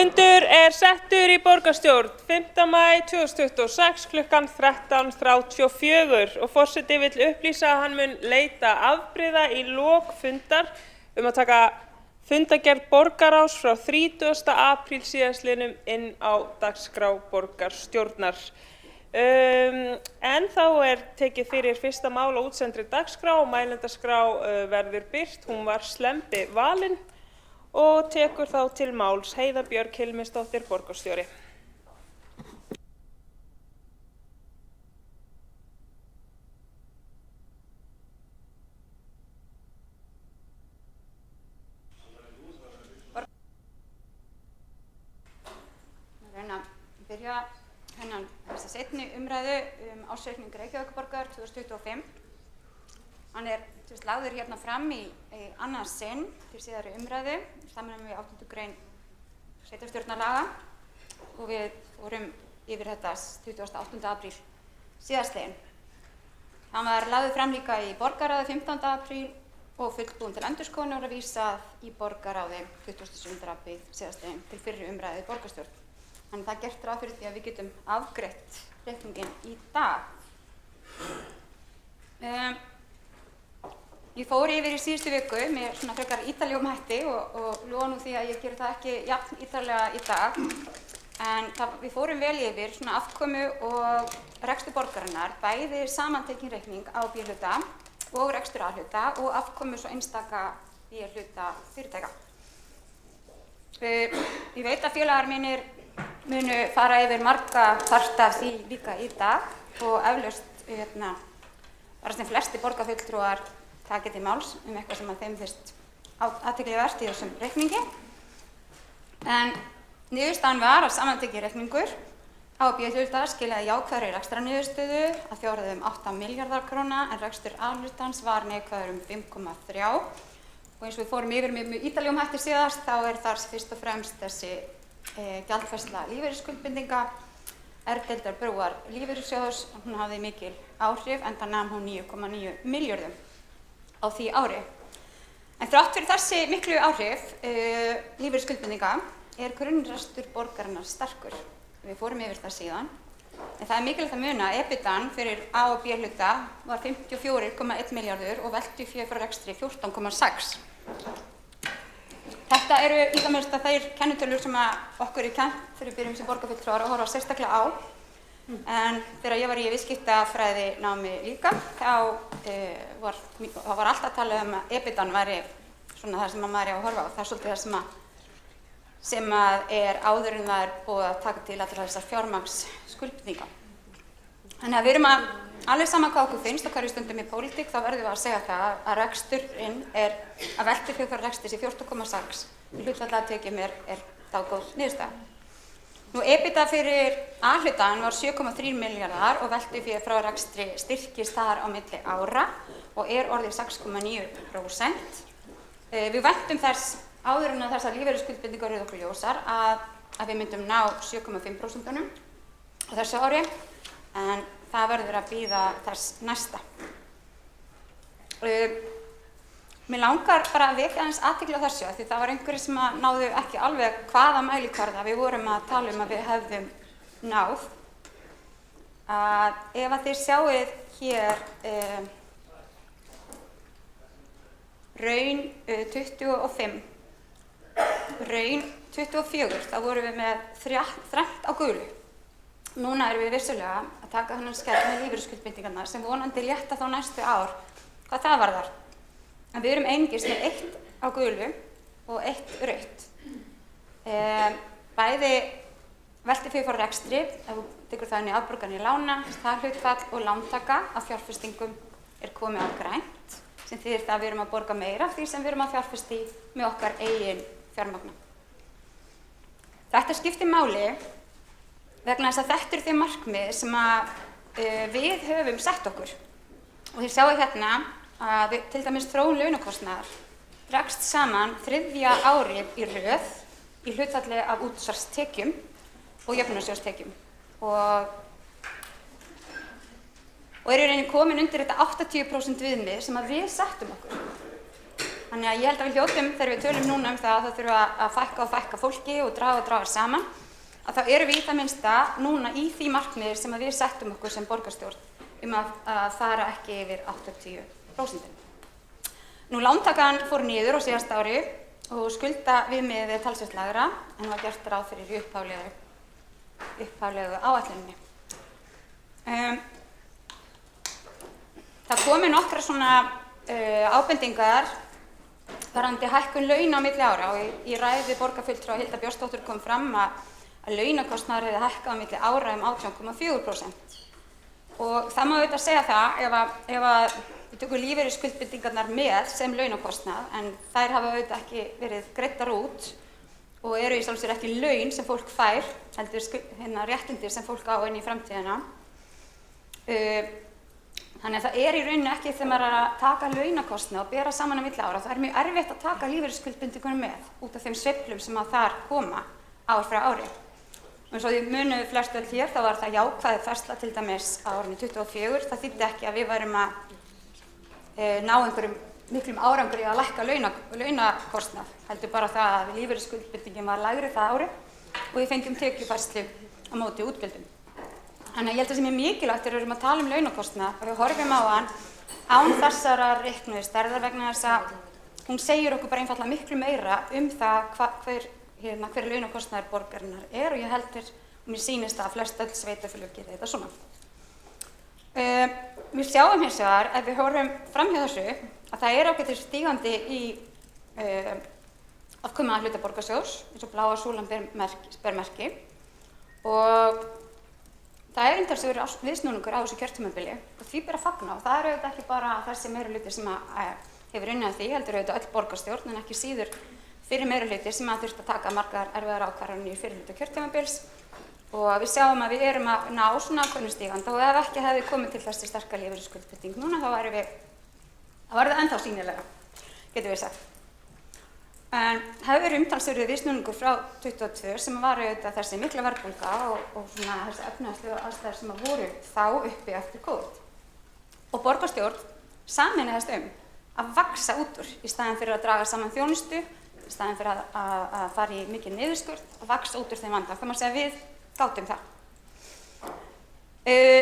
Fundur settur í borgarstjórn 5. maí 2026 klukkan 13:34 og forseti vill upplýsa að hann mun leita afbrigða í lok fundar að taka fundargerð borgarráðs frá 30. apríl síðastliðnum inn á dagskrá borgarstjórnar. En þá tekið fyrir fyrsta mál á útsendri dagskrá og mælendaskrá verður birt. Hún var slembi valin og tekur þá til máls Heiða Björg Hilmisdóttir, borgarstjóri. Byrja hennan seinni umræðu ársreikning Reykjavíkurborgar 2025. Hann lagður hérna fram í annað sinn til síðari umræðu saman við 8. grein sveitarstjórnarlaga og við vorum yfir þetta 28. apríl síðastliðinn. Hann var lagður fram líka í borgarráði 15. apríl og fullbúinn til endurskoðunar og vísað í borgarráði 27. apríl síðastliðinn til fyrri umræðu í borgarstjórn. Þannig það er gert ráð fyrir því að við getum afgreitt reikninginn í dag. Ég fór yfir í síðustu viku með svona frekar ítarlegum hætti og lofa nú því að ég geri það ekki jafn ítarlega í dag. En við fórum vel yfir svona afkomu og rekstur borgarinnar, bæði samantekin reikning á B-hluta og rekstur A-hluta og afkomu svo einstaka B-hluta fyrirtæka. Ég veit að félagar mínir munu fara yfir marga parta af því líka í dag og eflaust bara sem flesti borgarfulltrúar taka til máls eitthvað sem að þeim finnst athyglisvert í þessum reikningi. En niðurstaðan var að samantekinn reikningur á B-hluta skilaði jákvæðri rekstrarniðurstöðu að fjárhæð 8 milljarðar króna en rekstur A-hlutans var neikvæður 5,3 og eins og við fórum yfir með mjög ítarlegum hætti síðast þá þar fyrst og fremst þessi gjaldfærsla lífeyrisskuldbindinga, R-deildar brúar lífeyrissjóðs, hún hafði mikil áhrif enda nam hún 9,9 milljörðum á því ári. En þrátt fyrir þessi miklu áhrif lífeyrisskuldbindinga grunnrestur borgarinnar sterkur. Við fórum yfir það síðan. En það mikilvægt að muna að EBITDAn fyrir A- og B-hluta var 54,1 milljarður og veltufé frá rekstri 14,6. Þetta í það minnsta þeir kennitölur sem okkur kennt þegar við byrjum sem borgarfulltrúar að horfa sérstaklega á. En þegar ég var í viðskiptafræði námi líka, þá var alltaf talað að EBITDAn væri svona það sem maður að horfa á. Það svolítið það sem áður en það búið að taka til allra þessar fjármagnsskuldbindinga. Þannig að við erum alveg saman hvað okkur finnst og hverju stundum í pólitík, þá verðum við að segja það að reksturinn að veltufé frá rekstri 14,6 í hlutfallslega tekjum dágóð niðurstaða. EBITDA fyrir A-hlutann var 7,3 milljarðar og veltufé frá rekstri styrkist þar á milli ára og orðið 6,9%. Við væntum þess áður en að þessar lífeyrisskuldbindingar eru okkur ljósar að við myndum ná 7,5% á þessu ári en það verður að bíða þess næsta. Mér langar bara að vekja aðeins athygli á þessu því það var einhverjir sem náðu ekki alveg hvaða mælikvarða við vorum að tala að við hefðum náð. Ef að þið sjáið hér raun 25, raun 24, þá vorum við með þrennt á gulu. Núna erum við vissulega að taka þennan skell með lífeyrisskuldbindingarnar sem vonandi létta þá næstu ár hvað það varðar. En við erum einungis með 1 á gulu og 1 rautt. Bæði veltufé frá rekstri, ef þú tekur það inn í afborganir lána, það hlutfall og lántaka af fjárfestingum komið á grænt, sem þýðir það að við erum að borga meira því sem við erum að fjárfesta í með okkar eigin fjármagni. Þetta skiptir máli vegna þess að þetta eru þau markmið sem við höfum sett okkur. Og þið sjáu hérna að til dæmis þróun launakostnaðar dregst saman 3. árið í röð í hlutfalli af útsvarstekjum og jöfnunarsjóðstekjum. Og í rauninni komin undir þetta 80% viðmið sem við settum okkur. Þannig að ég held að við hljótum, þegar við tölum núna það að það þurfa að fækka fólki og draga saman, að þá erum við í það minnsta núna í því markmiði sem við settum okkur sem borgarstjórn að fara ekki yfir 80%. Lántakan fór niður á síðasta ári og skuldaviðmiðið er talsvert lægra en var gert ráð fyrir í upphaflegu áætluninni. Það komu nokkrar svona ábendingar varðandi hækkun launa á milli ára og í ræðu borgarfulltrúa Hildar Björnsdóttur kom fram að launakostnaður hefði hækkað á milli ára 18,4%. Og það má auðvitað segja það ef við tökum lífeyrisskuldbindingarnar með sem launakostnað, en þær hafa auðvitað ekki verið greiddar út og eru í sjálfu sér ekki laun sem fólk fær, heldur réttindi sem fólk á inn í framtíðina. Þannig að það í rauninni ekki þegar maður að taka launakostnað og bera saman á milli ára. Það mjög erfitt að taka lífeyrisskuldbindingunum með út af þeim sveiflum sem að þar koma ár frá ári. Og eins og þið munið flest öll hér, þá var það jákvæð færsla til dæmis á árinu 2024. Það þýddi ekki að við værum að ná einhverjum miklum árangri að lækka launakostnað, heldur bara það að lífeyrisskuldbindingin var lægri það ári og við fengjum tekjufærslu á móti útgjöldum. Þannig að ég held að sem mikilvægt þegar við erum að tala launakostnað að við horfum á hann án þessarar reiknuðu stærðar vegna þess að hún segir okkur bara einfaldlega miklu meira það hver launakostnaður borgarinnar og ég heldur og mér sýnist að flest öll sveitarfélög geri þetta svona. Við sjáum hins vegar ef við horfum fram hjá þessu að það ágætis stígandi í afkomu A-hluta borgarsjóðs eins og bláa súlan ber merki og það umtalsverður viðsnúningur á þessu kjörtímabili og því ber að fagna og það auðvitað ekki bara þessi meirihluti sem hefur unnið að því, heldur auðvitað öll borgarstjórn en ekki síður fyrir meirihluti sem að þurft að taka margar erfiðar ákvarðanir í fyrrihluta kjörtímabils og við sjáum að við erum að ná svona ákveðnum stígandi og ef ekki hefði komið til þessi sterka lífeyrisskuldbinding núna þá væri það ennþá sýnilega, getum við sagt. En hefur verið umtalsverður viðsnúningur frá 2022 sem var auðvitað þessi mikla verðbólga og svona þessi efnahagslegu aðstæður sem voru þá uppi eftir COVID. Og borgarstjórn sameinaðist að vaxa út úr í staðinn fyrir að draga saman þjónustu, í staðinn fyrir að fara í mikið niðurskurð, að vaxa út úr þeim vanda. Það má segja að við gátum það.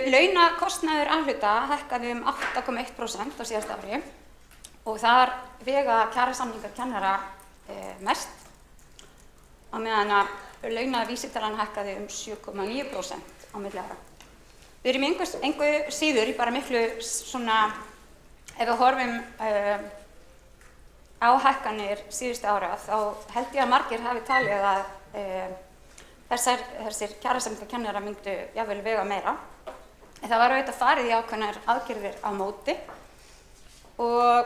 Launakostnaður A-hluta hækkaði 8,1% á síðasta ári og þar vega kjarasamningar kennara mest á meðan að launavísitalan hækkaði 7,9% á milli ára. Við erum engu síður í bara miklu svona, ef við horfum á hækkanir síðustu ára þá held ég að margir hafi talið að þessir kjarasamningar kennara myndu jafnvel vega meira. En það var auðvitað farið í ákveðnar aðgerðir á móti og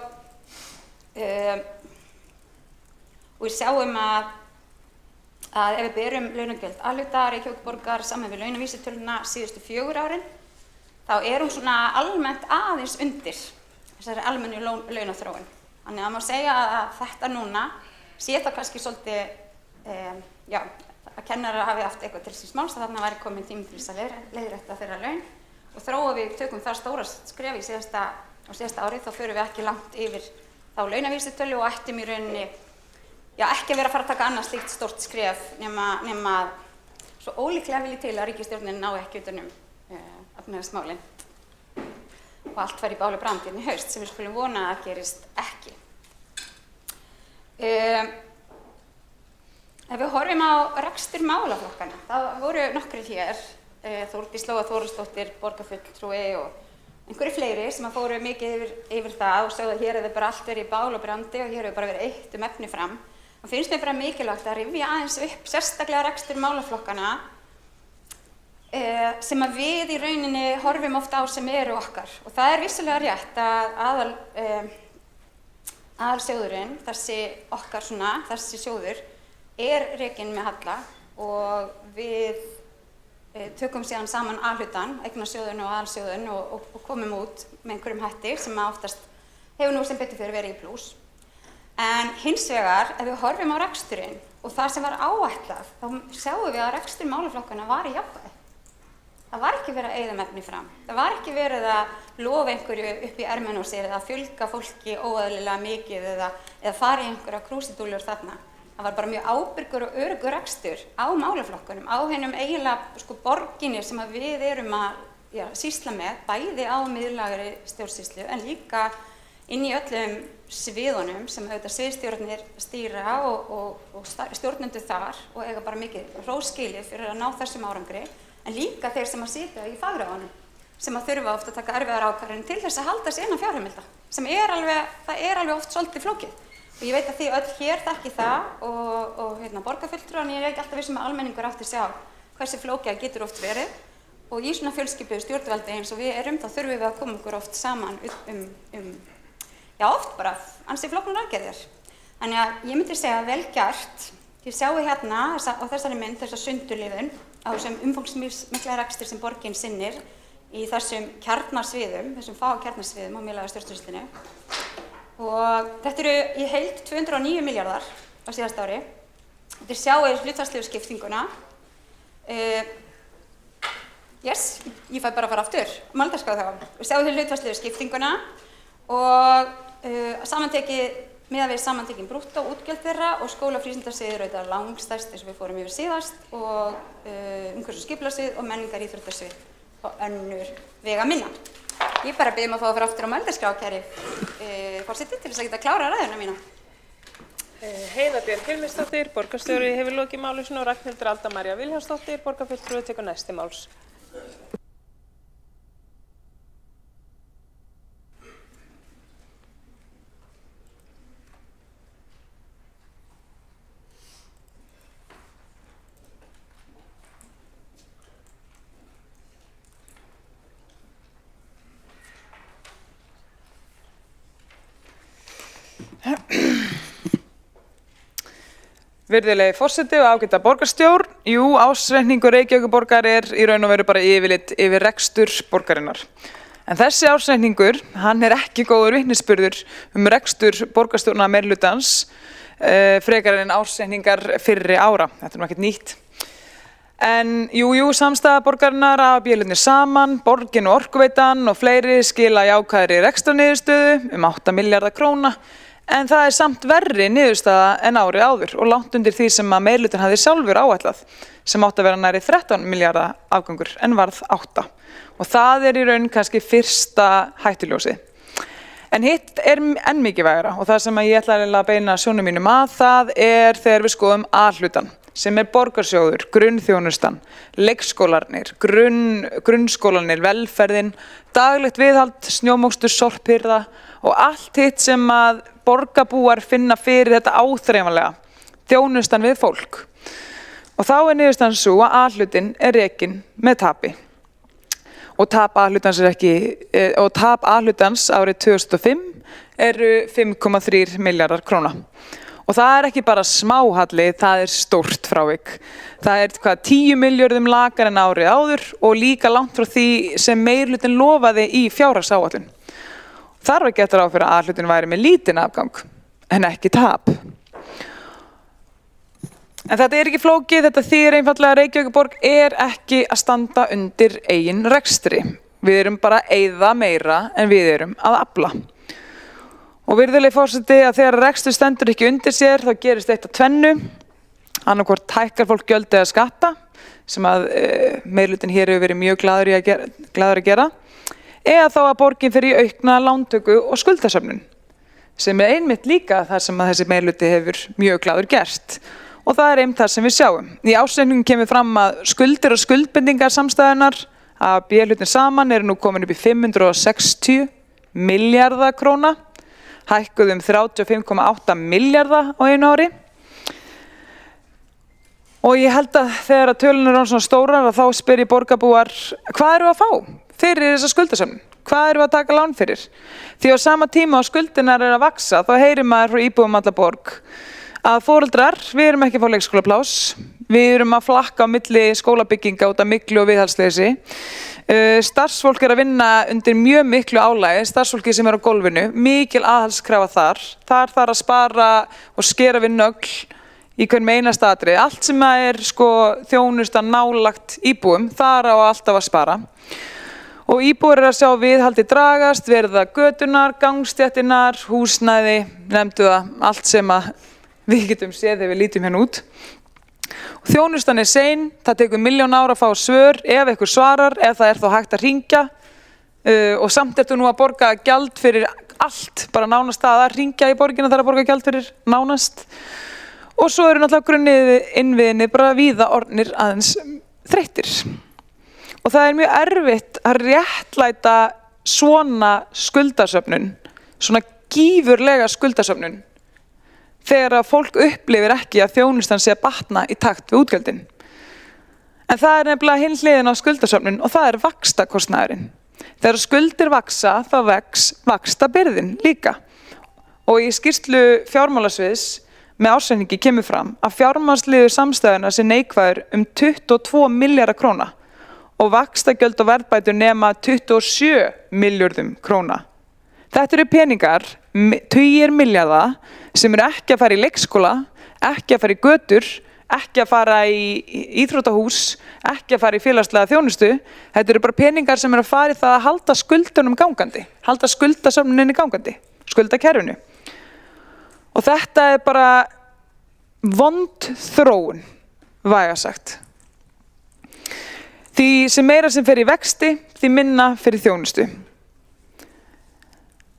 við sjáum að ef við berum launagjöld A-hluta Reykjavíkurborgar saman við launavísitöluna síðustu 4 árin þá hún svona almennt aðeins undir þessari almennu launaþróun. Þannig að má segja að þetta núna sé það kannski svolítið að kennarar hafi haft eitthvað til síns máls að þarna væri komin tími til þess að leiðrétta þeirra laun og þó að við tökum það stóra skref í síðasta ári þá förum við ekki langt yfir þá launavísitölu og ættum í rauninni ekki að vera að fara að taka annað slíkt stórt skref nema svo ólíklega vilji til að ríkisstjórnin ná ekki utanum efnahagsmálin og allt fær í báli brandinn í haust sem við skulum vona að gerist ekki. Ef við horfum á rekstur málaflokkana, það voru nokkrir hér, Þórdís Lóa Þórhallsdóttir, borgarfulltrúi og einhverjir fleiri sem fóru mikið yfir það og sögðu að hér hefði bara allt verið í bál og brandi og hér hefur bara verið eitt efni fram. Það finnst mér bara mikilvægt að rifja aðeins upp sérstaklega rekstur málaflokkana sem að við í rauninni horfum oft á sem eru okkar. Og það vissulega rétt að aðalsjóðurinn, þessi sjóður, rekinn með halla og við tökum síðan saman A-hlutan, eignasjóðun og aðalsjóðun og komum út með einhverjum hætti sem oftast hefur nú sem betur fyrir verið í plús. En hins vegar, ef við horfum á reksturinn og það sem var áætlað, þá sjáum við að rekstur málaflokkana var í jafnvægi. Það var ekki verið að eyða efni fram. Það var ekki verið að lofa einhverju upp í ermina á sér eða fjölga fólki óeðlilega mikið eða fara í einhverja krúsidúllur þarna. Það var bara mjög ábyrgur og öruggur rekstur á málaflokkunum, á hinum eiginlega borginni sem við erum að sýsla með, bæði á miðlægri stjórnsýslu en líka inn í öllum sviðunum sem auðvitað sviðsstjórnir stýra og stjórnendur þar og eiga bara mikið hrós skilið fyrir að ná þessum árangri, en líka þeir sem að sitja í fagráðunum sem að þurfa oft að taka erfiðar ákvarðanir til þess að halda sig innan fjárheimilda, sem það er alveg oft svolítið flókið. Og ég veit að þið öll hér þekki það og borgarfulltrúar, en ég er ekki alltaf viss að almenningur átti sjá hversu flókið það getur oft verið. Og í svona fjölskipuðu stjórnvaldi eins og við erum, þá þurfum við að koma okkur oft saman oft bara ansi flóknar aðgerðir. Þannig að ég myndi segja vel gert. Þið sjáu hérna á þessari mynd þessa sundurliðun á þessum umfangsmikla rekstri sem borgin sinnir í þessum kjarnasviðum, þessum kjarnasviðum á miðlæga stjórnsýslunni. Og þetta eru í heild 209 milljarðar á síðasta ári. Þið sjáu hlutfallslegu skiptinguna. Ég fæ bara að fara aftur, máldagskrá þá. Við sjáum þið hlutfallslegu skiptinguna og miðað við samantekin brúttó útgjöld þeirra og skólafrístundasvið eru auðvitað langstærst eins og við fórum yfir síðast og umhverfis- og skipulagssvið og menningar íþróttasvið og önnur vega minna. Ég bara bið að fá að fara aftur á máldagskrá, kæri forseti, til þess að geta klára ræðuna mína. Heiða Björg Hilmisdóttir, borgarstjóri hefur lokið máli og Ragnhildur Alda María Vilhjálmsdóttir, borgarfulltrúi tekur næsti máls. Virðulegi forseti og ágæta borgarstjórn. Ársreikningur Reykjavíkurborgar í raun og veru bara yfirlit yfir rekstur borgarinnar. En þessi ársreikningur, hann ekki góður vitnisburður rekstur borgarstjórnar meirihlutans frekar en ársreikningar fyrri ára. Þetta nú ekkert nýtt. En samstæða borgarinnar hafa B-hlutirnir saman, borgin og Orkuveitan og fleiri skila jákvæðri rekstrarniðurstöðu 8 milljarða króna. En það samt verri niðurstaða en árið áður og langt undir því sem að meirihlutinn hafði sjálfur áætlað, sem átti að vera nærri 13 milljarða afgangur en varð 8. Og það í raun kannski fyrsta hættuljósið. En hitt enn mikilvægara og það sem ég ætla að beina sjónum mínum að, það þegar við skoðum A-hlutann, sem borgarsjóður, grunnþjónustan, leikskólarnir, grunnskólanir, velferðin, daglegt viðhald, snjómokstur, sorphirða og allt hitt sem að borgarbúar finna fyrir þetta áþreifanlega, þjónustan við fólk. Og þá niðurstaðan sú að A-hlutinn rekinn með tapi. Og tap A-hlutans árið 2005 eru 5,3 milljarðar króna. Og það ekki bara smáhalli, það stórt frávik. Það 10 milljörðum lakar en árið áður og líka langt frá því sem meirihlutinn lofaði í fjárhagsáætlun. Þar var gert ráð fyrir að A-hlutinn væri með lítinn afgang, en ekki tap. En þetta ekki flókið, þetta þýðir einfaldlega að Reykjavíkurborg ekki að standa undir eigin rekstri. Við erum bara að eyða meira en við erum að afla. Og virðulegi forseti að þegar rekstur stendur ekki undir sér, þá gerist eitt af tvennu. Annaðhvort hækkar fólk gjöld eða skatta, sem að meirihlutinn hér hefur verið mjög glaður að gera. Eða þá að borgin fyrir í aukna lántöku og skuldasöfnun, sem einmitt líka það sem að þessi meirihluti hefur mjög glaður gert. Og það einmitt það sem við sjáum. Í ársreikningum kemur fram að skuldir og skuldbindingar samstæðunnar að B-hlutin saman nú komin upp í 560 milljarða króna, hækkuð 35,8 milljarða á einu ári. Og ég held að þegar tölurnar eru svona stórar þá spyr ég borgarbúar, hvað eru að fá fyrir þessa skuldasöfnun? Hvað eru að taka lán fyrir? Því á sama tíma á skuldinar að vaxa, þá heyrir maður frá íbúum alla borg að foreldrar, við erum ekki að fá leikskólapláss, við erum að flakka á milli skólabygginga út af miklu og viðhaldsleysi. Starfsfólk að vinna undir mjög miklu álagi, starfsfólki sem á gólfinu, mikil aðhaldskrafa þar. Þar þarf að spara og skera við nögl í hvern einasta atriði. Allt sem þjónusta nálagt íbúum, þar á alltaf að spara. Og íbúar að sjá viðhaldi dragast, verða götunar, gangstéttinar, húsnæði, nefndu það, allt sem að við getum séð þegar við lítum hérna út. Og þjónustan sein, það tekur 1.000.000 ár að fá svör ef einhver svarar, ef það þá hægt að hringja og samt ertu nú að borga gjald fyrir allt, bara nánast að hringja í borgina þarf að borga gjald fyrir nánast. Og svo eru náttúrulega grunninnviðinni bara víða orðnir aðeins þreyttir. Og það er mjög erfitt að réttlæta svona skuldasöfnun, svona gífurlega skuldasöfnun, þegar að fólk upplifir ekki að þjónustan sé að batna í takt við útgjöldin. En það er nefnilega hinn hliðin á skuldasöfnun og það er vaxtakostnaðurinn. Þegar skuldir vaksa, þá vex vaxtabyrðin líka. Og í skýrslu fjármálasviðs með ársreikningi kemur fram að fjármagnsliður samstæðuna sé neikvæður 22 milljarða króna. Og vaxtagjöld og verðbætur nema 27 milljörðum króna. Þetta eru peningar, tugir milljarða, sem eru ekki að fara í leikskóla, ekki að fara í götur, ekki að fara í íþróttahús, ekki að fara í félagslega þjónustu. Þetta eru bara peningar sem eru að fara í það að halda skuldunum gangandi, halda skuldasöfnuninni gangandi, skuldakerfinu. Og þetta er bara vond þróun, vægast sagt. Því sem meira sem fer í vexti, því minna fyrir þjónustu.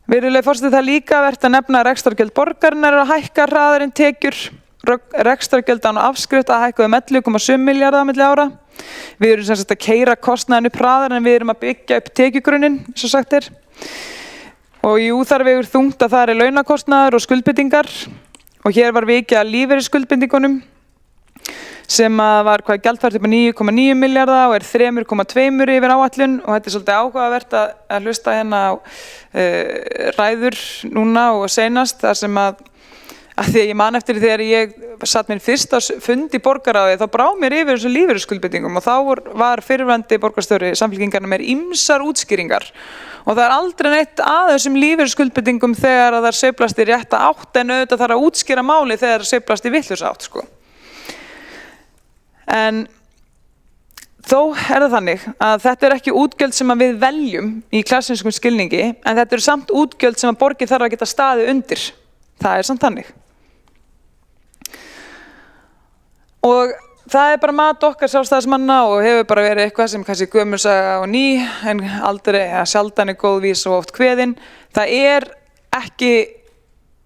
Virðulegi forseti, það er líka vert að nefna að rekstrargjöld borgarinnar eru að hækka hraðar en tekjur. Rekstrargjöld án afskrift að hækka 11,7 milljarða á milli ára. Við erum sem sagt að keyra kostnaðinn upp hraðar en við erum að byggja upp tekjugrunninn, eins og sagt er. Og jú, þar vegur þungt að það er launakostnaður og skuldbindingar. Og hér var vikið að lífeyrisskuldbindingunum, sem var gjaldfært upp á 9,9 milljarða og er 3,2 yfir áætlun og þetta er svolítið áhugavert að hlusta hérna á ræður núna og seinast þar sem að því ég man eftir þegar ég satt minn fyrsta fund í borgarráði þá brá mér yfir þessu lífeyrisskuldbindingum og þá var fyrrverandi borgarstjóri Samfylkingarinnar með ýmsar útskýringar og það er aldrei neitt að þessum lífeyrisskuldbindingum þegar að það er sveiflast í rétta átt en auðvitað þarf að útskýra máli þegar það er sveiflast í vitlausa átt sko. En þó er það þannig að þetta er ekki útgjöld sem við veljum í klassískum skilningi en þetta eru samt útgjöld sem að borgin þarf að geta staðið undir. Það er samt þannig. Og það er bara mat okkar sjálfstæðismanna og hefur bara verið eitthvað sem kannski gömul saga og ný en aldrei eða sjaldan er góð vís og oft kveðin. Það er ekki,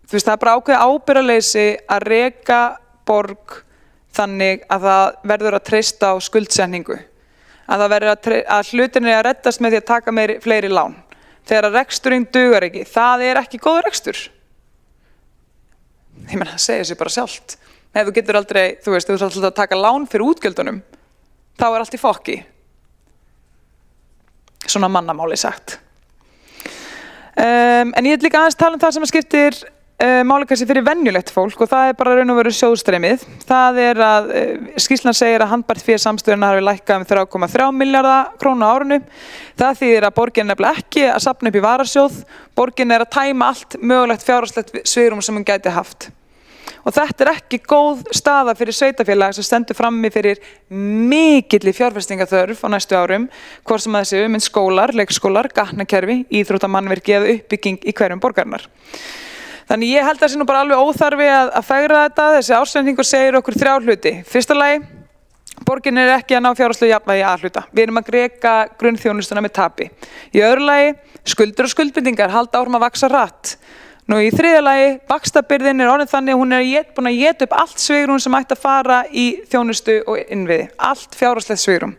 það er bara ákveðið ábyrgðarleysi að reka borg þannig að það verður að treysta á skuldsetningu. Að það verður að hlutinni að reddast með því að taka fleiri lán. Þegar reksturinn dugar ekki, það er ekki góður rekstur. Ég meina, það segir sig bara sjálft. Ef þú getur aldrei, þú veist, þú þarf alltaf að taka lán fyrir útgjöldunum, þá er allt í fokki. Svona mannamáli sagt. En ég vil líka aðeins tala það sem skiptir máli kannski fyrir venjulegt fólk og það er bara raun og veru sjóðstreymið. Það er að skýrslan segir að handbært fé samstöðuna hafi lækkað 3,3 milljarða króna á árinu. Það þýðir að borgin nefnilega ekki að safna upp í varasjóð. Borgin er að tæma allt mögulegt fjárhagslegt svigrúm sem hún gæti haft. Og þetta er ekki góð staða fyrir sveitafélag sem stendur frammi fyrir mikilli fjárfestingaþörf á næstu árum, hvort sem þessi mynd skólar, leikskólar, gatnakerfi, íþróttamannvirki eða uppbygging í hverjum borgarinnar. Þannig ég held að það sé nú bara alveg óþarfi að fegra þetta. Þessi ársreikningur segir okkur 3 hluti. Fyrsta lagi, borgin er ekki að ná fjárhagslegu jafnvægi í A-hluta. Við erum að reka grunnþjónustuna með tapi. Í öðru lagi, skuldir og skuldbindingar halda áfram að vaxa hratt. Nú í þriðja lagi, vaxtabyrðin er orðin þannig að hún er búin að éta upp allt svigrúm sem ætti að fara í þjónustu og innviði. Allt fjárhagslegt svigrúm.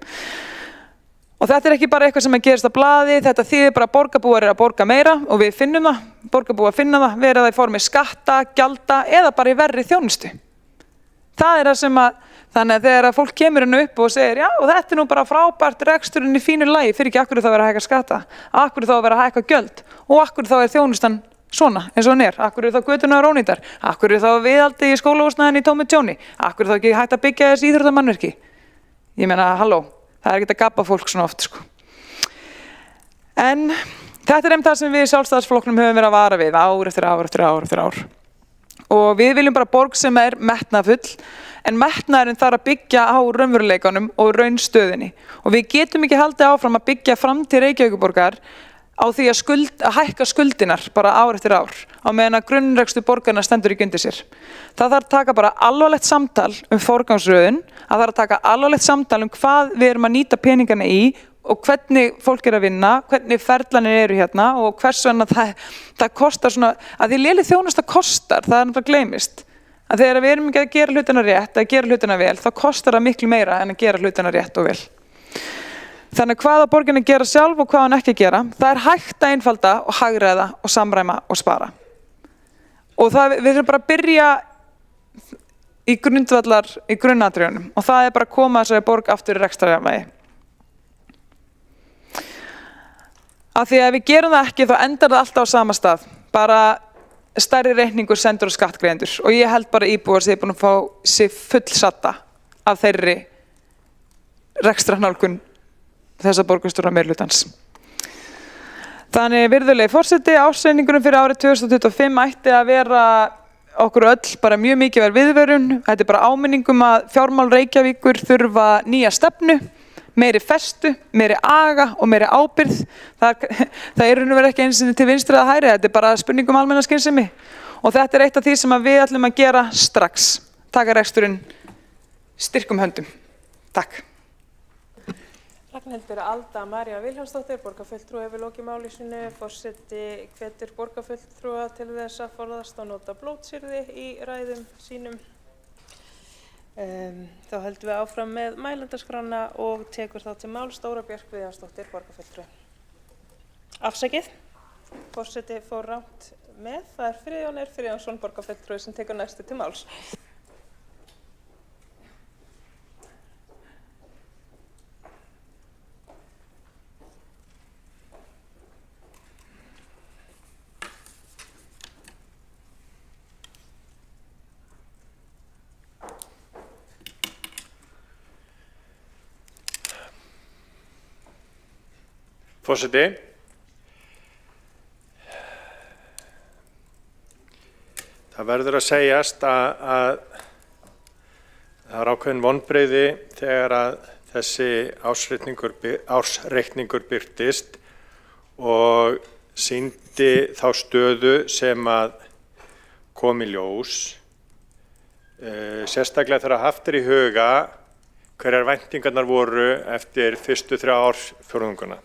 Og þetta er ekki bara eitthvað sem gerist á blaði, þetta þýðir bara að borgarbúar eru að borga meira og við finnum það, borgarbúar finna það, verið það í formi skatta, gjalda eða bara í verri þjónustu. Það er það sem þannig að þegar fólk kemur hennu upp og segir já og þetta er nú bara frábært reksturinn í fínu lagi, fyrir ekki akkur þá vera að hækka skatta, akkur þá vera að hækka gjöld og akkur þá þjónustan svona eins og hún er, akkur þá göturnar ónýtar, akkur þá viðhaldi í skólahúsnæðinu í tómu tjóni, akkur þá ekki hægt að byggja þessi íþróttamannvirki. Ég meina, halló. Það er ekki að gabba fólk svona oft sko. En þetta er það sem við í Sjálfstæðisflokknum höfum verið að vara við ár eftir ár eftir ár eftir ár. og við viljum bara borg sem metnaðfull, en metnaðurinn þarf að byggja á raunveruleikanum og raunstöðinni og við getum ekki haldið áfram að byggja framtíð Reykjavíkurborgar á því að hækka skuldinar bara ár eftir ár á meðan að grunnrekstur borgarna stendur ekki undir sér. Það þarf að taka bara alvarlegt samtal forgangsröðun, það þarf að taka alvarlegt samtal hvað við erum að nýta peningana í og hvernig fólk að vinna, hvernig ferlanir eru hérna og hvers vegna það kostar svona, að því léleg þjónusta kostar, það náttúrulega gleymist. Að þegar við erum ekki að gera hlutina rétt, að gera hlutina vel, þá kostar það miklu meira en að gera hlutina rétt og vel. Þannig hvað á borgin að gera sjálf og hvað hann ekki að gera, það hægt að einfalda og hagræða og samræma og spara. Og við erum bara að byrja í grunnatriðunum og það bara að koma þessari borg aftur í rekstrarjafnvægi. Af því að ef við gerum það ekki þá endar það alltaf á sama stað, bara stærri reikningur sendur á skattgreiðendur og ég held bara íbúar sem er búin að fá sig fullsatta af þeirri rekstrarnálgun þessa borgarstjóra meirihlutans. Þannig virðulegi forseti, ársreikningurinn fyrir árið 2025 ætti að vera okkur öll bara mjög mikið viðvörun. Þetta bara áminningum að fjármál Reykjavíkur þurfa nýja stefnu, meiri festu, meiri aga og meiri ábyrgð. Það verið ekki eins og til vinstri eða hægri, þetta bara spurning almenna skynsemi. Og þetta eitt af því sem við ætlum að gera strax. Taka reksturinn styrkum höndum. Takk. Ragnhildur Alda María Vilhjálmsdóttir, borgarfulltrúi hefur lokið máli sínu. Forseti hvetur borgarfulltrúa til þess að forðast og nota blótsyrði í ræðum sínum. Þá höldum við áfram með mælendaskrána og tekur þá til máls Dóra Björk Viðarsdóttir, borgarfulltrúi. Afsakið, forseti fór rangt með. Það Friðjón Friðjónsson, borgarfulltrúi, sem tekur næstu til máls. Forseti, það verður að segjast að það ákveðin vonbrigði þegar að þessi ársreikningur birtist og sýndi þá stöðu sem að kom í ljós, sérstaklega þegar haft í huga hverjar væntingarnar voru eftir fyrstu 3 ársfjórðunguna.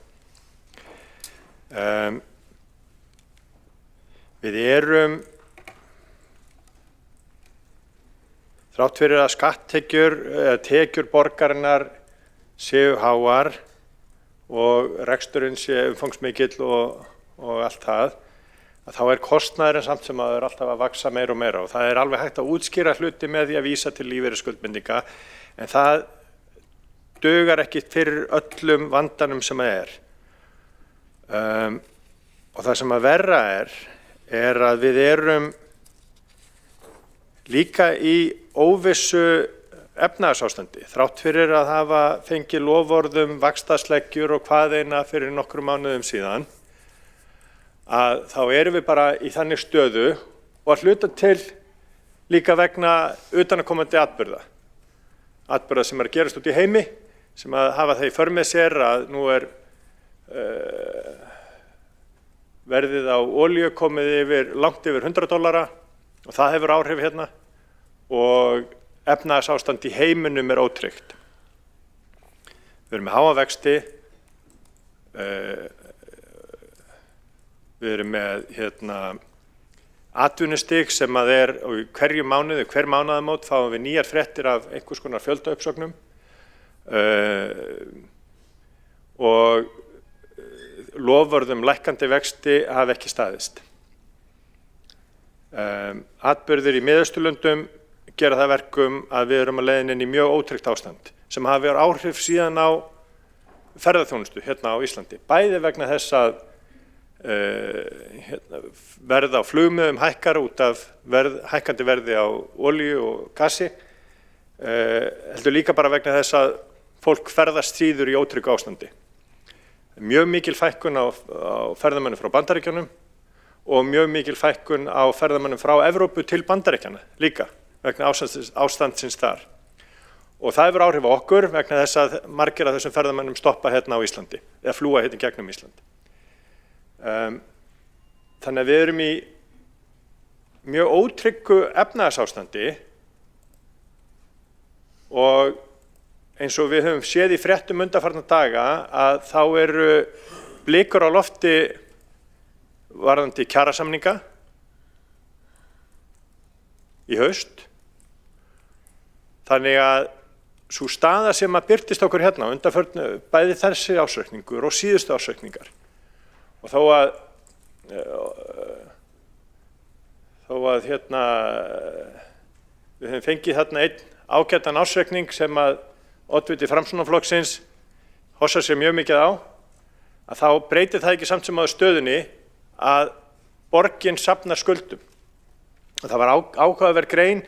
Við erum, þrátt fyrir að tekjur borgarinnar séu háar og reksturinn sé umfangsmikill og allt það, að þá kostnaðurinn samt sem að alltaf að vaxa meira og meira og það alveg hægt að útskýra hluti með því að vísa til lífeyrisskuldbindinga en það dugar ekki fyrir öllum vandanum sem það og það sem að verra að við erum líka í óvissu efnahagsástandi þrátt fyrir að hafa fengið loforðum vaxtasleggjur og hvaðeina fyrir nokkrum mánuðum síðan að þá erum við bara í þannig stöðu og að hluta til líka vegna utanaðkomandi atburða sem að gerast út í heimi sem að hafa það í för með sér að nú verðið á olíu komið langt yfir $100 og það hefur áhrif hérna og efnahagsástand í heiminum ótryggt. Við erum með háa vexti, við erum með atvinnustig sem að og hverju mánuði, hver mánaðamót fáum við nýjar fréttir af einhvers konar fjöldauppsögnum og loforðum lækkandi vexti hafa ekki staðist. Atburðir í Miðausturlöndum gera það verkum að við erum að leiðin inn í mjög ótryggt ástand sem hafi áhrif síðan á ferðaþjónustu hérna á Íslandi. Bæði vegna þess að verð á flugmiðum hækkar út af hækkandi verði á olíu og gasi, heldur líka bara vegna þess að fólk ferðast síður í ótryggu ástandi. Mjög mikil fækkun á ferðamönnum frá Bandaríkjunum og mjög mikil fækkun á ferðamönnum frá Evrópu til Bandaríkjanna líka vegna ástandsins þar. Og það hefur áhrif á okkur vegna þess að margir af þessum ferðamönnum stoppa hérna á Íslandi eða fljúga hérna í gegnum Ísland. Þannig að við erum í mjög ótryggu efnahagsástandi og eins og við höfum séð í fréttum undanfarna daga að þá eru blikur á lofti varðandi kjarasamninga í haust. Þannig að sú staða sem að birtist okkur hérna undanförnu bæði þessi ársreikningur og síðustu ársreikningar og þó að hérna við höfum fengið þarna einn ágætan ársreikning sem að oddviti Framsóknarflokksins hossar sér mjög mikið á, að þá breytir það ekki samt sem áður stöðunni að borgin safnar skuldum. Og það var áhugaverð grein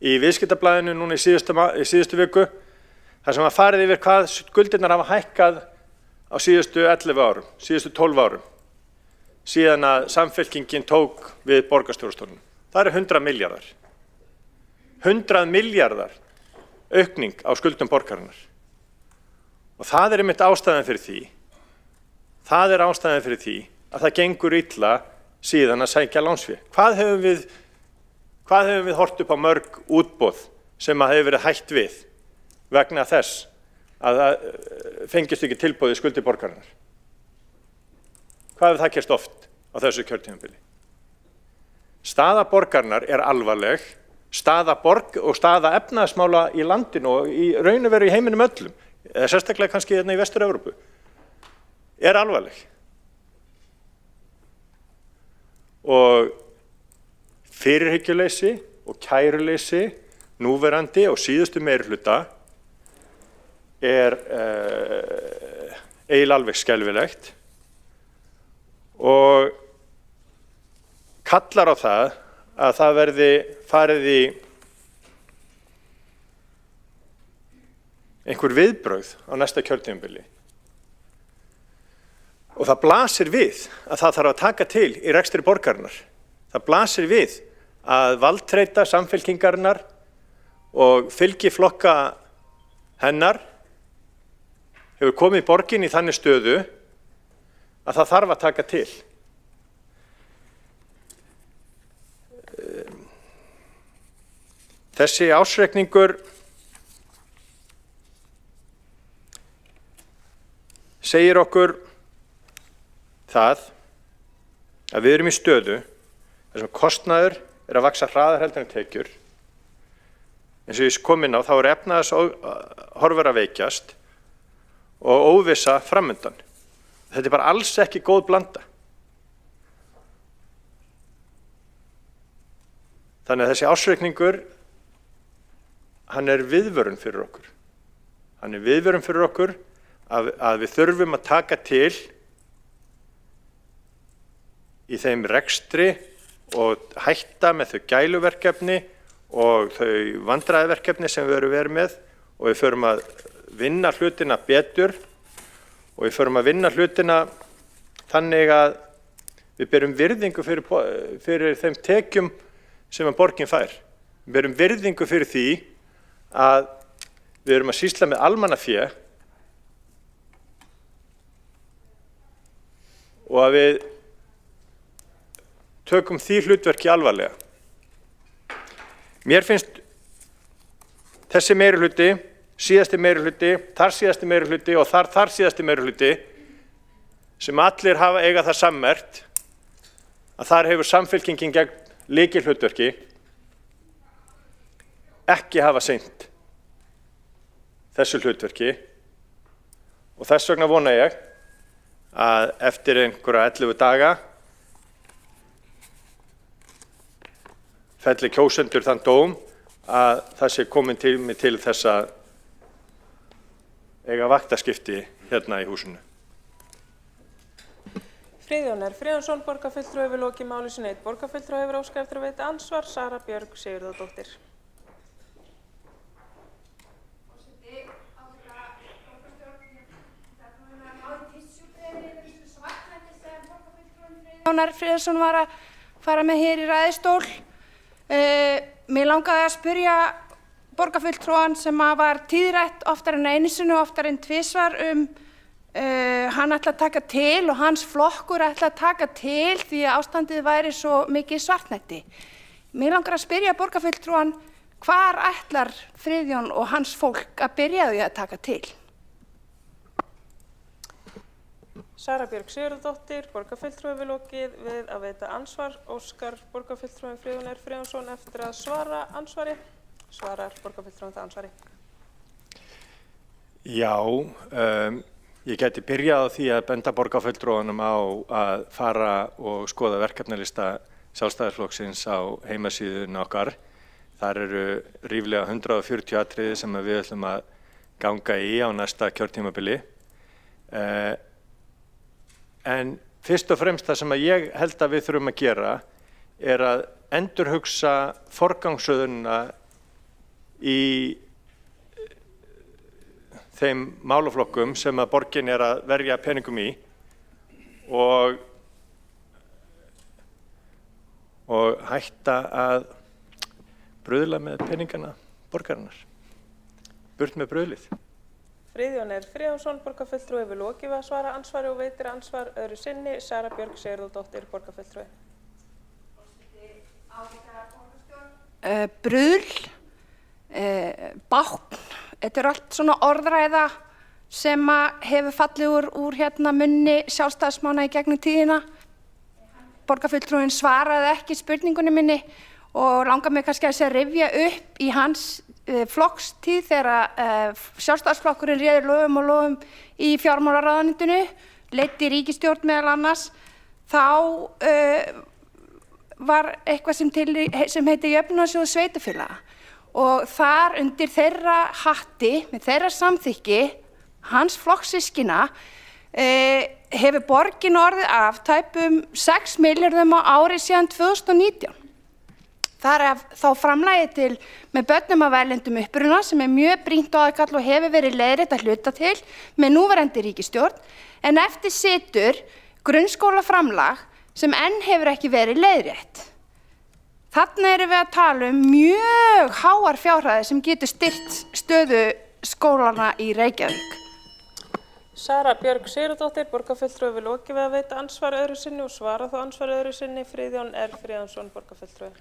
í Viðskiptablaðinu núna í síðustu viku, þar sem að farið yfir hvað skuldirnar hafa hækkað á síðustu 11 árum, síðustu 12 árum, síðan að Samfylkingin tók við borgarstjórastólnum. Það eru 100 milljarðar. 100 milljarðar aukning á skuldum borgarinnar. Og það er einmitt ástæðan fyrir því. Það er ástæðan fyrir því að það gengur illa síðan að sækja lánsfé. Hvað höfum við hort upp á mörg útboð sem að hefur verið hætt við vegna þess að það fengist ekki tilboð í skuldir borgarinnar? Hvað hefur það gerst oft á þessu kjörtímabili? Staða borgarinnar er alvarleg, staða borg og staða efnahagsmála í landinu og í raun og veru í heiminum öllum, eða sérstaklega kannski hérna í Vestur-Evrópu, er alvarleg. Og fyrirhyggjuleysi og kæruleysi núverandi og síðustu meirihluta er eiginlega alveg skelfilegt og kallar á það að það verði farið í einhver viðbrögð á næsta kjörtímabili. Og það blasir við að það þarf að taka til í rekstri borgarinnar. Það blasir við að valdþreyta Samfylkingarinnar og fylgiflokka hennar hefur komið borgin í þannig stöðu að það þarf að taka til. Þessi ársreikningur segir okkur það að við erum í stöðu þar sem kostnaður er að vaxa hraðar heldur en tekjur. Eins og ég kom inn á þá er efnahagshorfur að veikjast og óvissa framundan. Þetta er bara alls ekki góð blanda. Þannig að þessi ársreikningur hann er viðvörun fyrir okkur. Hann er viðvörun fyrir okkur að við þurfum að taka til í þeim rekstri og hætta með þau gæluverkefni og þau vandræðaverkefni sem við erum verið með og við förum að vinna hlutina betur og við förum að vinna hlutina þannig að við berum virðingu fyrir þeim tekjum sem að borgin fær. Við berum virðingu fyrir því að við erum að sýsla með almannafé og að við tökum því hlutverki alvarlega. Mér finnst þessi meirihluti, síðasti meirihluti, þar síðasti meirihluti og þar síðasti meirihluti sem allir eiga það sammerkt að þar hefur Samfylkingin gegn lykilhlutverki ekki hafa sinnt þessu hlutverki og þess vegna vona ég að eftir einhverja 11 daga felli kjósendur þann dóm að það sé komin tími til þess að eiga vaktaskipti hérna í húsinu. Friðjón R. Friðjónsson, borgarfulltrúi, hefur lokið máli sínu. Einn borgarfulltrúi hefur óskað eftir að veita andsvar, Sara Björg Sigurðardóttir. Forseti, áður borgarstjórn, það er náðu tissjúbreiðir yfir þessu svartnætti sem borgarfulltrúin Friðjón Jónar Friðarsson var að fara með hér í ræðistól. Mér langaði að spyrja borgarfulltrúan sem var tíðrætt oftar en einu sinni og oftar en tvisvar hann ætla að taka til og hans flokkur ætla að taka til því að ástandið væri svo mikið svartnætti. Mér langar að spyrja borgarfulltrúan hvar ætlar Friðjón og hans fólk að byrja því að taka til? Sara Björg Sigurðardóttir, borgarfulltrúi við lokið við að veita ansvar. Óskar borgarfulltrúin Friðjón R. Friðjónsson eftir að svara ansvari. Svarar borgarfulltrúin það ansvari? Já, ég gæti byrjað á því að benda borgarfulltrúanum á að fara og skoða verkefnalista Sjálfstæðisflokksins á heimasíðunni okkar. Þar eru ríflega 140 atriði sem við ætlum að ganga í á næsta kjörtímabili. En fyrst og fremst það sem ég held að við þurfum að gera að endurhugsa forgangsröðunina í þeim málaflokkum sem að borgin að verja peningum í og hætta að bruðla með peningana borgarinnar. Burt með bruðlið. Friðjón R. Friðjónsson, borgarfulltrúi við lokið við að svara ansvari og veitir ansvar öðru sinni. Sara Björg Sigurðardóttir, borgarfulltrúi. Bruðl, bákn, þetta allt svona orðræða sem hefur fallið úr munni sjálfstæðismanna í gegnum tíðina. Borgarfulltrúin svaraði ekki spurningunni minni og langar mig kannski að rifja upp í hans flokkstíð þegar sjálfstæðisflokkurinn réði lofum og lofum í fjármálaráðuneytinu, leiddi ríkisstjórn meðal annars, þá var eitthvað sem heitir Jöfnunarsjóður sveitarfélaga og þar undir þeirra hatti, með þeirra samþykki, hans flokkssystkina, hefur borgin orðið af tæpum 6 milljörðum á ári síðan 2019. Það þá framlagið til með börnum af erlendum uppruna sem mjög brýnt og aðkall og hefur verið leiðrétt að hluta til með núverandi ríkisstjórn, en eftir situr grunnskólaframlag sem enn hefur ekki verið leiðrétt. Þarna erum við að tala mjög háar fjárhæðir sem getur styrkt stöðu skólana í Reykjavík. Sara Björg Sigurðardóttir, borgarfulltrúi við lokið við að veita ansvar öðru sinni og svara þá ansvar öðru sinni. Friðjón R. Friðjónsson, borgarfulltrúi.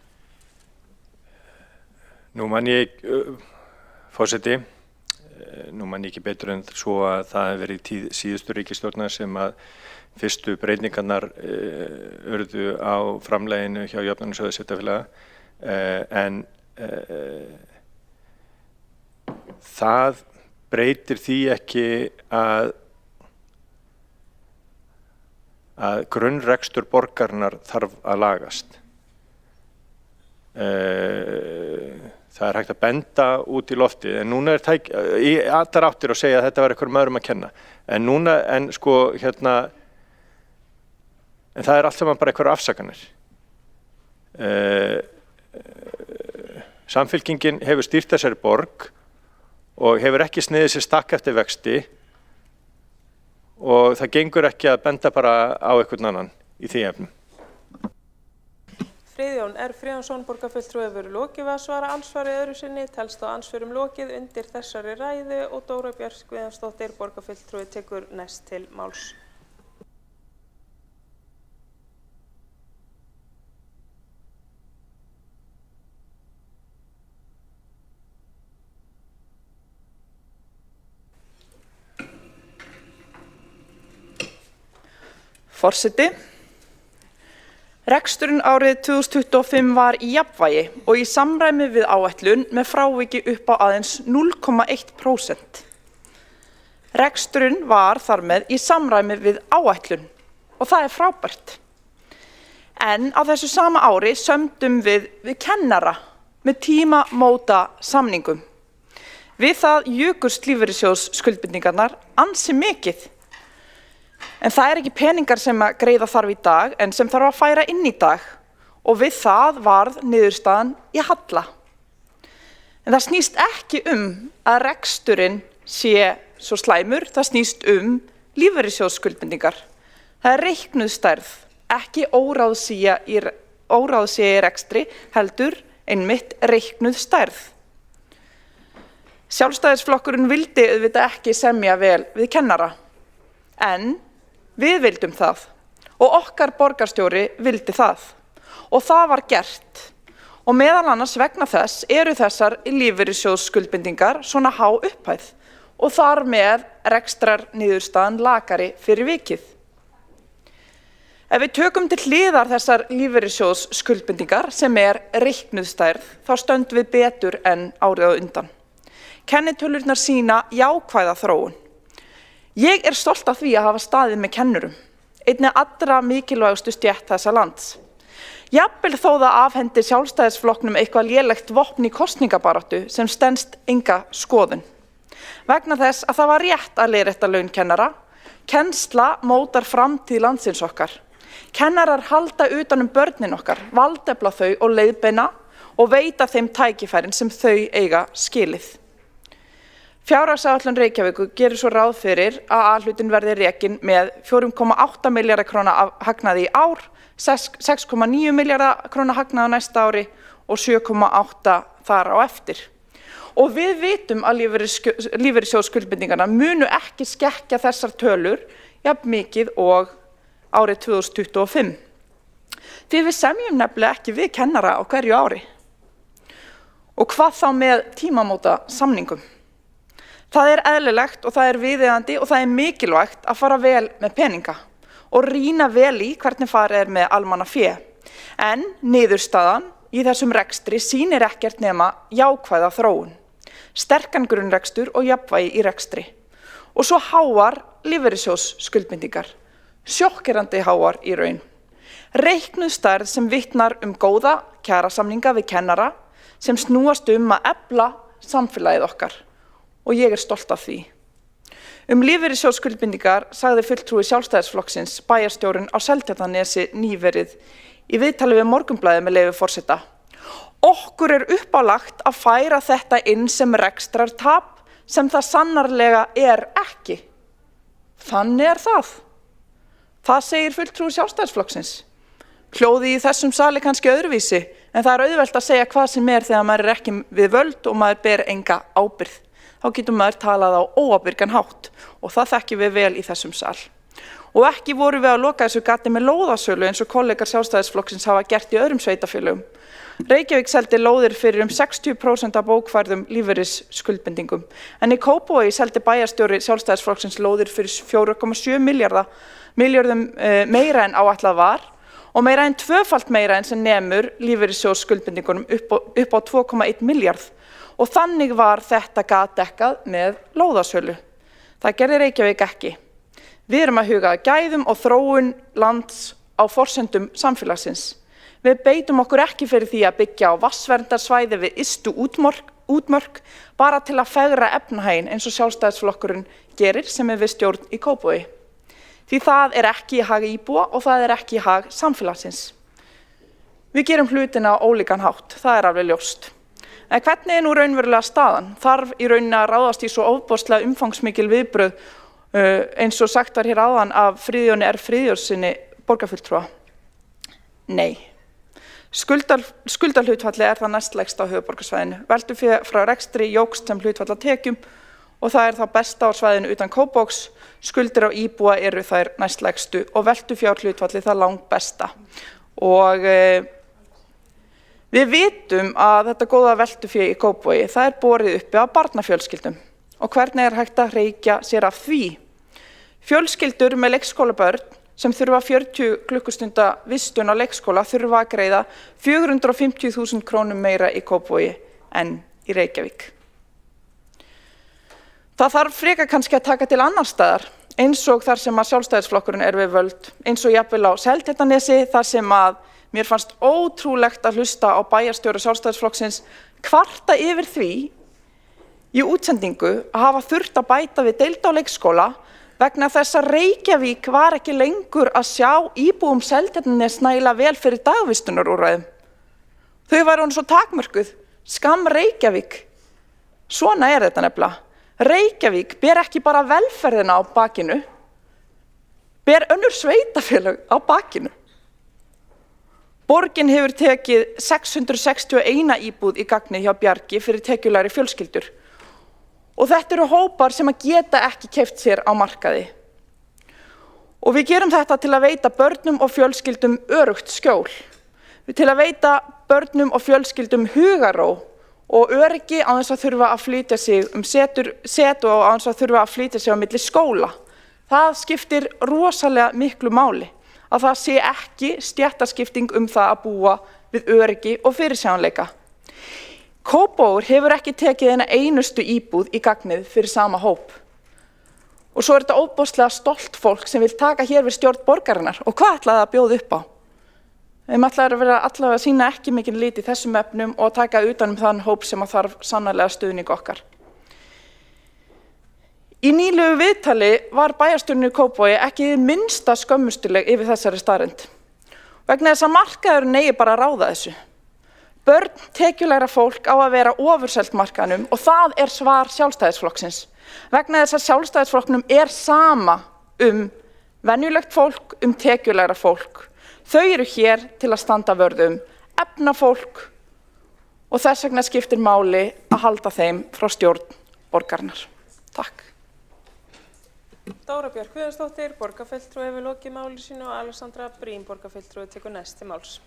Nú man ég, forseti, nú man ég ekki betur en svo að það hefur verið í tíð síðustu ríkisstjórnar sem að fyrstu breytingarnar urðu á framlaginu hjá Jöfnunarsjóði sveitarfélaga, en það breytir því ekki að grunnrekstur borgarinnar þarf að lagast. Það hægt að benda út í loftið, en núna í allar áttir og segja að þetta var einhverjum öðrum að kenna. En það allt saman bara einhverjar afsakanir. Samfylkingin hefur stýrt þessari borg og hefur ekki sniðið sér stakk eftir vexti og það gengur ekki að benda bara á einhvern annan í því efnum. Friðjón R. Friðjónsson, borgarfulltrúi við lokið við að svara ansvari öðru sinni, telst á ansvörum lokið undir þessari ræðu og Dóra Björk Guðjónsdóttir, borgarfulltrúi, tekur næst til máls. Forseti. Reksturinn árið 2025 var í jafnvægi og í samræmi við áætlun með fráviki upp á aðeins 0,1%. Reksturinn var þar með í samræmi við áætlun og það er frábært. En á þessu sama ári sömdum við kennara með tímamóta samningum. Við það jukust lífeyrissjóðsskuldbindingarnar ansi mikið. En það er ekki peningar sem að greiða þarf í dag en sem þarf að færa inn í dag og við það varð niðurstaðan í halla. En það snýst ekki að reksturinn sé svo slæmur, það snýst lífeyrissjóðsskuldbindingar. Það er reiknuð stærð, ekki óráðsía í rekstri, heldur einmitt reiknuð stærð. Sjálfstæðisflokkurinn vildi auðvitað ekki semja vel við kennara, en við vildum það og okkar borgarstjóri vildi það og það var gert. Og meðal annars vegna þess eru þessar lífeyrissjóðsskuldbindingar svona há upphæð og þar með rekstrar niðurstaðan lakari fyrir vikið. Ef við tökum til hliðar þessar lífeyrissjóðsskuldbindingar sem reiknuð stærð, þá stöndum við betur en árið á undan. Kennitölurnar sýna jákvæða þróun. Ég stolt af því að hafa staðið með kennurum, einnig allra mikilvægustu stétt þessa lands. Jafnvel þó það afhendi Sjálfstæðisflokknum eitthvað lélegt vopn í kosningabaráttu sem stenst enga skoðun. Vegna þess að það var rétt að leiðrétta laun kennara, kennsla mótar framtíð landsins okkar. Kennarar halda utan börnin okkar, valdefla þau og leiðbeina og veita þeim tækifærin sem þau eiga skilið. Fjárhagsáætlun Reykjavíkur gerir svo ráð fyrir að A-hlutin verði rekinn með 4,8 milljarða króna hagnaði í ár, 6,9 milljarða króna hagnaði á næsta ári og 7,8 þar á eftir. Og við vitum að lífeyrissjóðsskuldbindingarna munu ekki skekkja þessar tölur jafn mikið og árið 2025. Því við semjum nefnilega ekki við kennara á hverju ári. Og hvað þá með tímamóta samningum? Það eðlilegt og það viðeigandi og það mikilvægt að fara vel með peninga og rýna vel í hvernig farið með almannafé. En niðurstaðan í þessum rekstri sýnir ekkert nema jákvæða þróun, sterkan grunnrekstur og jafnvægi í rekstri. Og svo háar lífeyrissjóðsskuldbindingar, sjokkerandi háar í raun. Reiknuð stærð sem vitnar góða kjarasamninga við kennara sem snúast að efla samfélagið okkar. Og ég stolt af því. Lífeyrissjóðsskuldbindingar sagði fulltrúi Sjálfstæðisflokksins bæjarstjórinn á Seltjarnarnesi nýverið í viðtali við Morgunblaðið með leyfi forseta. Okkur uppálagt að færa þetta inn sem rekstrartap sem það sannarlega ekki. Þannig það. Það segir fulltrúi Sjálfstæðisflokksins. Hljóði í þessum sali kannski öðruvísi, en það auðvelt að segja hvað sem þegar maður ekki við völd og maður ber enga ábyrgð. Þá getur maður talað á óábyrgan hátt og það þekkjum við vel í þessum sal. Og ekki vorum við að loka þessu gati með lóðasölu eins og kollegar Sjálfstæðisflokksins hafa gert í öðrum sveitarfélögum. Reykjavík seldi lóðir fyrir 60% af bókfærðum lífeyrisskuldbindingum, en í Kópavogi seldi bæjarstjóri Sjálfstæðisflokksins lóðir fyrir 4,7 milljörðum meira en áætlað var og meira en tvöfalt meira en sem nemur lífeyrissjóðsskuldbindingunum upp á 2,1 milljarð. Og þannig var þetta gat dekkað með lóðasölu. Það gerði Reykjavík ekki. Við erum að huga að gæðum og þróun lands á forsendum samfélagsins. Við beitum okkur ekki fyrir því að byggja á vatnsverndarsvæði við ystu útmörk bara til að fegra efnahaginn eins og Sjálfstæðisflokkurinn gerir sem við stjórn í Kópavogi. Því það ekki í hag íbúa og það ekki í hag samfélagsins. Við gerum hlutina á ólíkan hátt, það alveg ljóst. En hvernig nú raunverulega staðan? Þarf í rauninni að ráðast í svo ofboðslega umfangsmikil viðbrögð eins og sagt var hér áðan af Friðjóni Friðjónssyni borgarfulltrúa? Nei. Skuldahlutfalli það næstlægsta á höfuðborgarsvæðinu. Veltufé frá rekstri jókst sem hlutfall af tekjum og það þá besta á svæðinu utan Kópavogs. Skuldir á íbúa eru þær næstlægstu og veltufjárhlutfalli það langbesta. Og við vitum að þetta góða veltufé í Kópavogi, það borið uppi af barnafjölskyldum. Og hvernig hægt að hreykja sér af því? Fjölskyldur með leikskólabörn sem þurfa 40 klukkustunda vistun á leikskóla þurfa að greiða 450.000 krónum meira í Kópavogi en í Reykjavík. Það þarf frekar kannski að taka til annar staðar, eins og þar sem að Sjálfstæðisflokkurinn við völd, eins og jafnvel á Seltjarnarnesi, þar sem að mér fannst ótrúlegt að hlusta á bæjarstjóra Sjálfstæðisflokksins kvarta yfir því í útsendingu að hafa þurft að bæta við deild á leikskóla vegna þess að Reykjavík var ekki lengur að sjá íbúum Seltjarnarness nægilega vel fyrir dagvistunarúrræðum. Þau væru svo takmörkuð, skamm Reykjavík. Svona þetta nefnilega. Reykjavík ber ekki bara velferðina á bakinu, ber önnur sveitafélög á bakinu. Borgin hefur tekið 661 íbúð í gagnið hjá Bjargi fyrir tekjulægri fjölskyldur og þetta eru hópar sem að geta ekki keypt sér á markaði. Og við gerum þetta til að veita börnum og fjölskyldum öruggt skjól, til að veita börnum og fjölskyldum hugarró og öryggi á þess að þurfa að flytja sig setu og á þess að þurfa að flytja sig á milli skóla. Það skiptir rosalega miklu máli að það sé ekki stéttaskipting það að búa við öryggi og fyrirsjáanleika. Kópavogur hefur ekki tekið eina einustu íbúð í gagnið fyrir sama hóp. Og svo þetta óbóðslega stolt fólk sem vil taka hér við stjórn borgarinnar og hvað ætlaði að bjóða upp á? Þeim ætlaði að vera allavega að sýna ekki mikinn lit í þessum efnum og taka utan þann hóp sem að þarf sannarlega stuðning okkar. Í nýlegu viðtali var bæjarstjórinn í Kópavogi ekki minnsta skömmustuleg yfir þessari staðreynd. Vegna þess að markaðurinn eigi bara að ráða þessu. Börn tekjulegra fólk á að vera ofurselt markaðnum og það er svar Sjálfstæðisflokksins. Vegna þess að Sjálfstæðisflokknum er sama venjulegt fólk, tekjulegra fólk. Þau eru hér til að standa vörð efnafólk og þess vegna skiptir máli að halda þeim frá stjórn borgarinnar. Takk. Dóra Björk Guðjónsdóttir, borgarfulltrúi hefur lokið máli sínu og Alexandra Brím, borgarfulltrúi, tekur næst til máls.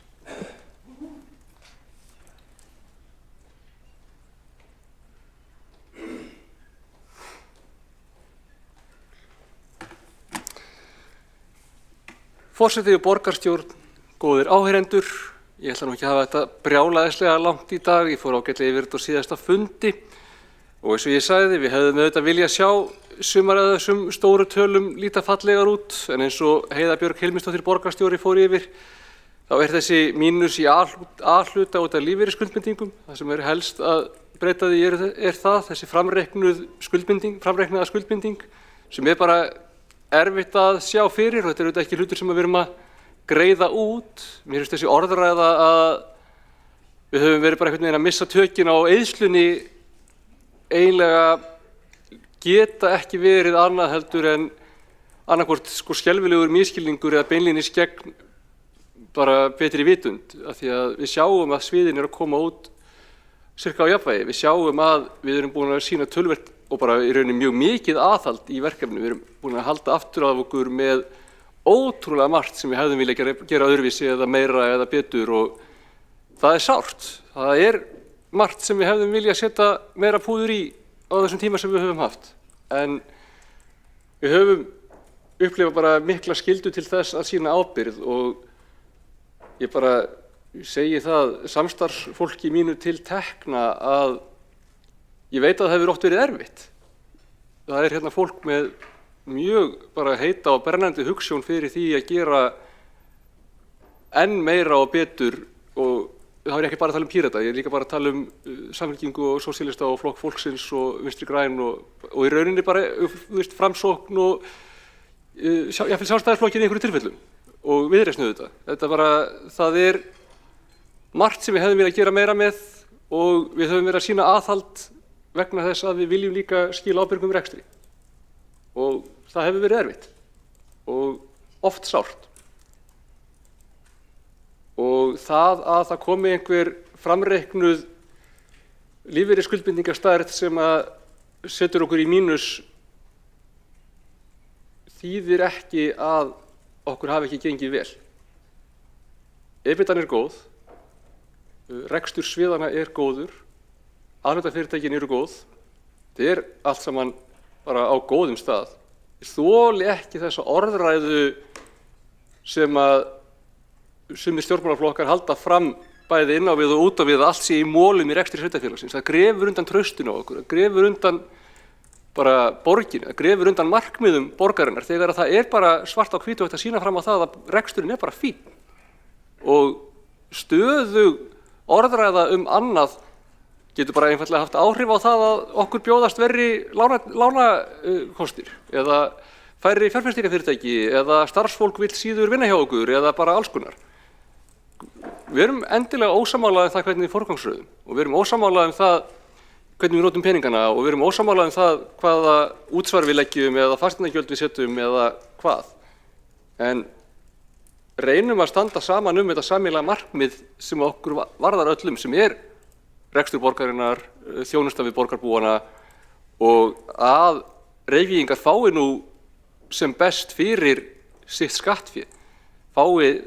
Forseti og borgarstjórn, góðir áheyrendur, ég ætla nú ekki að hafa þetta brjálæðislega langt í dag, ég fór ágætlega yfir þetta á síðasta fundi og eins og ég sagði, við hefðum auðvitað viljað sjá sumar af þessum stóru tölum líta fallegar út, en eins og Heiða Björg Hilmisdóttir borgarstjóri fór yfir, þá er þessi mínus í A-hluta út af lífeyrisskuldbindingum. Það sem er helst að breyta því er þessi framreiknaða skuldbinding sem er bara erfitt að sjá fyrir og þetta er auðvitað ekki hlutur sem við erum að greiða út. Mér finnst þessi orðræða að við höfum verið bara einhvern veginn að missa tökin á eyðslunni eiginlega geta ekki verið annað heldur en annarkvort skelfilegur misskilningur eða beinlínis gegn bara betri vitund, af því að við sjáum að sviðin eru að koma út sirka á jafnvægi. Við sjáum að við erum búin að sýna töluvert og bara í rauninni mjög mikið aðhald í verkefni. Við erum búin að halda aftur af okkur með ótrúlega margt sem við hefðum viljað gera öðruvísi eða meira eða betur og það er sárt. Það er margt sem við hefðum viljað setja meira púður í á þessum tíma sem við höfum haft. En við höfum upplifað bara mikla skyldu til þess að sýna ábyrgð og ég bara segi það samstarfsfólki mínu til tekna að ég veit að það hefur oft verið erfitt. Það er hérna fólk með mjög bara heita og brennandi hugsjón fyrir því að gera enn meira og betur og þá er ég ekki bara að tala Pírata, ég er líka bara að tala Samfylkingu og Sósíalista og Flokk fólksins og Vinstri græn og í rauninni bara Framsókn og jafnvel Sjálfstæðisflokkinn í einhverjum tilfellum og Viðreisn auðvitað. Þetta bara, það er margt sem við hefðum viljað gera meira með og við höfum verið að sýna aðhald vegna þess að við viljum líka skila ábyrgum rekstri og það hefur verið erfitt og oft sárt. Og það að það komi einhver framreiknuð lífeyrisskuldbindingarstærð sem að setur okkur í mínus þýðir ekki að okkur hafi ekki gengið vel. EBITDAn er góð, rekstur sviðanna er góður, afnotafyrirtækin eru góð, þetta er allt saman bara á góðum stað. Ég þoli ekki þessa orðræðu sem að sumir stjórnmálaflokkar halda fram bæði inn á við og út á við að allt sé í molum í rekstri sveitarfélagsins. Það grefur undan traustinu á okkur, það grefur undan bara borginni, það grefur undan markmiðum borgarinnar þegar það er bara svart á hvítu og hægt að sýna fram á það að reksturinn er bara fínn. Og stöðug orðræða annað getur bara einfaldlega haft áhrif á það að okkur bjóðast verri lánakostir eða færri fjárfestingarfyrirtæki eða starfsfólk vill síður vinna hjá okkur eða bara alls konar. Við erum endilega ósammála það hvernig við forgangsröðum og við erum ósammála það hvernig við notum peningana og við erum ósammála það hvaða útsvar við leggjum eða fasteignagjöld við setjum eða hvað. En reynum að standa saman þetta sameiginlega markmið sem okkur varðar öllum, sem rekstur borgarinnar, þjónusta við borgarbúana og að Reykvíkingar fái nú sem best fyrir sitt skattfé, fái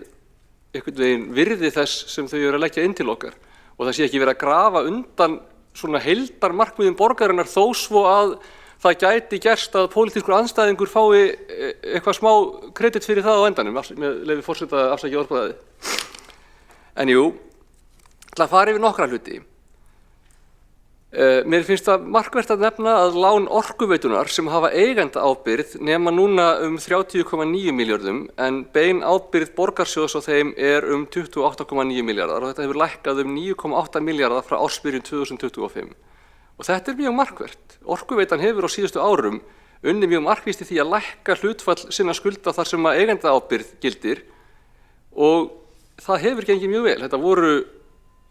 einhvern veginn virði þess sem þau eru að leggja inn til okkar og það sé ekki verið að grafa undan svona heildarmarkmiðum borgarinnar þó svo að það gæti gerst að pólitískur andstæðingur fái eitthvað smá kredit fyrir það á endanum, með leyfi forseta afsakið orðbragðið. En jú, til að fara yfir nokkra hluti. Mér finnst það markvert að nefna að lán Orkuveitunar sem hafa eigendaábyrgð nema núna 30,9 milljörðum en bein ábyrgð borgarsjóðs á þeim 28,9 milljarðar og þetta hefur lækkað 9,8 milljarðar frá ársbyrjun 2025. Og þetta mjög markvert. Orkuveitan hefur á síðustu árum unnið mjög markvíst í því að lækka hlutfall sinna skulda þar sem að eigendaábyrgð gildir og það hefur gengið mjög vel. Þetta voru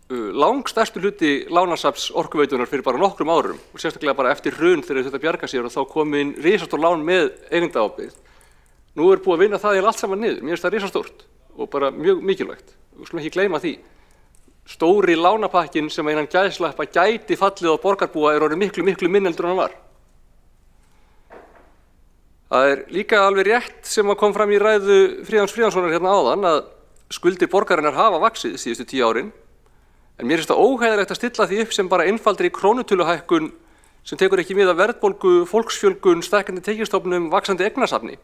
langstærstu hluti lánasafns Orkuveitunar fyrir bara nokkrum árum og sérstaklega bara eftir hrun þegar þetta bjarga sér og þá kom inn risastór lán með eigendaábyrgð. Nú búið að vinna það allt saman niður. Mér finnst það risastórt og bara mjög mikilvægt. Við skulum ekki gleyma því. Stóri lánapakkin sem innan gæðslappa gæti fallið á borgarbúa orðið miklu minni heldur en hann var. Það líka alveg rétt sem kom fram í ræðu Friðjóns Friðjónssonar hérna áðan að skuldir borgarinnar hafa vaxið síðustu 10 árin. En mér finnst það óhæðilegt að stilla því upp sem bara einfaldri krónutöluhækkun sem tekur ekki mið af verðbólgu, fólksfjölgun, stækkandi tekjustofnum, vaxandi eignasafni.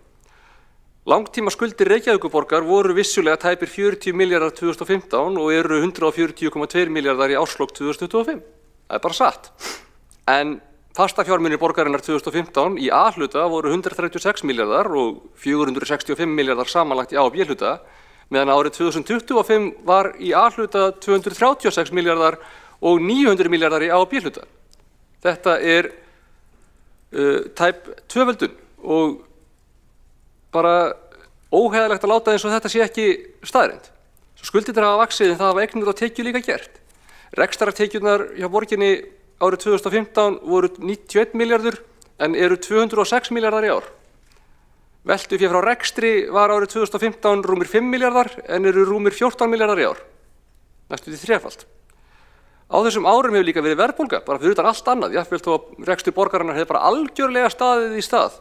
Langtíma skuldir Reykjavíkurborgar voru vissulega tæpir 40 milljarðar 2015 og eru 140,2 milljarðar í árslok 2025. Það bara satt. En fastafjármunir borgarinnar 2015 í A-hluta voru 136 milljarðar og 465 milljarðar samanlagt í A- og B-hluta, meðan árið 2025 var í A-hluta 236 milljarðar og 900 milljarðar í A- og B-hluta. Þetta tæp tvöföldun og bara óheiðalegt að láta eins og þetta sé ekki staðreynd. Skuldirnar hafa vaxið en það hafa eignir og tekjur líka gert. Rekstrartekjurnar hjá borginni árið 2015 voru 91 milljarður en eru 206 milljarðar í ár. Veltufé frá rekstri var árið 2015 rúmir 5 milljarðar en eru rúmir 14 milljarðar í ár. Næstum því þrefalt. Á þessum árum hefur líka verið verðbólga, bara fyrir utan allt annað. Jafnvel þó að rekstur borgarinnar hefði bara algjörlega staðið í stað.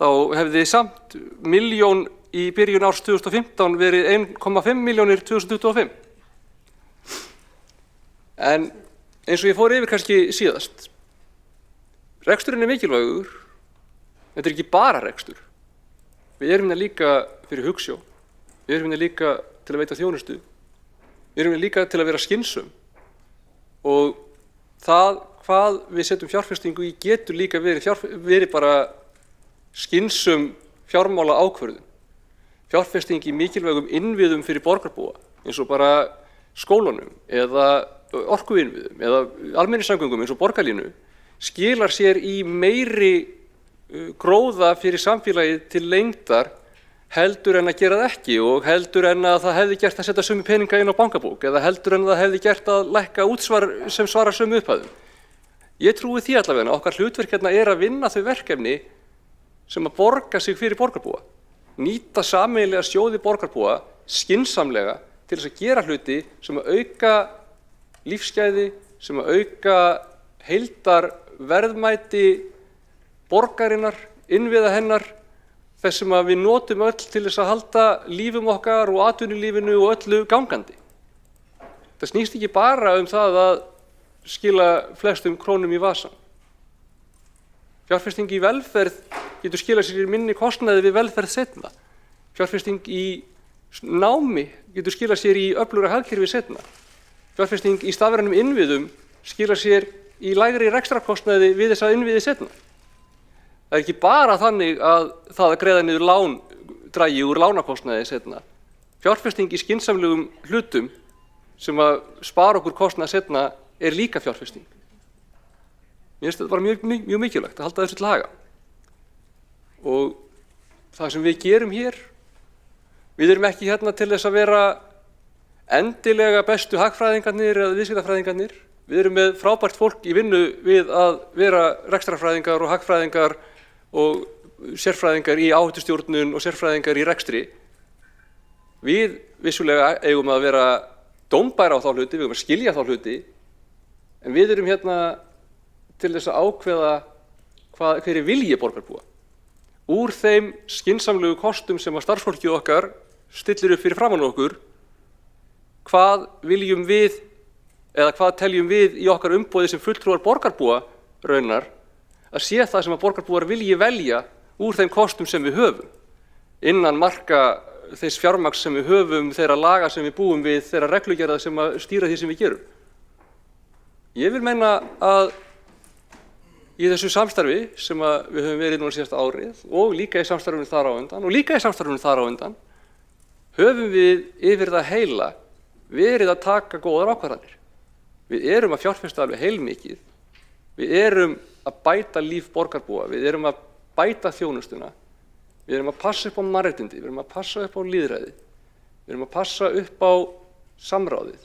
Þá hefði samt milljón í byrjun árs 2015 verið 1,5 milljónir 2025. En eins og ég fór yfir kannski síðast. Reksturinn mikilvægur. Þetta ekki bara rekstur. Við erum hérna líka fyrir hugsjón, við erum hérna líka til að veita þjónustu, við erum hérna líka til að vera skynsöm og það hvað við setjum fjárfestingu í getur líka verið bara skynsöm fjármála ákvörðun. Fjárfesting í mikilvægum innviðum fyrir borgarbúa eins og bara skólunum eða orkuinnviðum eða almenningssamgöngum eins og borgarlínu skilar sér í meiri gróða fyrir samfélagið til lengdar heldur en að gera það ekki og heldur en að það hefði gert að setja sömu peninga inn á bankabók eða heldur en að það hefði gert að lækka útsvar sem svarar sömu upphæðum. Ég trúi því allavega okkar hlutverk hérna að vinna þau verkefni sem að borga sig fyrir borgarbúa. Nýta sameiginlega sjóði borgarbúa skynsamlega til þess að gera hluti sem að auka lífsgæði, sem að auka heildarverðmæti borgarinnar, innviða hennar, þess sem að við notum öll til þess að halda lífum okkar og atvinnulífinu og öllu gangandi. Það snýst ekki bara það að skila flestum krónum í vasan. Fjárfesting í velferð getur skilað sér í minni kostnaði við velferð seinna. Fjárfesting í námi getur skilað sér í öflugra hagkerfi seinna. Fjárfesting í stafrænum innviðum skilar sér í lægri rekstrarkostnaði við þessa innviði seinna. Það ekki bara þannig að það að greiða niður lán dragi úr lánakostnaði seinna. Fjárfesting í skynsamlegum hlutum sem að spara okkur kostnað seinna líka fjárfesting. Mér finnst þetta bara mjög mikilvægt að halda þessu til haga. Og það sem við gerum hér, við erum ekki hérna til þess að vera endilega bestu hagfræðingarnir eða viðskiptafræðingarnir. Við erum með frábært fólk í vinnu við að vera rekstrarfræðingar og hagfræðingar og sérfræðingar í áhættustjórnun og sérfræðingar í rekstri. Við vissulega eigum að vera dómbæra á þá hluti, við eigum að skilja þá hluti, en við erum hérna til þess að ákveða hver er vilji borgarbúa. Úr þeim skynsamlegu kostum sem að starfsfólkið okkar stillir upp fyrir framan okkur, hvað viljum við eða hvað teljum við í okkar umboði sem fulltrúar borgarbúa raunar að sé það sem að borgarbúar vilji velja úr þeim kostum sem við höfum, innan marka þess fjármagns sem við höfum, þeirra laga sem við búum við, þeirra reglugerða sem að stýra því sem við gerum. Ég vil meina að í þessu samstarfi sem að við höfum verið núna síðasta árið og líka í samstarfinu þar á undan höfum við yfir það heila verið að taka góðar ákvarðanir. Við erum að fjárfesta alveg heilmikið, við erum að bæta líf borgarbúa, við erum að bæta þjónustuna, við erum að passa upp á mannréttindi, við erum að passa upp á lýðræði, við erum að passa upp á samráðið,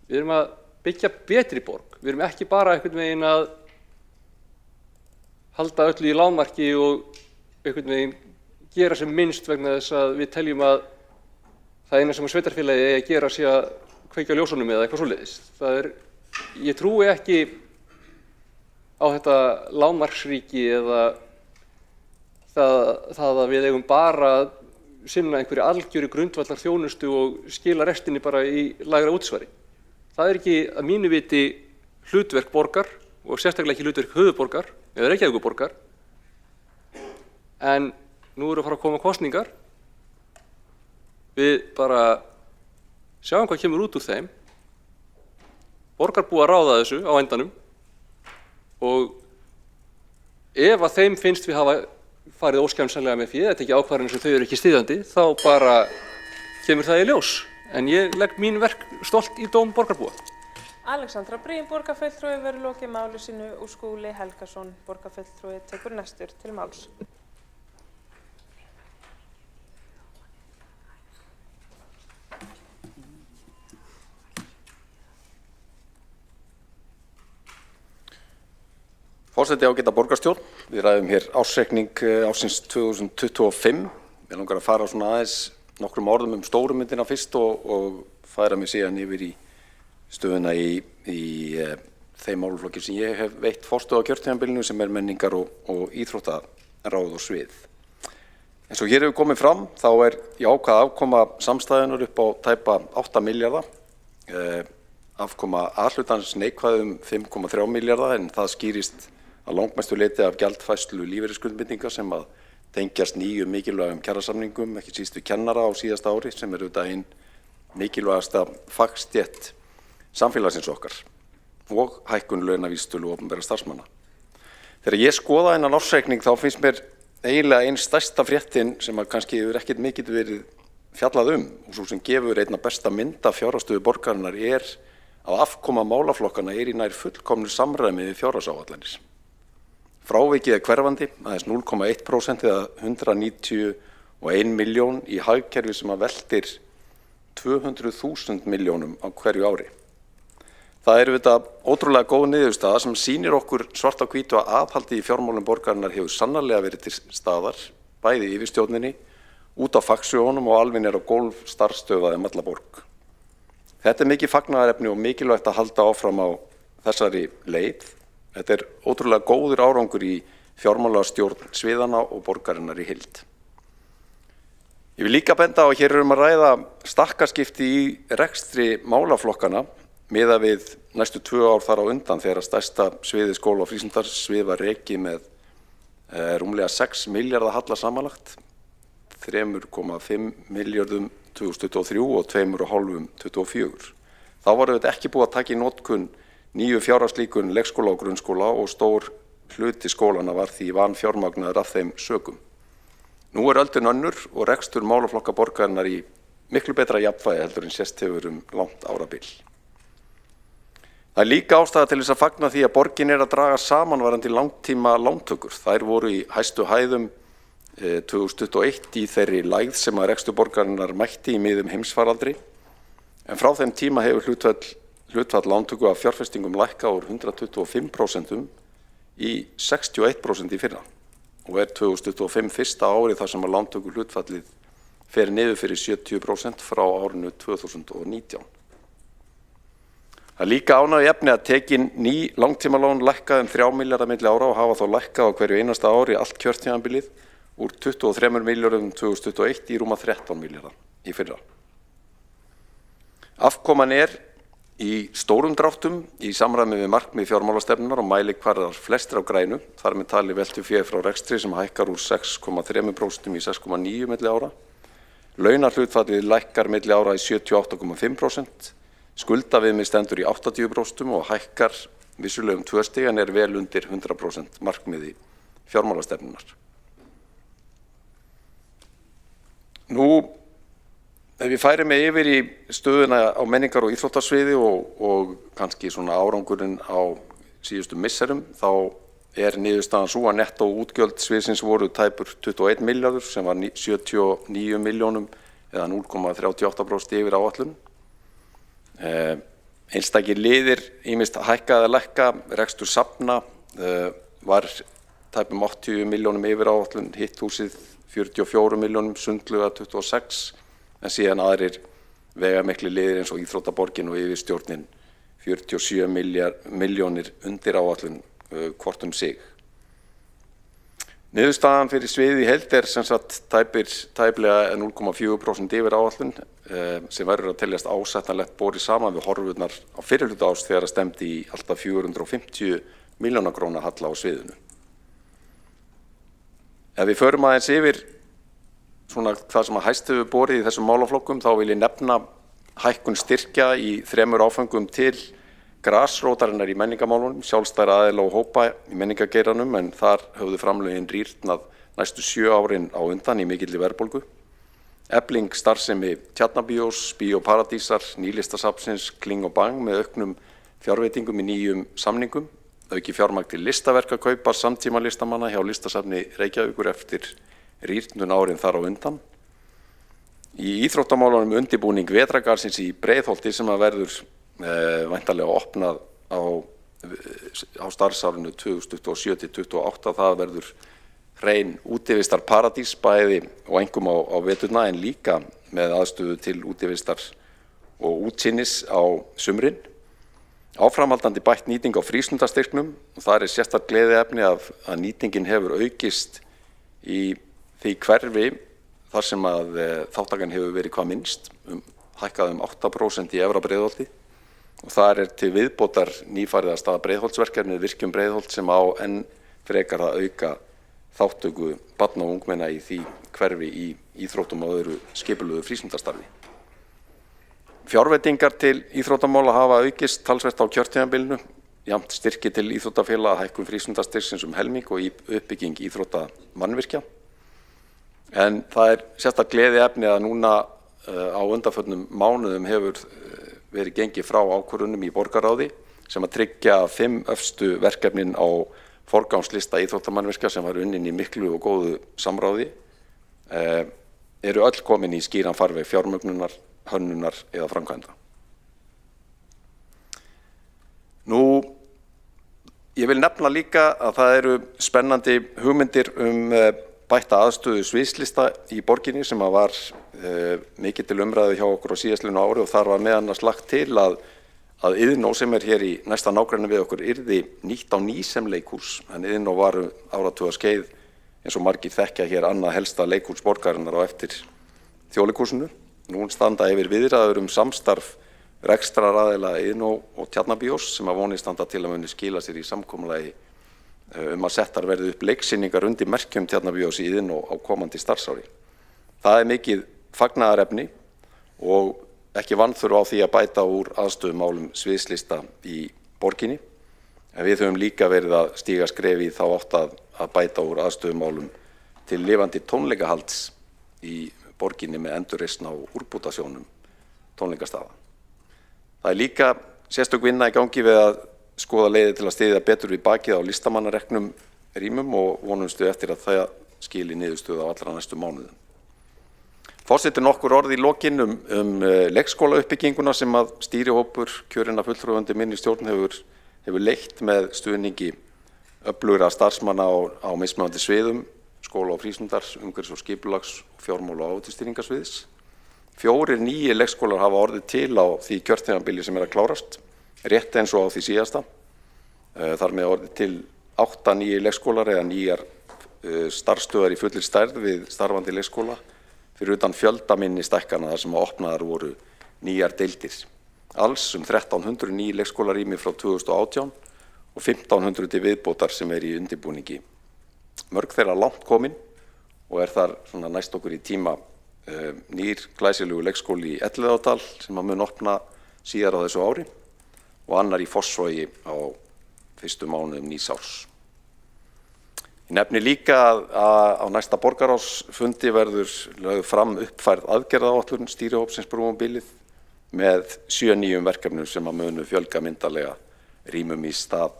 við erum að byggja betri borg, við erum ekki bara einhvern veginn að halda öllu í lágmarki og einhvern veginn gera sem minnst vegna þess að við teljum að það eina sem að sveitarfélagi eigi að gera sé að kveikja á ljósunum eða eitthvað svoleiðis. Ég trúi ekki á þetta lágmarksríki eða það að við eigum bara að sinna einhverju algjöru grundvallar þjónustu og skila restinni bara í lægra útsvari. Það ekki að mínu viti hlutverk borgar og sérstaklega ekki hlutverk höfuðborgar eða Reykjavíkurborgar. En nú eru að fara að koma kosningar. Við bara sjáum hvað kemur út úr þeim. Borgarbúar ráða þessu á endanum og ef að þeim finnst við hafa farið óskemmsanlega með fé, þetta ekki ákvarðanir sem þau eru ekki styðjandi, þá bara kemur það í ljós. En ég legg mín verk stolt í dóm borgarbúa. Alexandra Brím, borgarfulltrúi, verður lokið máli sínu og Skúli Helgason, borgarfulltrúi, tekur næstur til máls. Forseti ágæta borgarstjórn, við ræðum hér ársreikning ársins 2025. Ég langar að fara svona aðeins nokkrum orðum stóru myndina fyrst og færa mig síðan yfir í stöðuna í þeim málaflokki sem ég hef veitt forstöðu á kjörtímabilinu sem er menningar og íþróttaráð og svið. Eins og hér hefur komið fram þá er jákvæð afkoma samstæðunar upp á tæpa 8 milljarða. Afkoma A-hlutans neikvæð 5,3 milljarða en það skýrist að langmestu leyti af gjaldfærslu lífeyrisskuldbindinga sem að tengjast nýjum mikilvægum kjarasamningum, ekki síst við kennara á síðasta ári sem er auðvitað einn mikilvægasta fagstétt samfélagsins okkar og hækkun launavísitölu opinberra starfsmanna. Þegar ég skoða þennan ársreikning þá finnst mér eiginlega ein stærsta fréttin sem að kannski hefur ekkert mikið verið fjallað og svo sem gefur einna besta mynd af fjárhagsstöðu borgarinnar er að afkoma málaflokkana er í nær fullkomnu samræmi við fjárhagsáætlanir. Frávikið er hverfandi, aðeins 0,1% eða 191 milljón í hagkerfi sem að veltir 200.000 milljónum á hverju ári. Það er auðvitað ótrúlega góð niðurstaða sem sýnir okkur svart á hvítu að aðhaldi í fjármálum borgarinnar hefur sannarlega verið til staðar, bæði í yfirstjórninni, út á fagsjónum og alveg á gólf starfsstöðva alla borg. Þetta er mikið fagnaðarefni og mikilvægt að halda áfram á þessari leið. Þetta er ótrúlega góður árangur í fjármálastjórn sviðana og borgarinnar í heild. Ég vil líka benda á að hér að ræða stakkaskipti í rekstri málaflokkana miðað við næstu 2 ár þar á undan þegar stærsta sviði skóla- og frístundasvið var rekið með rúmlega 6 milljarða halla samanlagt, 3,5 milljörðum 2023 og 2,5 2024. Þá var þetta ekki búið að taka í notkun nýju fjárhagslíkun leikskóla og grunnskóla og stór hluti skólana var því vanfjármagnaður af þeim sökum. Nú er öldin önnur og rekstur málaflokka borgarinnar í miklu betra jafnvægi heldur en sést hefur langt árabil. Það er líka ástæða til þess að fagna því að borgin er að draga saman varðandi langtíma lántökur. Þær voru í hæstu hæðum 2021 í þeirri lægð sem að rekstur borgarinnar mætti í miðum heimsfaraldri, en frá þeim tíma hefur hlutfall lántöku af fjárfestingum lækkað úr 125% í 61% í fyrra og er 2025 fyrsta árið þar sem að lántöku hlutfallið fer niður fyrir 70% frá árinu 2019. Það er líka ánægjuefni að tekin ný langtímalán lækka 3 milljarða milli ára og hafa þá lækkað á hverju einasta ári allt kjörtímabilið úr 23 milljörðum 2021 í rúma 13 milljarða í fyrra. Afkoman í stórum dráttum í samræmi við markmið fjármálastefnunar og mælikvarðar flestir á grænu, þar með talið veltufé frá rekstri sem hækkar úr 6,3% í 6,9% milli ára. Launahlutfallið lækkar milli ára í 78,5%, skuldaviðmið stendur í 80% og hækkar vissulega 2 stig en vel undir 100% markmiði fjármálastefnunar. Nú, ef við færum yfir í stöðuna á menningar- og íþróttasviði og kannski svona árangurinn á síðustu misserum, þá niðurstaðan sú að nettó útgjöld sviðsins voru tæpur 21 milljarður sem var 79 milljónum eða 0,38% yfir áætlun. Einstakir liðir ýmist hækkaði að lækka, rekstur safna var tæpum 80 milljónum yfir áætlun, hitthúsið 44 milljónum, sundlauga 26, en síðan aðrir vegamiklir liðir eins og Íþróttaborgin og yfirstjórnin 47 milljónir undir áætlun hvort sig. Niðurstaðan fyrir sviðið í heild sem sagt tæplega 0,4% yfir áætlun sem verður að teljast ásættanlegt borið saman við horfurnar á fyrri hluta árs þegar stemdi í alltaf 450 milljóna króna halla á sviðinu. Ef við förum aðeins yfir svona það sem að hæst hefur borið í þessum málaflokkum, þá vil ég nefna hækkun styrkja í 3 áföngum til grasrótarinnar í menningarmálunum, sjálfstæðra aðila og hópa í menningargeiranum, en þar höfðu framlögin rýrnað næstu 7 árin á undan í mikilli verðbólgu. Efling starfsemi Tjarnarbíós, Bíóparadísar, Nýlistasafnsins, Kling og Bang með auknum fjárveitingum í nýjum samningum, auki fjármagn til listaverkakaupa samtíma listamanna hjá Listasafni Reykjavíkur eftir rýrnun árin þar á undan. Í íþróttamálunum undirbúning vetrargarsins í Breiðholti sem að verður væntanlega opnað á starfsárinu 2027-28, það verður hrein útivistar paradís bæði og einkum á veturna en líka með aðstöðu til útivistar og útsýnis á sumrin. Áframhaldandi bætt nýting á frístundastyrknum og það sérstakt gleðiefni að nýtingin hefur aukist í því hverfi þar sem að þáttakan hefur verið hvað minnst, hækkað 8% í Efra Breiðholti og það til viðbótar nýfarið að staða Breiðholtsverkefnið Virkjun Breiðholt sem á enn frekar að auka þáttöku barna og ungmenna í því hverfi í íþróttum og öðru skipulögðu frístundastarfi. Fjárveitingar til íþróttamála hafa aukist talsvert á kjörtímabilinu, jafnt styrki til íþróttafélaga, hækkun frístundastyrksins helming og uppbygging íþróttamannvirkja. En það sérstakt gleðiefni að núna á undanförnum mánuðum hefur verið gengið frá ákvörðunum í borgarráði sem að tryggja 5 öfstu verkefnin á forgangslista íþróttamannvirkja sem var unnin í miklu og góðu samráði, eru öll komin í skýran farveg fjármögnunar, hönnunar eða framkvæmda. Nú, ég vil nefna líka að það eru spennandi hugmyndir bætta aðstöðu sviðslista í borginni sem að var mikið til umræðu hjá okkur á síðastliðnu ári og þar var meðan að lagt til að Iðnó sem hér í næsta nágrenni við okkur yrði nýtt á ný sem leikhús, en Iðnó var áratuga skeið eins og margir þekkja hér annað helsta leikhús borgarinnar á eftir Þjóðleikhúsinu. Nú standa yfir viðræður samstarf rekstraraðila Iðnó og Tjarnarbíós sem að vonir standa til að muni skila sér í samkomulagi að settar verði upp leiksýningar undir merkjum Tjarnarbíós í Iðnó á komandi starfsári. Það mikið fagnaðarefni og ekki vanþörf á því að bæta úr aðstöðumálum sviðslista í borginni. En við höfum líka verið að stíga skref í þá átt að bæta úr aðstöðumálum til lifandi tónleikahalds í borginni með endurreisn á úrbótasjónum tónleikastaða. Það líka sérstök vinna í gangi við að skoða leiðir til að styðja betur við bakið á listamannareknum rýmum og vonumstu eftir að það skili niðurstöðu á allra næstu mánuðum. Forseti nokkur orð í lokin leikskólauppbygginguna sem að stýrihópur kjörinna fulltrúandi minni stjórn hefur leitt með stuðningi öflugra starfsmanna á mismunandi sviðum, skóla og frístundar, umhverfis- og skipulags, fjármála og áhættustýringarsviðs. 4 nýir leikskólar hafa orðið til á því kjörtímabili sem að klárast, rétt eins og á því síðasta. Þar með orðið til 8 nýir leikskólar eða nýjar starfsstöðvar í fullir stærð við starfandi leikskóla fyrir utan fjöldaminni stækkana þar sem opnaðar voru nýjar deildir. Alls 1300 nýir leikskólarými frá 2018 og 1500 til viðbótar sem í undirbúningi. Mörg þeirra langt komin og þar svona næst okkur í tíma nýr glæsilegur leikskóli í Elliðaárdal sem að mun opna síðar á þessu ári og annar í Fossvogi á fyrstu mánuðum nýs árs. Ég nefni líka að á næsta borgarráðsfundi verður lögð fram uppfærð aðgerðaáætlun stýrihópsins Brúum bilið með 7 nýjum verkefnum sem að munu fjölga myndarlega rýmum í stað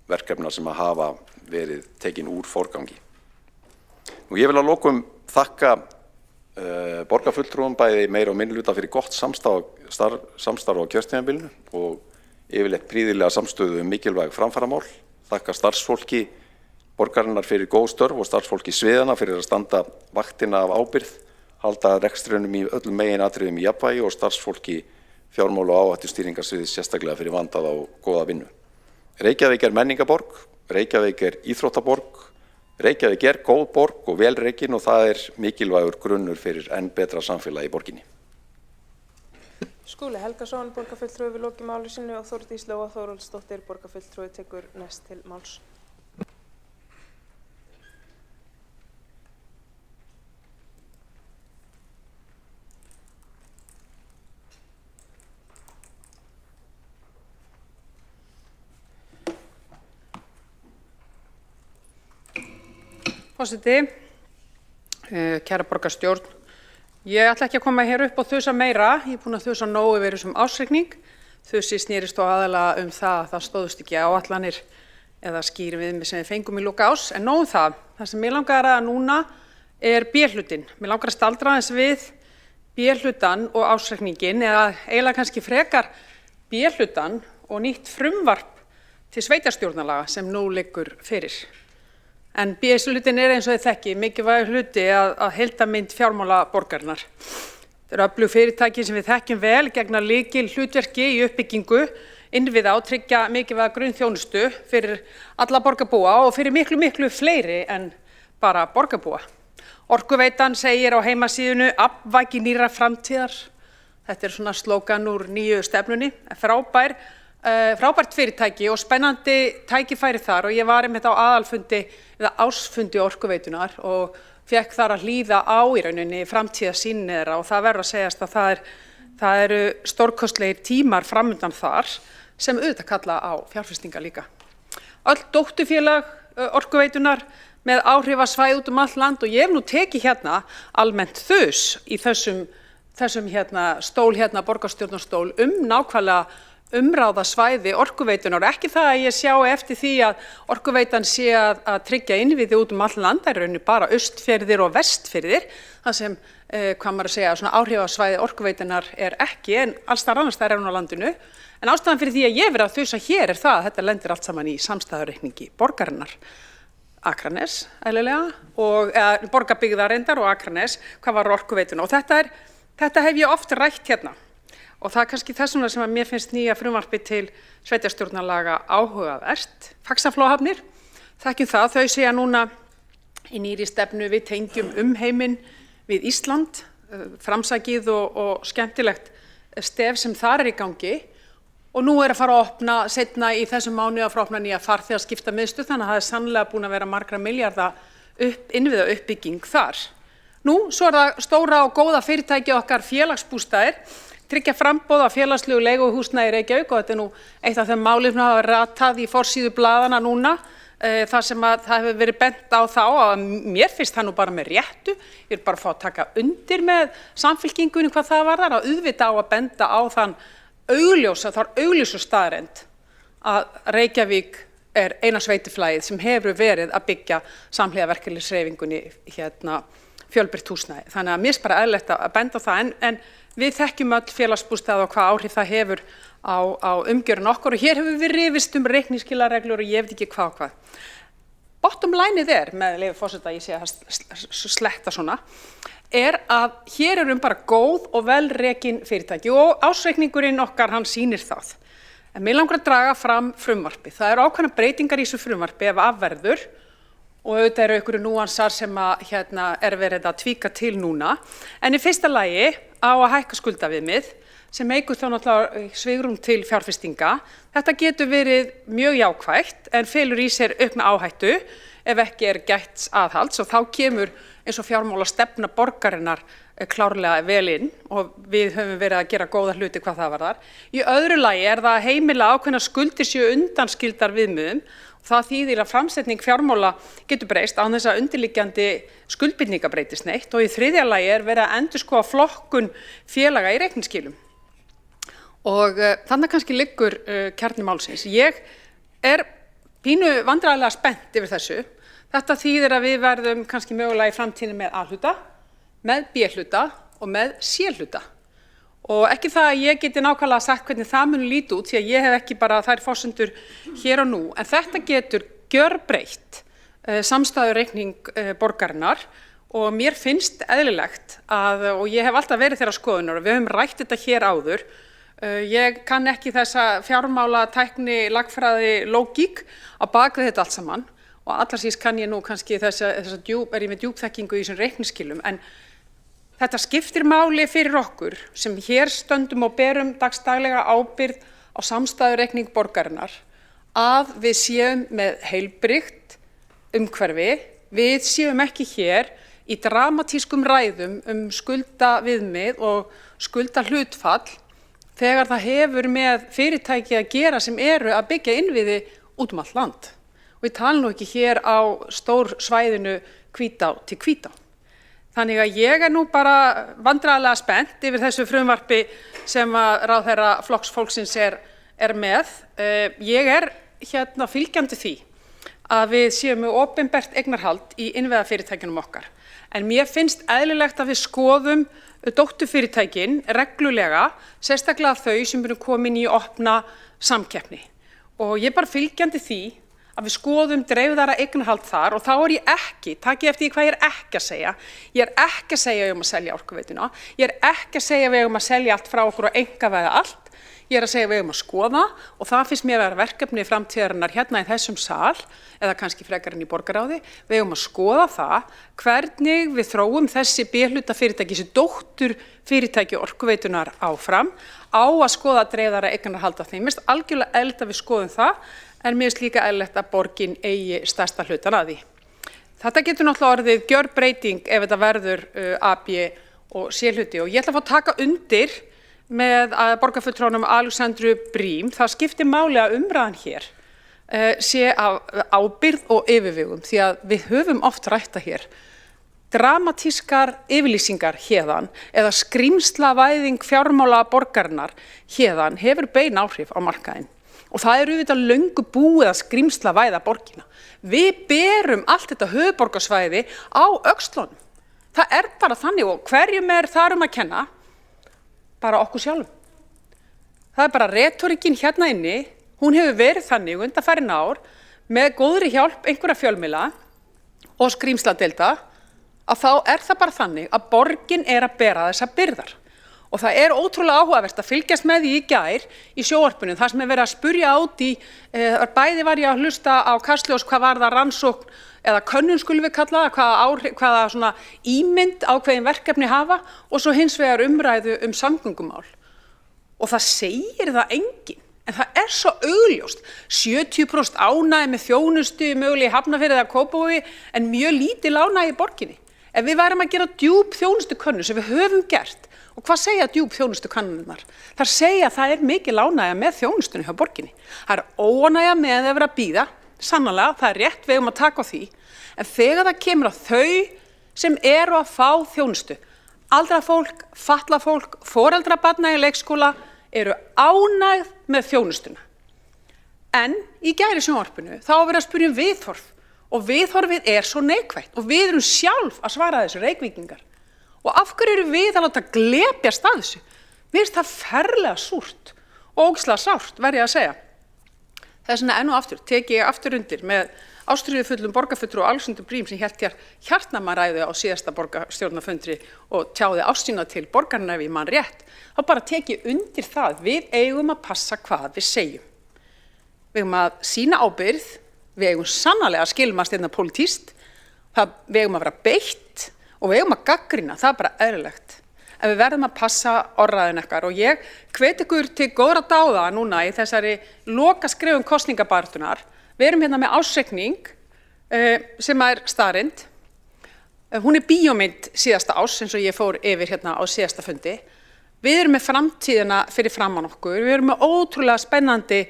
verkefna sem að hafa verið tekin úr forgangi. Ég vil að lokum þakka borgarfulltrúum bæði meira og minnihluta fyrir gott samstarf á kjörtímabilinu og yfirleitt prýðilega samstöðu mikilvæg framfaramál. Þakka starfsfólki borgarinnar fyrir góð störf og starfsfólki sviðana fyrir að standa vaktina af ábyrgð, halda rekstrinum í öllum meginatriðum í jafnvægi og starfsfólki fjármála og áhættustýringarsviðs sérstaklega fyrir vandaða og góða vinnu. Reykjavík menningarborg, Reykjavík íþróttaborg, Reykjavík góð borg og vel rekin og það mikilvægur grunnur fyrir enn betra samfélagi í borginni. Skúli Helgason, borgarfulltrúi við lokið máli sínu og Þórdís Lóa Þórólfsdóttir, borgarfulltrúi tekur næst til máls. Forseti, kæra borgarstjórn, ég ætla ekki að koma hér upp og þusa meira, ég búin að þusa nógu yfir þessum ársreikning. Þusi snýrist þó aðalega það að það stóðust ekki áætlanir eða skýr viðmið sem við fengum í lok árs, en nóg það. Það sem mig langar að núna B-hlutinn. Mig langar að staldra aðeins við B-hlutann og ársreikninginn eða eiginlega kannski frekar B-hlutann og nýtt frumvarp til sveitarstjórnarlaga sem nú liggur fyrir. En B-hlutin eins og þið þekki, mikilvægur hluti að heildarmynd fjármála borgarinnar. Þetta öflug fyrirtæki sem við þekkjum vel gegna lykil hlutverki í uppbyggingu, innviða og tryggja mikilvæga grunnþjónustu fyrir alla borgarbúa og fyrir miklu fleiri en bara borgarbúa. Orkuveitan segir á heimasíðunni aflvægi nýrrar framtíðar. Þetta svona slógan úr nýju stefnunni, frábært fyrirtæki og spennandi tækifæri þar og ég var einmitt á aðalfundi eða ársfundi Orkuveitunar og fekk þar að hlýða á í rauninni framtíðarsýn þeirra og það verður að segjast að það eru stórkostlegir tímar framundan þar sem auðvitað kalla á fjárfestingar líka. Öll dótturfélag Orkuveitunar með áhrifasvæði út allt land og ég hef nú tekið hérna almennt þus í þessum stól borgarstjórnarstól nákvæmlega umráðasvæði Orkuveitunar og ekki það að ég sjá eftir því að Orkuveitan sé að tryggja innviði út allt land, það rauninni bara austfirðir og vestfirðir, það sem, hvað maður að segja, svona áhrifasvæði Orkuveitunar ekki, en alls þar annars þær á landinu. En ástæðan fyrir því að ég verið að þusa hér það að þetta lendir allt saman í samstæðureikningi borgarinnar. Akranes, eðlilega, og borgarbyggðar reyndar og Akranes, hvað var Orkuveituna. Og þetta hef ég oft rætt hérna. Og það kannski þess vegna sem að mér finnst nýja frumvarpi til sveitarstjórnarlaga áhugavert. Faxaflóahafnir, þekkjum það, þau segja núna í nýrri stefnu við tengjum heiminn við Ísland, framsakið og skemmtilegt stef sem þar í gangi. Og nú að fara að opna seinna í þessum mánuði að opna nýja farþegaskiptamiðstöð, þannig að það sannlega búin að vera margra milljarða innviða uppbygging þar. Nú, svo það stóra og góða fyrirtæki okkar félagsbústaðir, tryggja framboð af félagslegu leiguhúsnæði í Reykjavík og þetta nú eitt af þeim málum sem hafa ratað í forsíðu blaðana núna, þar sem að það hefur verið bent á þá að mér finnst það nú bara með réttu, ég bara að fá að taka undir með Samfylkingunni hvað það varðar, að auðvita á að benda á þann augljósu staðreynd að Reykjavík eina sveitarfélagið sem hefur verið að byggja samhliða verkalýðshreyfingunni fjölbreytt húsnæði. Þannig að mér finnst bara eðlilegt að benda á það en við þekkjum öll félagsbústaði og hvað áhrif það hefur á umgjörun okkur og hér hefur við rifist reikningsskilareglur og ég veit ekki hvað. bottom lineið með leyfi forseta, ég sé að sletta svona, að hér bara góð og vel rekin fyrirtæki og ársreikningurinn okkar hann sýnir það. En mig langar að draga fram frumvarpið. Það eru ákveðnar breytingar í þessu frumvarpi ef af verður og auðvitað eru einhverju núansar sem verið að tvíka til núna. En í fyrsta lagi á að hækka skuldaviðmið sem eykur þá náttúrulega svigrúm til fjárfestinga. Þetta getur verið mjög jákvætt en felur í sér aukna áhættu ef ekki gætt aðhalds og þá kemur eins og fjármálastefna borgarinnar klárlega vel inn og við höfum verið að gera góða hluti hvað það varðar. Í öðru lagi það að heimila ákveðna skuldir séu undanskildar viðmiðum. Það þýðir að framsetning fjármála getur breyst án þess að undirliggjandi skuldbindninga breytist neitt og í þriðja lagi verið að endurskoða flokkun félaga í reikningsskilum. Og þannig kannski liggur kjarni málsins. Ég pínu vandræðilega spennt yfir þessu. Þetta þýðir að við verðum kannski mögulega í framtíðinni með A-hluta, með B-hluta og með C-hluta. Og ekki það að ég geti nákvæmlega sagt hvernig það mun líta út því að ég hef ekki bara þær forsendur hér og nú. En þetta getur gjörbreytt samstæðureikning borgarinnar og mér finnst eðlilegt og ég hef alltaf verið þeirrar skoðunar og við höfum rætt þetta hér áður. Ég kann ekki þessa fjármála, tækni, lagfræði, lógík á bakvið þetta allt saman og allar síðast kann ég nú kannski ég með djúpþekkingu í þessum reikningsskilum en þetta skiptir máli fyrir okkur sem hér stöndum og berum dagsdaglega ábyrgð á samstæðureikning borgarinnar að við séum með heilbrigt umhverfi, við séum ekki hér í dramatískum ræðum skuldaviðmið og skuldahlutfall þegar það hefur með fyrirtæki að gera sem eru að byggja innviði út allt land. Og við talum nú ekki hér á stór svæðinu Hvítá til Hvítá. Þannig að ég nú bara vandræðalega spennt yfir þessu frumvarpi sem að ráðherra Flokks fólksins með. Ég fylgjandi því að við séum með opinbert eignarhald í innviðafyrirtækjunum okkar. En mér finnst eðlilegt að við skoðum dótturfyrirtækin reglulega, sérstaklega þau sem eru komin í opna samkeppni. Og ég bara fylgjandi því að við skoðum dreifðara eignarhald þar og þá ég ekki, takið eftir því hvað ég ekki að segja. Ég ekki að segja að selja Orkuveituna, ég ekki að segja að selja allt frá okkur og einkavæða allt. Ég að segja að skoða og það finnst mér að vera verkefni framtíðarinnar hérna í þessum sal eða kannski frekar en í borgarráði. Við að skoða það hvernig við þróum þessi B-hluta fyrirtæki, þessi dóttur fyrirtæki Orkuveitunar áfram á að skoða dreifðara eignarhald á þeim. Mér finnst algjörlega eðlilegt að við skoðum það en mér finnst líka eðlilegt að borgin eigi stærsta hlutan að því. Þetta getur náttúrulega orðið gjörbreyting ef þetta verður A, B og C-hluti og ég ætla að fá taka undir með borgarfulltrúanum Alexandru Brím. Það skiptir máli að umræðan hér sé af ábyrgð og yfirvegum því að við höfum oft rætta hér. Dramatískar yfirlýsingar héðan eða skrýmslavæðing fjármála borgarinnar héðan hefur bein áhrif á markaðinn. Og það auðvitað löngu búið að skrýmslavæða borgina. Við berum allt þetta höfuðborgarsvæði á öxlunum. Það bara þannig og hverjum þar að kenna? Bara okkur sjálfum. Það bara retorikinn hérna inni, hún hefur verið þannig undanfarin ár með góðri hjálp einhverja fjölmiðla og skrýmsladeilda að þá það bara þannig að borgin að bera þessar byrðar. Og það ótrúlega áhugavert að fylgjast með því í gær í sjónvarpinu, þar sem verið að spurja át í, bæði var ég að hlusta á Kastljós hvað var það rannsókn eða könnun skulum við kalla það, hvaða svona ímynd ákveðin verkefni hafa og svo hins vegar umræðu samgöngumál. Og það segir það enginn, en það svo augljóst. 70% ánægja með þjónustu mögulega í Hafnarfirði eða Kópavogi en mjög lítil ánægja í borginni. Ef við værum að gera djúp þjónustukönnun sem við höfum gert, og hvað segja djúp þjónustukannunnar? Það segja að það mikil ánægja með þjónustunni hjá borginni. Það óánægja með að vera að bíða. Sannarlega, það rétt við að taka á því, en þegar það kemur að þau sem að fá þjónustu, aldrað fólk, fatlað fólk, foreldra barna í leikskóla, ánægð með þjónustuna. En í gær í sjónvarpinu, þá verið að spyrja viðhorf, og viðhorfið svo neikvætt, og við erum sjálf að svara þessu Reykvíkingar. Og af hverju við að láta glepjast að þessu? Mér finnst það ferlega súrt og ógeðslega sárt, verð ég að segja. Það svona enn og aftur, teki ég aftur undir með ástríðufullum borgarfulltrúa Alexander Briem sem hélt hér hjartnæmaræðu á síðasta borgarstjórnarfundri og tjáði ást sína til borgarinnar ef ég man rétt, þá bara tek ég undir það. Við eigum að passa hvað við segjum. Við eigum að sýna ábyrgð, við eigum sannarlega að skilmast einna pólitískt, við eigum að vera beitt og við eigum að gagnrýna, það er bara eðlilegt. En við verðum að passa orðræðin okkar og ég hvet ykkur til góðra dáða núna í þessari lokaskrifum kosningabaráttunnar. Við erum hérna með ársreikning sem er staðreynd. Hún er bíómynd síðasta árs eins og ég fór yfir hérna á síðasta fundi. Við erum með framtíðina fyrir framan okkur. Við erum með ótrúlega spennandi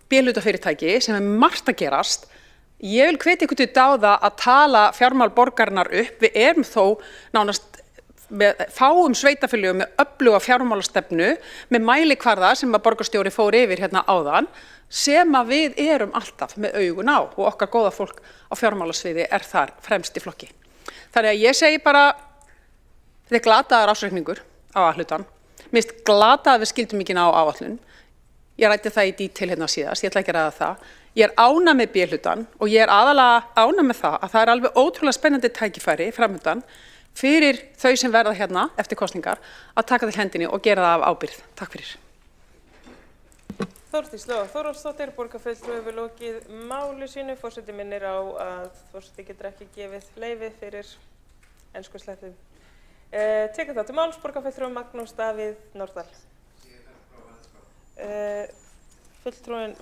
B-hlutafyrirtæki sem er margt að gerast. Ég vil hvetja ykkur til dáða að tala fjármál borgarinnar upp. Við erum þó nánast með fáum sveitafélögum með öfluga fjármálastefnu með mælikvarða sem að borgarstjóri fór yfir hérna áðan sem að við erum alltaf með augun á og okkar góða fólk á fjármálasviði er þar fremst í flokki. Þannig að ég segi bara, þetta er glataður ársreikningur á A-hlutan. Mér finnst glatað að við skildum ekki ná áætlun. Ég ræddi það í dítil hérna síðast, ég ætla ekki að ræða það. Ég er ánægð með B-hlutan og ég er aðalega ánægð með það að það er alveg ótrúlega spennandi tækifæri framöndan fyrir þau sem verða hérna eftir kosningar að taka til hendinni og gera það af ábyrgð. Takk fyrir. Þórdís Lóa Þórólfsdóttir, borgarfulltrúi, hefur lokið máli sínu. Forseti minnir á að forseti getur ekki gefið leyfi fyrir enskuslettum. Tekur þá til máls borgarfulltrúi Magnús Davíð Norðdal. Fulltrúin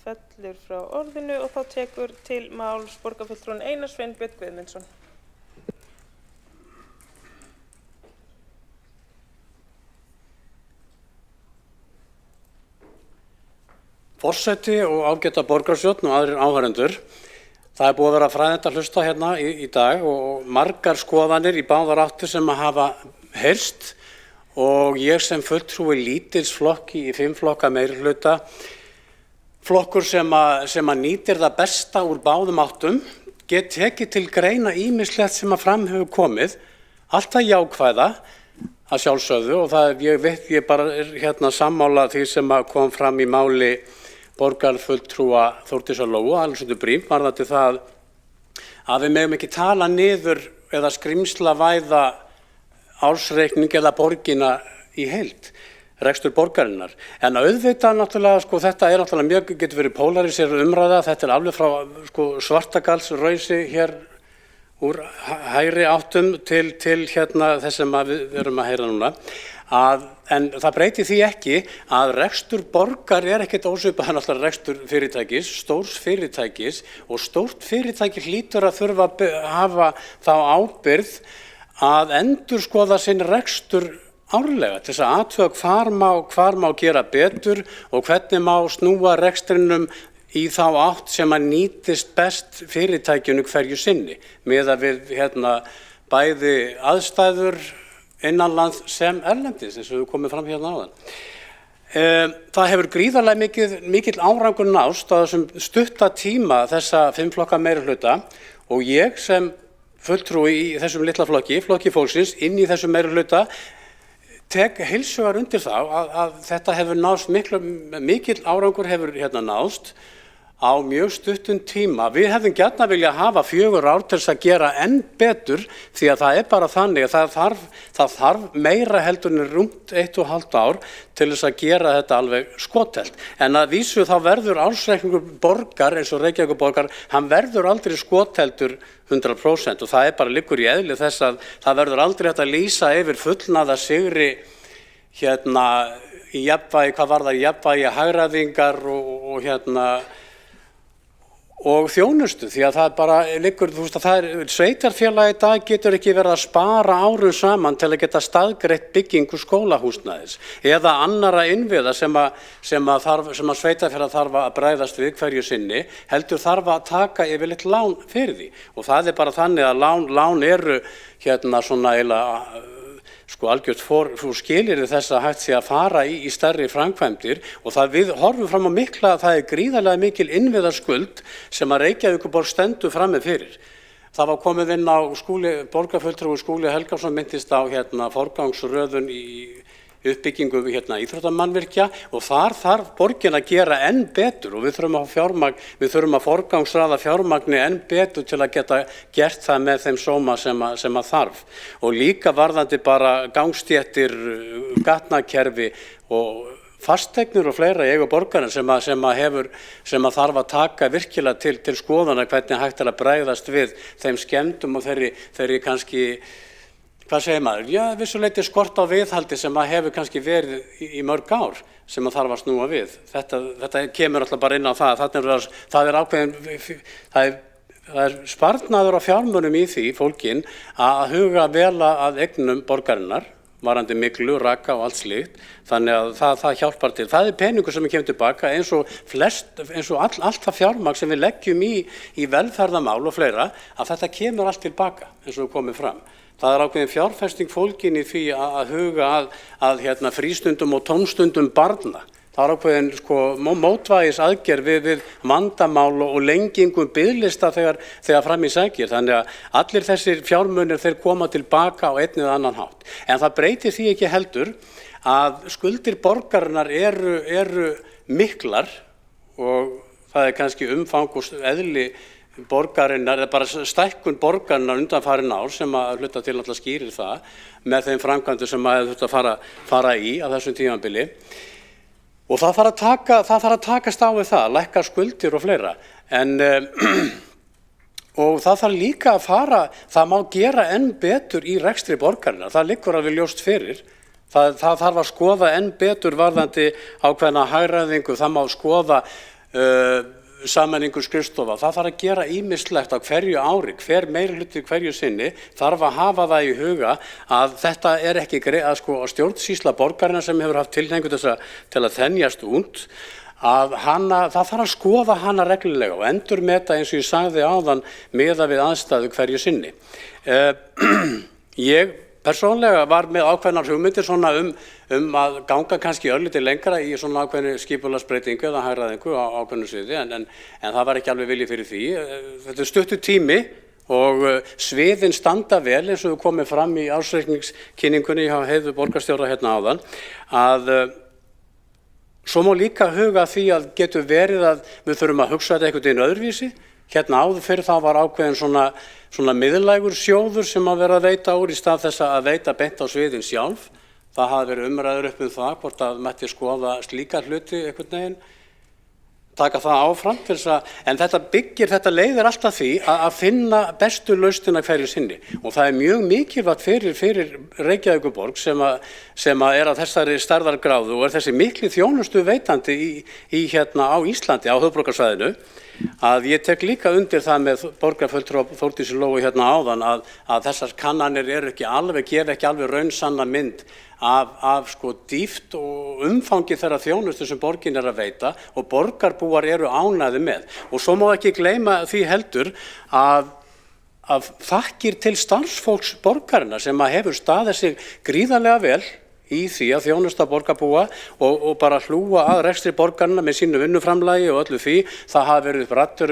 fellur frá orðinu og þá tekur til máls borgarfulltrúin Einar Sveinbjörn Guðmundsson. Forseti og ágæta borgarstjórn og aðrir áheyrendur. Það er búið að vera fræðilegt að hlusta hérna í dag og margar skoðanir í báðar áttir sem að hafa heyrst og ég sem fulltrúi lítils flokki í 5 flokka meirihluta, flokkur sem að nýtir það besta úr báðum áttum, get tekið til greina ýmislegt sem að fram hefur komið, alltaf jákvæða að sjálfsögðu og það ég bara er hérna sammála því sem að kom fram í máli borgarfulltrúa Þórdísar Lóu, Alexander Briem, varðandi það að við megum ekki tala niður eða skrimslavæða ársreikning eða borgina í heild, rekstur borgarinnar. En auðvitað náttúrulega, þetta er náttúrulega mjög, getur verið pólariserað umræða, þetta er alveg frá svartagalsrausi hér úr hægri áttum til hérna þess sem við erum að heyra núna. En það breytir því ekki að rekstur borgar er ekkert ósvipað náttúrulega rekstur fyrirtækis, stórs fyrirtækis og stórt fyrirtæki hlýtur að þurfa að hafa þá ábyrgð að endurskoða sinn rekstur árlega til þess að athuga hvar má gera betur og hvernig má snúa rekstrinum í þá átt sem að nýtist best fyrirtækjunu hverju sinni miðað við bæði aðstæður innanlands sem erlendis eins og við komum fram hérna áðan. Það hefur gríðarlega mikill árangur nást á þessum stutta tíma þessa 5 flokka meirihluta og ég sem fulltrúi í þessum litla flokki fólksins, inn í þessum meirihluta, tek heilshugar undir þá að þetta hefur nást mikill árangur hefur nást á mjög stuttum tíma. Við hefðum gjarna viljað hafa 4 ár til þess að gera enn betur því að það er bara þannig að það þarf meira heldur en rúmt 1,5 ár til þess að gera þetta alveg skothelt. En að vísu þá verður ársreikningur borgar eins og Reykjavíkurborgar, hann verður aldrei skotheldur 100% og það er bara liggur í eðli þess að það verður aldrei hægt að lýsa yfir fullnaða sigri í jafnvægi, hvað varðar jafnvægi hagræðingar og þjónustu því að það bara liggur, það er sveitarfélagi í dag getur ekki verið að spara árum saman til að geta staðgreitt byggingu skólahúsnæðis eða annara innviða sem að sveitarfélag þarf að bregðast við hverju sinni, heldur þarf að taka yfirleitt lán fyrir því og það er bara þannig að lán eru svona eiginlega algjört skilyrði þess að hægt sé að fara í stærri framkvæmdir og það við horfum fram á mikla að það er gríðarlega mikil innviðarskuld sem að Reykjavíkurborg stendur frammi fyrir. Það var komið inn á borgarfulltrúi Skúli Helgason myndist á forgangsröðun uppbyggingu íþróttamannvirkja og þar þarf borgin að gera enn betur og við þurfum að forgangsraða fjármagni enn betur til að geta gert það með þeim sóma sem að þarf. Og líka varðandi bara gangstéttir, gatnakerfi og fasteignir og fleira í eigu borgarins sem að þarf að taka virkilega til skoðana hvernig hægt að bregðast við þeim skemmdum og þeirri kannski, hvað segir maður, vissuleyti skort á viðhaldi sem að hefur kannski verið í mörg ár sem að þarf að snúa við. Þetta kemur alltaf bara inn á það, það er ákveðin, það er sparnaður á fjármunum í því fólkin að huga vel að eignum borgarinnar, varandi myglu, raka og allt slíkt, þannig að það hjálpar til. Það er peningur sem kemur tilbaka eins og allt það fjármagn sem við leggjum í velferðamál og fleira, að þetta kemur allt tilbaka eins og komið fram. Það er ákveðin fjárfesting fólkin í því að huga að frístundum og tómstundum barna. Það er ákveðin mótvægis aðgerð við vandamál og lengingum biðlista þegar fram í sækir. Þannig að allir þessir fjármunir þeir koma tilbaka á einn eða annan hátt. En það breytir því ekki heldur að skuldir borgarinnar eru miklar og það er kannski umfang og eðli borgarinnar, eða bara stækkun borgarinnar undanfarin ár sem að hluta til alltaf skýrir það með þeim framkvæmdum sem að þurft að fara í á þessum tímabili. Og það þarf að takast á við það, lækka skuldir og fleira. Og það þarf líka að það má gera enn betur í rekstri borgarinnar. Það liggur alveg ljóst fyrir. Það þarf að skoða enn betur varðandi ákveðna hagræðingu. Það má skoða sameiningu skrifstofa. Það þarf að gera ýmislegt á hverju ári, hver meirihluti hverju sinni þarf að hafa það í huga að þetta er ekki stjórnsýsla borgarinnar sem hefur haft tilhneigingu til að þenjast út, að það þarf að skoða hana reglulega og endurmeta eins og ég sagði áðan miðað við aðstæðu hverju sinni. Ég persónlega var með ákveðnar hugmyndir svona að ganga kannski örlítið lengra í svona ákveðni skipulagsbreytingu eða hagræðingu á ákveðnu sviði en það var ekki alveg vilji fyrir því. Þetta er stuttur tími og sviðin standa vel eins og við komum fram í ársreikningskynningunni hjá Heiðu borgarstjóra hérna áðan að svo má líka huga því að getur verið að við þurfum að hugsa þetta einhvern veginn öðruvísi. Hérna áður fyrir þá var ákveðin svona miðlægur sjóður sem að vera að veita úr í stað þess að veita beint á sviðin sjálf. Það hafi verið umræður upp það hvort að mætti skoða slíka hluti einhvern veginn, taka það áfram til þess að, en þetta leiðir alltaf því að finna bestu lausnina hverju sinni og það er mjög mikilvægt fyrir Reykjavíkurborg sem að er að þessari stærðargráðu og er þessi mikli þjónustu veitandi í á Íslandi á höfuðborgarsvæðinu. Að ég tek líka undir það með borgarfulltrúa Þórdísi Lóu hérna áðan að þessar kannanir gefa ekki alveg raunsanna mynd af dýpt og umfangi þeirra þjónustu sem borgin er að veita og borgarbúar eru ánægðir með. Og svo má ekki gleyma því heldur að þakkir til starfsfólks borgarinnar sem að hefur staðið sig gríðarlega vel í því að þjónusta borgarbúa og bara hlúa að rekstri borgarna með sínu vinnuframlagi og öllu því. Það hafa verið upp raddur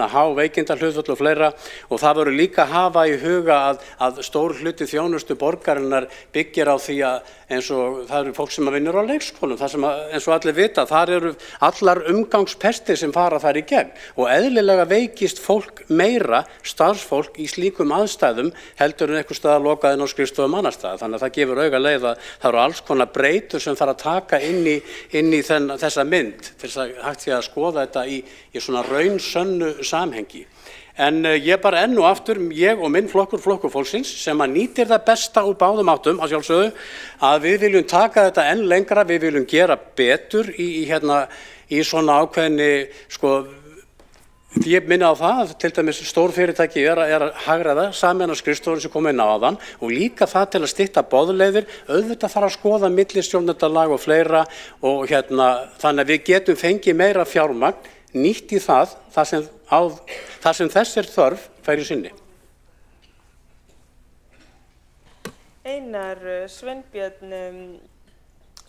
há veikindahlutfall og fleira og það verður líka að hafa í huga að stór hluti þjónustu borgarinnar byggir á því að eins og það eru fólk sem að vinnur á leikskólum, það sem eins og allir vita, þar eru allar umgangspestir sem fara þar í gegn og eðlilega veikist fólk meira, starfsfólk í slíkum aðstæðum heldur en einhver staðar lokaðinn á skrifstofum annar staðar. Þannig að það gefur auga leið að það eru alls konar breytur sem þarf að taka inn í þessa mynd til þess að hægt sé að skoða þetta í svona raunsönnu samhengi. En ég bara enn og aftur, ég og minn flokkur fólksins sem að nýtir það besta úr báðum áttum að sjálfsögðu að við viljum taka þetta enn lengra, við viljum gera betur í svona ákveðni ég minna á það, til dæmis stór fyrirtæki er að hagræða sameina skrifstofur sem komið inn á áðan og líka það til að stytta boðleiðir, auðvitað þarf að skoða millistjórnarlag og fleira og þannig að við getum fengið meira fjármagn nýtt í það sem þess er þörf hverju sinni. Einar Sveinbjörn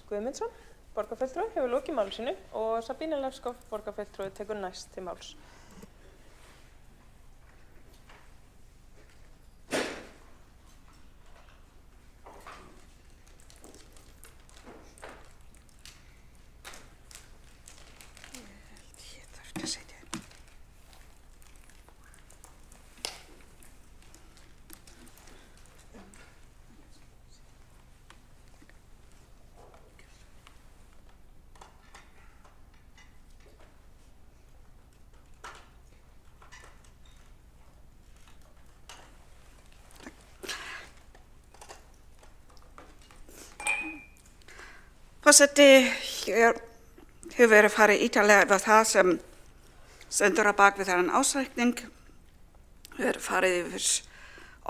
Guðmundsson, borgarfulltrúi, hefur lokið máli sínu og Sabína Lefskov, borgarfulltrúi, tekur næst til máls. Forseti, hér hefur verið farið ítarlega yfir það sem stendur að bak við þennan ásreikning. Við erum farið yfir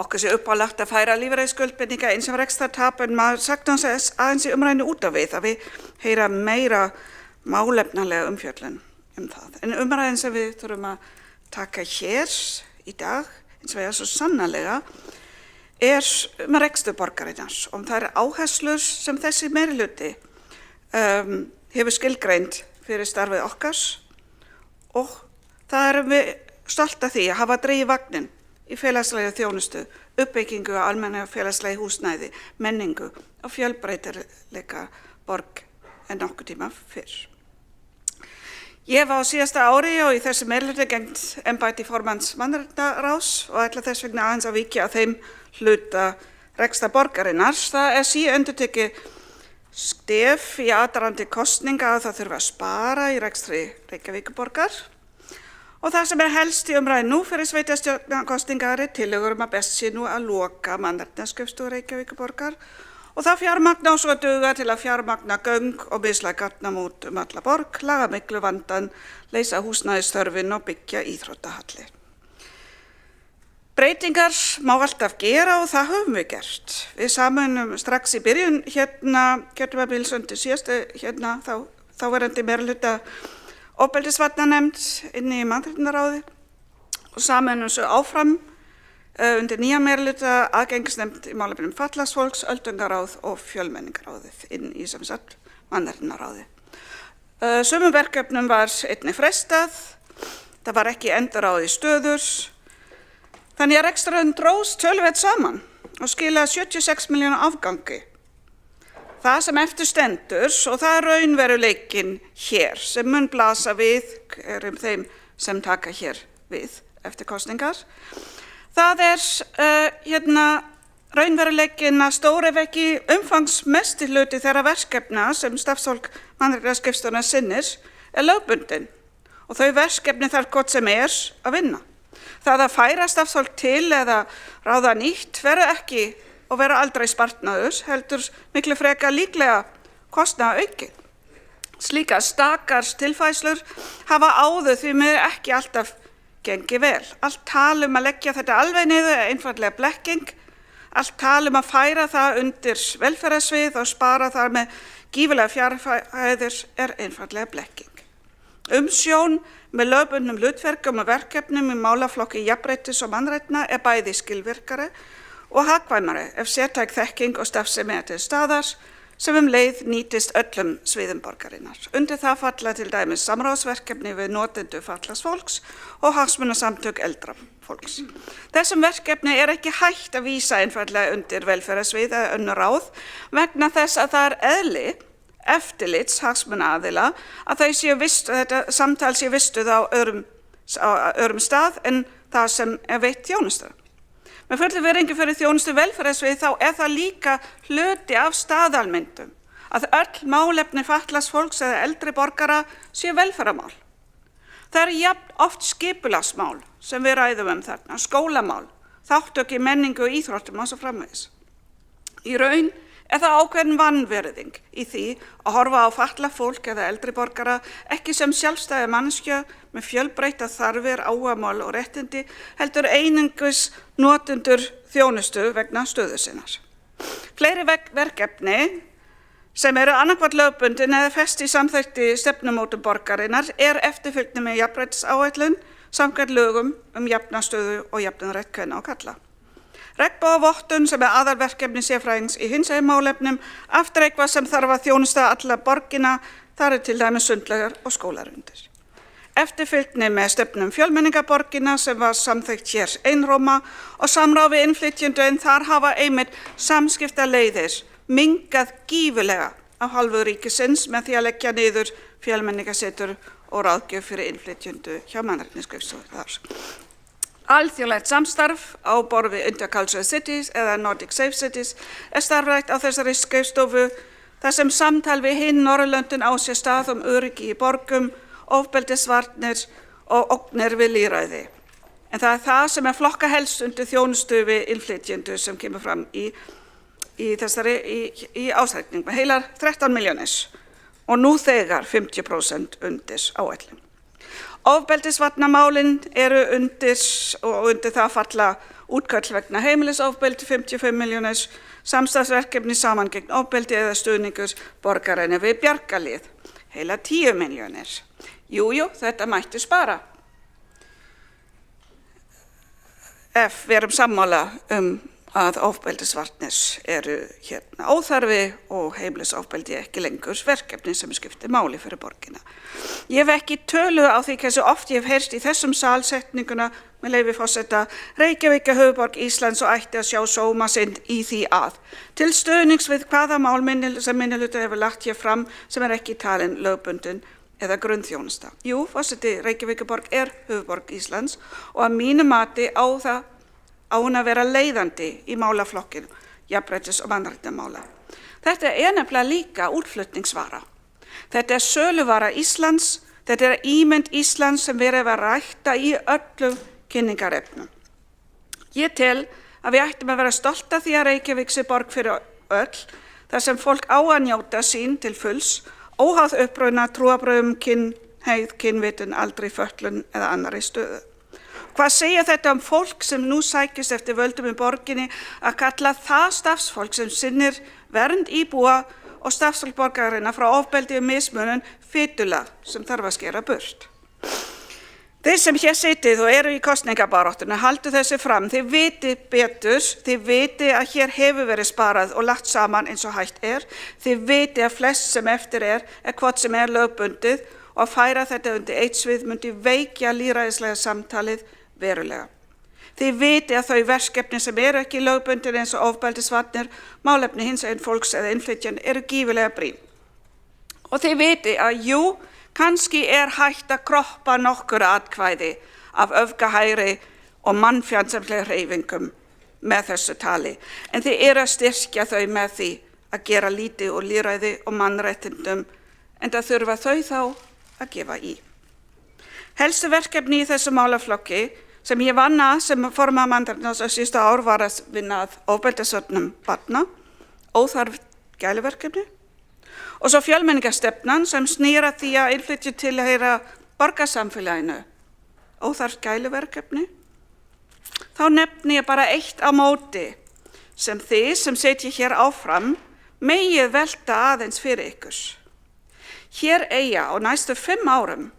okkur sé uppálagt að færa lífeyriskuldbindinga eins og rekstrartap, en maður sagt hans aðeins í umræðinu út af við að við heyra meira málefnalega umfjöllun það. En umræðin sem við þurfum að taka hér í dag, eins og við svo sannarlega, rekstur borgarinnar og það eru áherslur sem þessi meirihluti hefur skilgreind fyrir starfið okkar og það erum við stolt af því að hafa dregið vagnin í félagslega þjónustu, uppbyggingu á almenna félagslega húsnæði, menningu og fjölbreytileika borg en nokkuð tíma fyrr. Ég var á síðasta ári og í þessu meirihluti gegnt embætti formanns mannréttindaráðs og ætla þess vegna aðeins að víkja að þeim hluta rekstrar borgarinnar. Það síendurtekið stef í aðdragandi kosninga að það þurfa að spara í rekstri Reykjavíkurborgar og það sem helst í umræðu nú fyrir sveitarstjórnarkosningar tillögur að best sé nú að loka mannréttindaskrifstofu Reykjavíkurborgar og það fjármagna og svo duga til að fjármagna göng og mislæg gatnamót alla borg, laga miklu vandan, leysa húsnæðisþörfin og byggja íþróttahallir. Breytingar má alltaf gera og það höfum við gert. Við sameinum strax í byrjun kjörtímabils undir síðastu þá verandi meirihluta ofbeldisvarnarnefnd inni í mannréttindaráði og sameinum svo áfram undir nýja meirihluta aðgengisnefnd í málefnum fatlaðs fólks, öldungaráð og fjölmenningaráðið inn í sem sagt mannréttindaráði. Sumum verkefnum var einnig frestað, það var ekki endurráð í stöður. Þannig að rekstrarinn dróst töluvert saman og skilaði 76 milljóna afgangi. Það sem eftir stendur og það raunveruleikinn hér sem mun blasa við þeim sem taka hér við eftir kosningar. Það raunveruleikinn að stóra ekki umfangsmesti hluti þeirra verkefna sem starfsfólk mannréttindaskrifstofunnar sinnir lögbundin og þau verkefni þarf gott sem að vinna. Það að færa starfsfólk til eða ráða nýtt verður ekki og verður aldrei spartnaður, heldur miklu frekar líklega kostnaðarauki. Slíkar stakar tilfærslur hafa áður því miður ekki alltaf gengið vel. Allt tal að leggja þetta alveg niður einfaldlega blekking, allt tal að færa það undir velferðarsvið og spara þar með gífurlega fjárhæðir einfaldlega blekking. Umsjón með lögbundnum hlutverkum og verkefnum í málaflokki jafnréttis og mannréttinda bæði skilvirkari og hagkvæmari ef sértæk þekking og starfsemi til staðar sem leið nýtist öllum sviðum borgarinnar. Undir það falla til dæmis samráðsverkefni við notendur fatlaðs fólks og hagsmunasamtök eldra fólks. Þessum verkefni ekki hægt að vísa einfaldlega undir velferðarsvið eða önnur ráð vegna þess að það eðli eftirlits hagsmunaaðila að þetta samtal sé vistuð á öðrum stað en það sem veitt þjónusta. Með fullu virðingu fyrir þjónustu velferðarsvið þá það líka hluti af staðalmyndum að öll málefni fatlaðs fólks eða eldri borgara sé velferðarmál. Það jafn oft skipulagsmál sem við ræðum þarna, skólamál, þátttöku í menningu og íþróttum og svo framvegis. Í raun það ákveðin vanvirðing í því að horfa á fatlað fólk eða eldri borgara ekki sem sjálfstæða manneskju með fjölbreytta þarfir, áhugamál og réttindi, heldur einungis notendur þjónustu vegna stöðu sinnar. Fleiri verkefni sem annaðhvort lögbundin eða fest í samþykkti stefnumótun borgarinnar eftirfylgni með jafnréttisáætlun samkvæmt lögum jafna stöðu og jafnan rétt kvenna og karla. Regnbogavottun sem aðalverkefni sérfræðings í hinsegin málefnum aftur eitthvað sem þarf að þjónusta alla borgina, þar til dæmis sundlaugar og skólar undir. Eftirfylgni með stefnum fjölmenningarborgina sem var samþykkt hér einróma og samráð við innflytjendur en þar hafa einmitt samskiptaleiðir minnkað gífurlega af hálfu ríkisins með því að leggja niður fjölmenningarsetur og ráðgjöf fyrir innflytjendur hjá mannréttindaskrifstofu þar. Alþjóðlegt samstarf á borð við Intercultural Cities eða Nordic Safe Cities starfrækt á þessari skrifstofu þar sem samtal við hin Norðurlöndin á sér stað öryggi í borgum, ofbeldisvarnir og ógnir við lýðræði. En það sem flokka helst undir þjónustu við innflytjendur sem kemur fram í í ásreikning með heilar 13 milljónir og nú þegar 50% undir áætlun. Ofbeldisvarnamálin eru undir og undir það falla útköll vegna heimilisofbeldi 55 milljónir, samstarfsverkefni saman gegn ofbeldi eða stuðningur borgarinnar við bjargarlið, heila 10 milljónir. Jú, þetta mætti spara. Ef við erum sammála að ofbeldisvarnir eru óþarfi og heimilisofbeldi ekki lengur verkefni sem skiptir máli fyrir borgina. Ég hef ekki tölu á því hversu oft ég hef heyrst í þessum salsetninguna með leyfi forseta, Reykjavík er höfuðborg Íslands og ætti að sjá sóma sinn í því að. Til stuðnings við hvaða mál sem minnihluti hefur lagt hér fram sem ekki talin lögbundin eða grunnþjónusta. Jú, forseti, Reykjavíkurborg er höfuðborg Íslands og að mínu mati á hún að vera leiðandi í málaflokkinu, jafnréttis- og mannréttindamála. Þetta er nefnilega líka útflutningsvara. Þetta er söluvara Íslands, þetta er ímynd Íslands sem verið að rækta í öllum kynningarefnum. Ég tel að við ættum að vera stolt af því að Reykjavík sé borg fyrir öll, þar sem fólk á að njóta sín til fulls, óháð uppruna, trúarbrögðum, kynhneigð, kynvitund, aldri, fötlun eða annarri stöðu. Hvað segja þetta fólk sem nú sækist eftir völdum í borginni að kalla það starfsfólk sem sinnir vernd íbúa og starfsfólk borgarinnar frá ofbeldi og mismunun fitula sem þarf að skera burt? Þeir sem hér sitið og eru í kosningabaráttunni haldu þessu fram, þið viti betur, þið viti að hér hefur verið sparað og lagt saman eins og hægt er, þið viti að flest sem eftir er hvort sem er lögbundið og að færa þetta undir eitt svið myndi veikja lýðræðislega samtalið verulega. Þið viti að þau verkefni sem eru ekki lögbundin eins og ofbeldisvarnir, málefni hinsegin fólks eða innflytjandi eru gífurlega brýn. Og þið viti að jú, kannski er hægt að kroppa nokkur atkvæði af öfgahægri og mannfjandsamlega hreyfingum með þessu tali, en þið eru að styrkja þau með því að gera lítið úr lýðræði og mannréttindum, en það þurfa þau þá að gefa í. Helstu verkefni í þessu málaflokki sem ég vann að sem formaður mannréttindaráðs á síðustu ár var að vinna að ofbeldisvörnum barna, óþarf gæluverkefni, og svo fjölmenningarstefnan sem snýr að því að innflytja tilheyra borgarsamfélaginu, óþarf gæluverkefni. Þá nefni ég bara eitt á móti sem þið sem setja hér áfram megið velta aðeins fyrir ykkur. Hér eiga á næstu 5 árum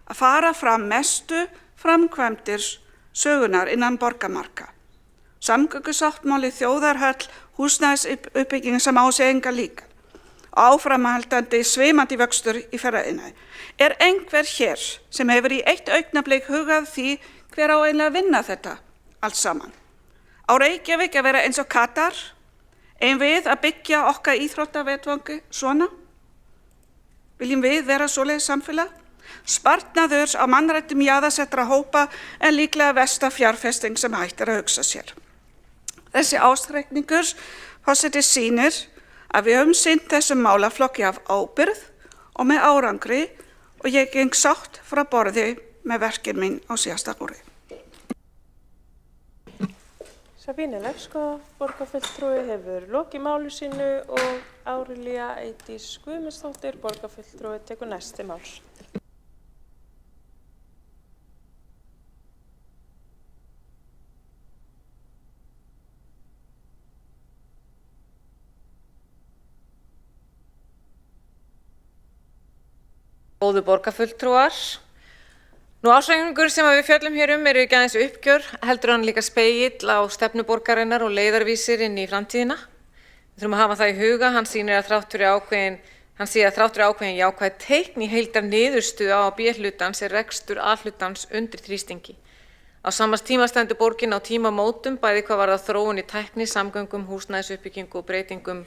að fara fram mestu framkvæmdir sögunar innan borgarmarka. Samgöngusáttmáli, þjóðarhöll, húsnæðisuppbygging sem á sig enga líka. Áframhaldandi svimandi vöxtur í ferðaiðnaði. Er einhver hér sem hefur í eitt augnablik hugað því hver á einlega að vinna þetta allt saman? Á Reykjavík að vera eins og Katar? Eigum við að byggja okkar íþróttavettvangi svona? Viljum við vera svoleiðis samfélag? Sparnaður á mannréttindum jaðarsettra hópa er líklega versta fjárfesting sem hægt er að hugsa sér. Þessi ástreikningur forseti sýnir að við höfum sinnt þessum málaflokki af ábyrgð og með árangri og ég geng sátt frá borði með verkin mín á síðasta ári. Sabine Lefskov, borgarfulltrúi, hefur lokið máli sínu og Árelía Eydís Guðmundsdóttir, borgarfulltrúi, tekur næsti máls. Góðu borgarfulltrúar. Nú ársreikningur sem við fjöllum hér er ekki aðeins uppgjör, heldur hann líka spegill á stefnu borgarinnar og leiðarvísir inn í framtíðina. Við þurfum að hafa það í huga, hann sýnir að þrátt fyrir ákveðin jákvæð teikn í heildar niðurstöðu á B-hlutans er rekstur A-hlutans undir þrýstingi. Á samans tíma stendur borgin á tímamótum, bæði hvað varðar þróun í tækni, samgöngum, húsnæðisuppbyggingu og breytingum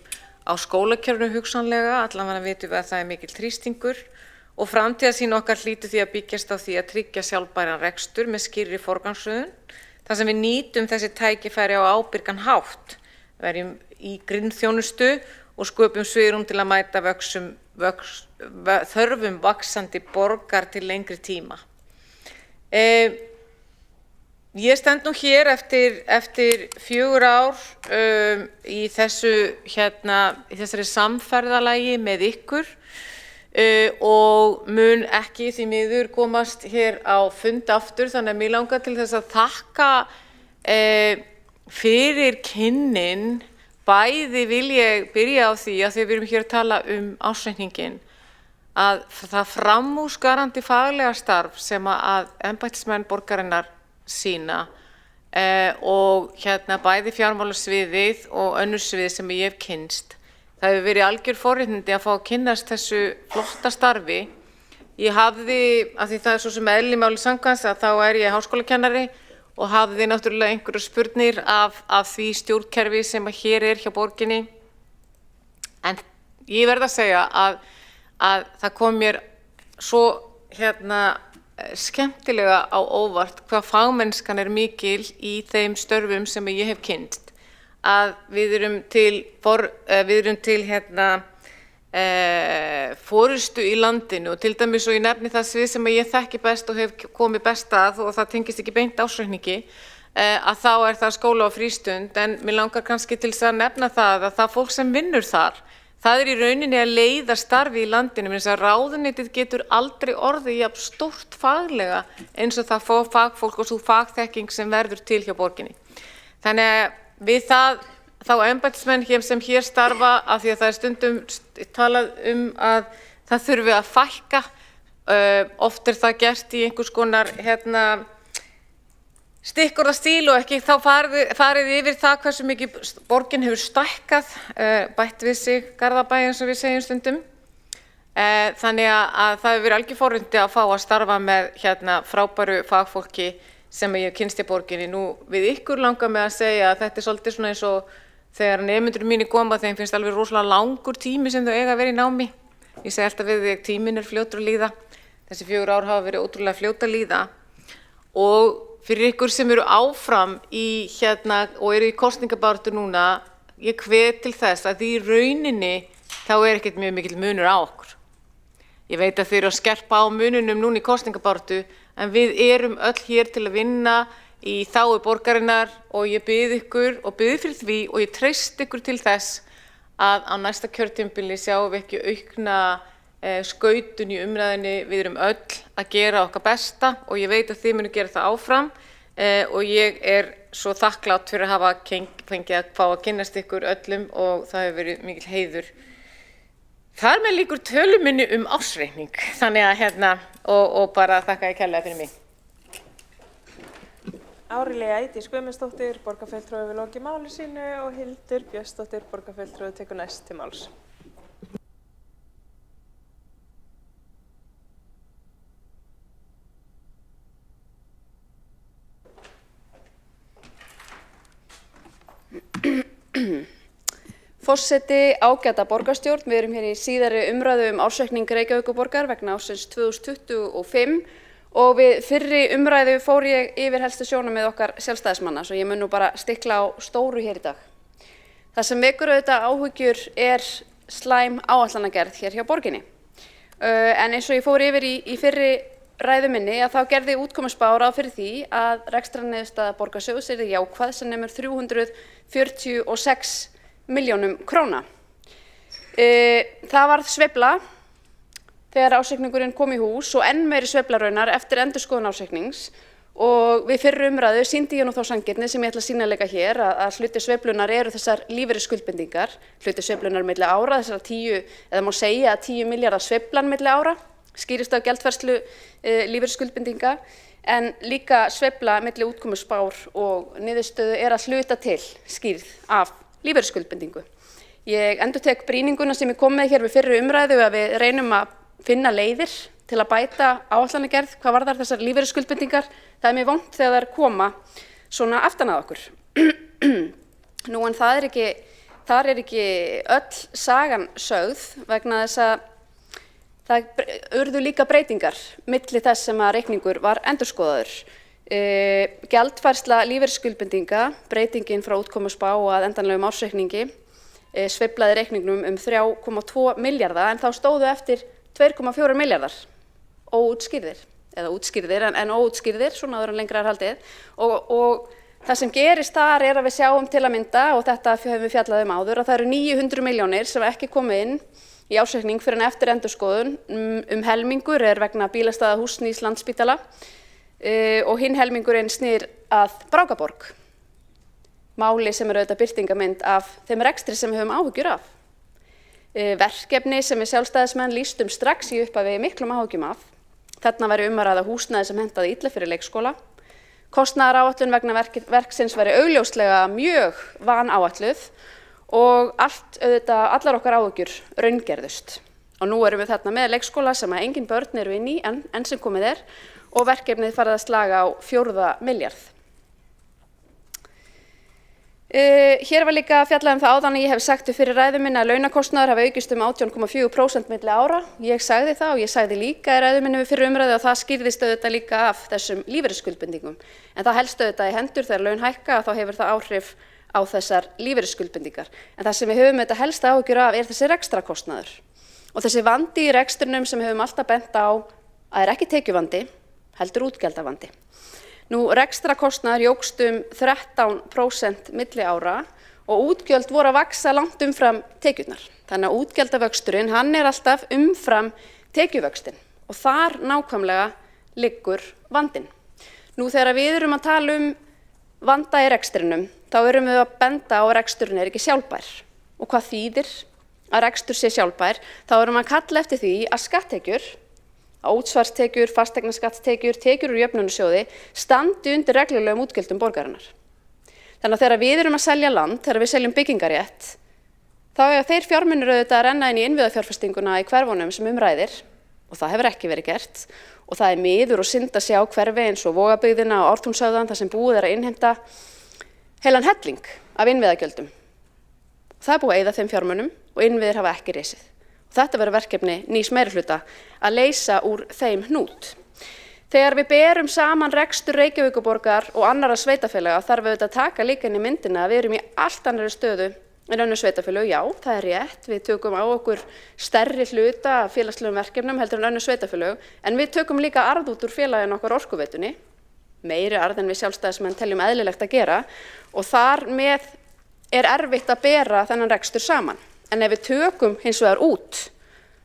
á skólakerfinu hugsanlega, allavega vitum við að það er mikill þrýstingur. Og framtíðarsýn okkar hlýtur því að byggjast á því að tryggja sjálfbæran rekstur með skýrri forgangsröðun, þar sem við nýtum þessi tækifæri á ábyrgan hátt, verjum í grunnþjónustu og sköpum svigrúm til að mæta þörfum vaxandi borgar til lengri tíma. ég stend nú hér eftir 4 ár í þessari samferðalagi með ykkur og mun ekki því miður komast hér á fund aftur, þannig að mér langar til þess að þakka fyrir kynnin. Bæði vil ég byrja á því að þegar við erum hér að tala ársreikninginn að það framúrskarandi faglega starf sem að embættismenn borgarinnar sýna og bæði fjármálasviðið og önnur svið sem ég hef kynnst. Það hefur verið algjör forréttindi að fá að kynnast þessu flotta starfi. Ég hafði, af því það svo sem eðli máli samkvæmt, að þá ég háskólakennari og hafði náttúrulega einhverjar spurnir af því stjórnkerfi sem hér hjá borginni. En ég verð að segja að það kom mér svo skemmtilega á óvart hvað fagmennskan mikil í þeim störfum sem ég hef kynnt. Að við erum til forystu í landinu og til dæmis og ég nefni það svið sem ég þekki best og hef komið best að og það tengist ekki beint ársreikningi að þá það skóla og frístund, en mér langar kannski til þess að nefna það að það fólk sem vinnur þar, það í rauninni að leiða starfi í landinu, þess að ráðuneytið getur aldrei orðið jafn stórt faglega eins og það fagfólk og svo fagþekking sem verður til hjá borginni. Þannig að við þá embættismenn sem hér starfa, af því að það stundum talað að það þurfi að fækka. Oft það gert í einhvers konar stikkorðastíl og ekki þá farið yfir það hversu mikið borgin hefur stækkað, bætt við sig Garðabæ eins og við segjum stundum. Þannig að það hefur verið algjör forréttindi að fá að starfa með frábæru fagfólki sem ég hef kynnst í borginni. Nú við ykkur langar mig að segja að þetta svolítið svona eins og þegar nemendur mínir koma, þeim finnst alveg rosalega langur tími sem þau eiga að vera í námi. Ég segi alltaf við þig, tíminn fljótur að líða. Þessi 4 ár hafa verið ótrúlega fljót að líða. Og fyrir ykkur sem eru áfram og eru í kosningabaráttu núna, ég hvet til þess að í rauninni þá ekkert mjög mikill munur á okkur. Ég veit að þið eru að skerpa á mununum núna í kosningabaráttu, en við erum öll hér til að vinna í þágu borgarinnar og ég bið ykkur og bið fyrir því og ég treyst ykkur til þess að á næsta kjörtímabili sjáum við ekki aukna skautun í umræðinni. Við erum öll að gera okkar besta og ég veit að þið munu gera það áfram og ég svo þakklátt fyrir að hafa fengið að fá að kynnast ykkur öllum og það hefur verið mikill heiður. Þar með lýkur tölu minni ársreikning, þannig að og bara þakka ég kærlega fyrir mig. Árelía Eydís Guðmundsdóttir, borgarfulltrúi við lokið máli sínu og Hildur Björnsdóttir, borgarfulltrúi tekur næst til máls. Forseti, ágæta borgarstjórn, við erum hér í síðari umræðu ársreikning Reykjavíkurborgar vegna ársins 2025 og við fyrri umræðu fór ég yfir helstu sjónarmið okkar sjálfstæðismanna, svo ég mun nú bara stikla á stóru hér í dag. Það sem vekur auðvitað áhyggjur slæm áætlanagerð hér hjá borginni. En eins og ég fór yfir í fyrri ræðu minni að þá gerði útkomuspá ráð fyrir því að rekstrarniðurstaða borgarsjóðs yrði jákvæð sem nemur 346 milljónum króna. Það varð sveifla þegar ársreikningurinn kom í hús og enn meiri sveifla raunar eftir endurskoðun ársreiknings og við fyrri umræðu sýndi ég nú þá sanngirni sem ég ætla að sýna hér að hluti sveiflunar eru þessar lífeyrisskuldbindingar, hluti sveiflunar milli ára, þessar 10, eða má segja að 10 milljarðar sveiflan milli ára, skýrist af gjaldfærslu lífeyrisskuldbindinga, en líka sveifla milli útkomuspár og niðurstöðu að hluta til skýrð af lífeyrisskuldbindingu. Ég endurtek brýninguna sem ég kom með hér við fyrri umræðu að við reynum að finna leiðir til að bæta áætlanagerð hvað varðar þessar lífeyrisskuldbindingar. Það mér vont þegar þær koma svona aftan að okkur. Nú en þar ekki öll sagan sögð vegna þess að það urðu líka breytingar milli þess sem að reikningur var endurskoðaður. Gjaldfærsla lífeyrisskuldbindinga, breytingin frá útkomuspá og að endanlegum ársreikningi sveiflaði reikningnum 3,2 milljarða en þá stóðu eftir 2,4 milljarðar óútskýrðir. eða útskýrðir en óútskýrðir, svona áður en lengra er haldið. Og það sem gerist þar er að við sjáum til að mynda, og þetta höfum við fjallað áður, að það eru 900 milljónir sem ekki komið inn í ársreikning fyrir en eftir endurskoðun. Helmingur er vegna bílastæða Húsnýs Landspítala og hinn helmingurinn snýr að Brákaborg. Máli sem auðvitað birtingamynd af þeim rekstri sem við höfum áhyggjur af. Verkefni sem við sjálfstæðismenn lýstum strax í upphafi miklum áhyggjum af. Þarna væri að ræða húsnæði sem hentaði illa fyrir leikskóla. Kostnaðaráætlun vegna verksins væri augljóslega mjög vanáætluð og allar okkar áhyggjur raungerðust. Og nú erum við þarna með leikskóla sem að engin börn eru inn í enn sem komið og verkefnið farið að slaga á 4 milljarð. Hér var líka fjallað það áðan að ég hef sagt fyrir ræðu minni að launakostnaður hafi aukist 18,4% milli ára. Ég sagði það og ég sagði líka í ræðu minni fyrir umræðu og það skýrðist auðvitað líka af þessum lífeyrisskuldbindingum. En það helst auðvitað í hendur þegar laun hækka þá hefur það áhrif á þessar lífeyrisskuldbindingar. En það sem við höfum auðvitað helst áhyggjur af þessi rekstrakostnaður. Og þessi vandi í rekstrinum sem við höfum alltaf bent á að ekki tekjuvandi, heldur útgjaldavandi. Nú, rekstrakostnaður jókst 13% milli ára og útgjöld voru að vaxa langt umfram tekjurnar. Þannig að útgjaldavöxturinn, hann er alltaf umfram tekjuvöxtin og þar nákvæmlega liggur vandinn. Nú, þegar við erum að tala vanda í rekstrinum, þá erum við að benda á að reksturinn er ekki sjálfbær. Og hvað þýðir að rekstur sé sjálfbær? Þá erum við að kalla eftir því að skatttekjur, útsvarstekjur, fasteignaskattstekjur, tekjur úr jöfnunarsjóði standi undir reglulegum útgjöldum borgarinnar. Þannig að þegar við erum að selja land, þegar við seljum byggingarétt, þá eiga þeir fjármunir auðvitað að renna inn í innviðafjárfestinguna í hverfunum sem ræðir og það hefur ekki verið gert og það er miður og synd að sjá hverfi eins og Vogabyggðina og Ártúnshöfðann þar sem búið er að innheimta heilan helling af innviðagjöldum. Það er búið að eyða þeim fjármunum og innviðir hafa ekki risið. Þetta verður verkefni nýs meirihluta að leysa úr þeim hnút. Þegar við berum saman rekstur Reykjavíkurborgar og annarra sveitarfélaga þarf við að taka líka inn í myndina að við erum í allt annarri stöðu en önnur sveitarfélög. Já, það er rétt, við tökum á okkur stærri hluta af félagslegum verkefnum heldur en önnur sveitarfélög, en við tökum líka arð út úr félaginu okkar Orkuveitunni, meiri arð en við sjálfstæðismenn teljum eðlilegt að gera og þar með er erfitt að bera þennan rekstur saman. En ef við tökum hins vegar út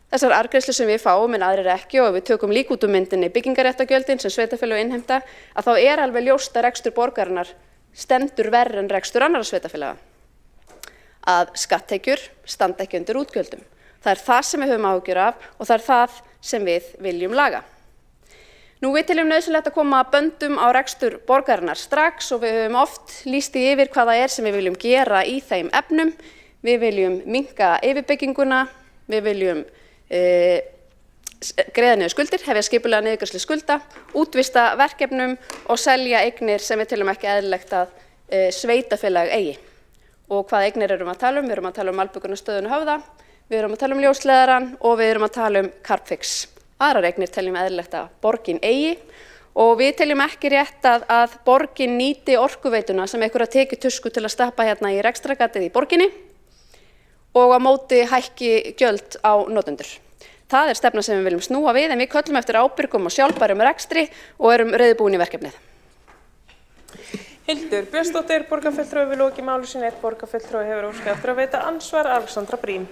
þessar arðgreiðslur sem við fáum en aðrir ekki og ef við tökum líka út úr myndinni byggingaréttargjöldin sem sveitarfélög innheimta, að þá er alveg ljóst að rekstur borgarinnar stendur verr en rekstur annarra sveitarfélaga. Að skatttekjur standa ekki undir útgjöldum. Það er það sem við höfum áhyggjur af og það er það sem við viljum laga. Nú, við teljum nauðsynlegt að koma böndum á rekstur borgarinnar strax og við höfum oft lýst yfir hvað það er sem við viljum gera í þeim efnum. Við viljum minnka yfirbygginguna, við viljum greiða niður skuldir, hefja skipulega niðurgreiðslu skulda, útvista verkefnum og selja eignir sem við teljum ekki eðlilegt að sveitarfélag eigi. Og hvað eignir erum að tala um? Við erum að tala um Malbikunarstöðina Höfða, við erum að tala um Ljósleiðarann og við erum að tala um Carbfix. Aðrar eignir teljum eðlilegt að borgin eigi og við teljum ekki rétt að borgin nýti Orkuveituna sem einhverja tekjutusku til að stappa hérna í rekstrargatið í borginni og á móti hækki gjöld á notendur. Það er stefna sem við viljum snúa við en við köllum eftir ábyrgum og sjálfbærum rekstri og erum reiðubúin í verkefnið. Hildur Björnsdóttir, borgarfulltrúi við loki máli sínu. Borgarfulltrúi hefur óskað eftir að veita andsvar. Alexandra Brím.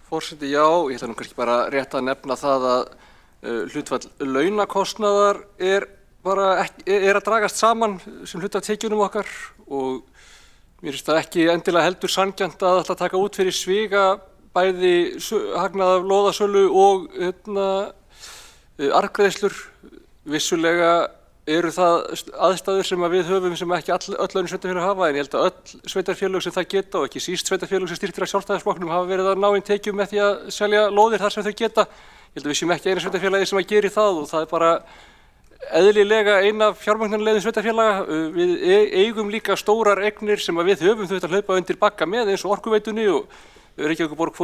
Forseti, já, ég ætla nú kannski bara rétt að nefna það að hlutfall launakostnaðar er að dragast saman sem hluta af tekjunum okkar og mér finnst það ekki endilega heldur sanngjarnt að ætla að taka út fyrir sviga bæði hagnað af lóðasölu og arðgreiðslur. Vissulega eru það aðstæður sem við höfum sem ekki öll önnur sveitarfélög hafa en ég held að öll sveitarfélög sem það geta og ekki síst sveitarfélög sem stýrtir af Sjálfstæðisflokknum hafa verið að ná inn tekjum með því að selja lóðir þar sem þau geta. Ég held að við séum ekki eina sveitarfélagi sem að geri það og það er bara eðlilega eina fjármögnunarleiðin sveitarfélaga. Við eigum líka stórar eignir sem við höfum þau að hlaupa undir bagga með eins og Orkuveitunni og Reykjavíkurborg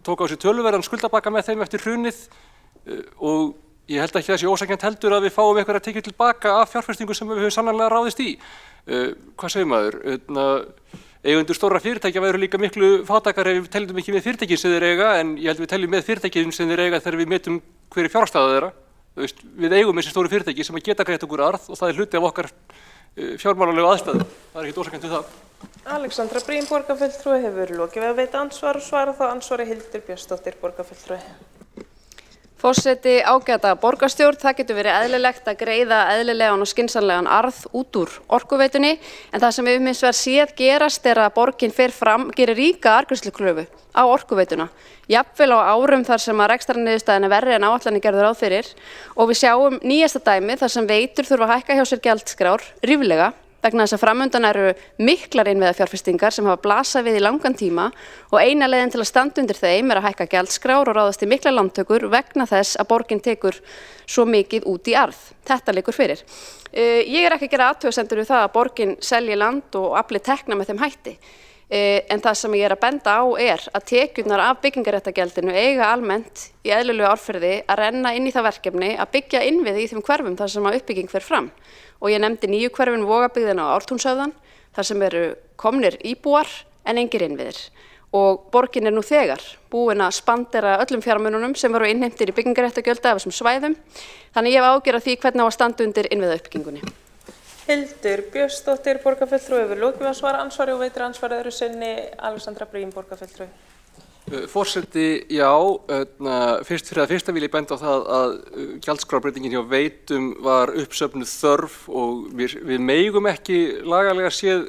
tók á sig töluverðan skuldabagga með þeim eftir hrunið og ég held ekki að það sé ósanngjarnt heldur að við fáum einhverja tekjur tilbaka af fjárfestingu sem við höfum sannarlega ráðist í. Hvað segir maður? eigendur stórra fyrirtækja væru líka miklu fátækari ef við teljum ekki með fyrirtækin sem þeir eiga, en ég held við teljum með fyrirtækin sem þeir eiga þegar við metum hver fjárstaða þeirra. Við eigum þessi stóru fyrirtæki sem að geta greitt okkur arð og það er hluti af okkar fjármálalegu aðstæðum. Það er ekkert ósakant við það. Alexandra Briem, borgarfulltrúi, hefur lokið við að veita andsvar og svara þá andsvari Hildur Björnsdóttir, borgarfulltrúi. Forseti, ágæta borgarstjórn, það getur verið eðlilegt að greiða eðlilegan og skynsamlegan arð út úr orkuveitunni, en það sem við hins vegar séð gerast er að borgin fer fram, gerir ríka arðgreiðslukröfu á orkuveituna, jafnvel á árum þar sem að rekstrarniðurstaðan er verri en áætlanir gerðu ráð fyrir, og við sjáum nýjasta dæmi þar sem veitur þurfa að hækka hjá sér gjaldskrár ríflega vegna þess að framundan eru miklar innviðafjárfestingar sem hafa blasað við í langan tíma og eina leiðin til að standa undir þeim er að hækka gjaldskrár og ráðast í miklar lántökur vegna þess að borgin tekur svo mikið út í arð. Þetta liggur fyrir. Ég er ekki að gera athugasemdir við það að borgin selji land og afli tekna með þeim hætti. En það sem ég er að benda á er að tekjurnar af byggingaréttargjaldinu eiga almennt í eðlilegu árferði að renna inn í það verkefni að byggja innviði í þeim hverfum þar sem að uppbygging fer fram. Og ég nefndi 9 hverfin Vogabyggðina á Ártúnshöfðan, þar sem eru komnir íbúar en engir innviðir. Og borgin er nú þegar búin að spandera öllum fjármununum sem voru innheimtir í byggingaréttargjöld af þessum svæðum. Þannig ég hef ágjörð því hvernig á að standa undir innviðauppbyggingunni. Hildur Björnsdóttir, borgarfulltrúi, hefur lokið við að svara andsvari og veitir andsvari öðru sinni Alexandra Briem, borgarfulltrúi. Forseti, já, fyrir að fyrsta vil ég benda á það að gjaldskrárbreytingin hjá veitum var uppsöfnuð þörf og við megum ekki lagalega séð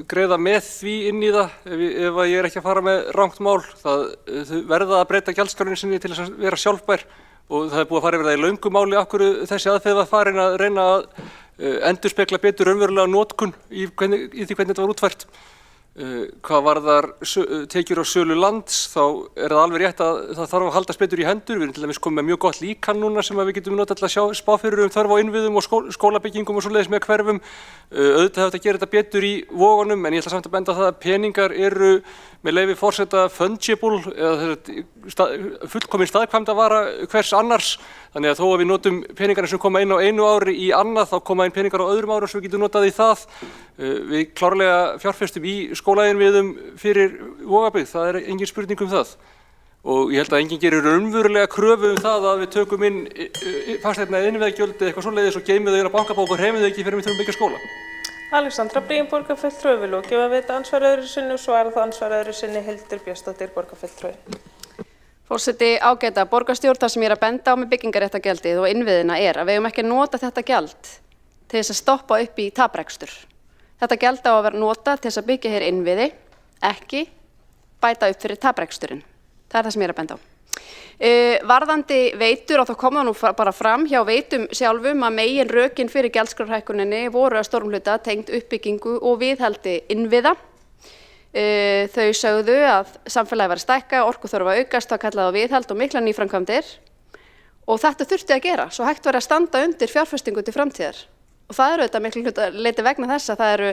greiða með því inn í það ef ég er ekki að fara með rangt mál. Það verða að breyta gjaldskrárinni sinni til þess að vera sjálfbær og það er búið að fara yfir það í löngu máli af hverju þessi aðferð var farin að reyna að endurspegla betur raunverulega notkun í því hvernig þetta var útfært. Hvað varðar tekjur á sölu lands, þá er það alveg rétt að það þarf að haldast betur í hendur. Við erum til dæmis komið með mjög gott líkan núna sem við getum notað til að spá fyrir þörf á innviðum og skólabyggingum og svoleiðis með hverfum. Auðvitað hefur þetta að gera þetta betur í Vogunum, en ég ætla samt að benda á það að peningar eru með leyfi forseta fungible eða fullkomin staðkvæmda vara hvers annars. Þannig að þó að við notum peningarna sem koma inn á einu ári í annað, þá koma inn peningar á öðrum árum sem við getum notað í það. Við klárlega fjárfestum í skólainnviðum fyrir Vogabyggð, það er engin spurning um það. Og ég held að enginn gerir raunverulega kröfu um það að við tökum inn fasteigna innviðagjöld eða eitthvað svoleiðis og geymum þau inn á bankabók og hreyfum þau ekki fyrir við þurfum að byggja skóla. Alexandra Briem, borgarfulltrúi, hefur lokið við að veita andsvari öðru sinni og svara þá andsvari öðru sinni Hildur Björnsdóttir, borgarfulltrúi. Forseti, ágæta borgarstjórn, það sem ég er að benda á með byggingaréttargjaldið og innviðina er að við eigum ekki að nota þetta gjald til þess að stoppa upp í taprekstur. Þetta gjald á að vera nota til þess að byggja hér innviði, ekki bæta upp fyrir tapreksturinn. Það er það sem ég er að benda á. Varðandi veitur, og þá kom það nú bara fram hjá veitum sjálfum að megin rökin fyrir gjaldskrárhækkuninni voru að stórum hluta tengd uppbyggingu og viðhaldi innviða. Þau sögðu að samfélagi var að stækka, orkuþörf að aukast, það kallaði á viðhald og miklar nýframkvæmdir og þetta þurfti að gera, svo hægt var að standa undir fjárfestingu til framtíðar. Og það eru þetta miklu leyti vegna þess að það eru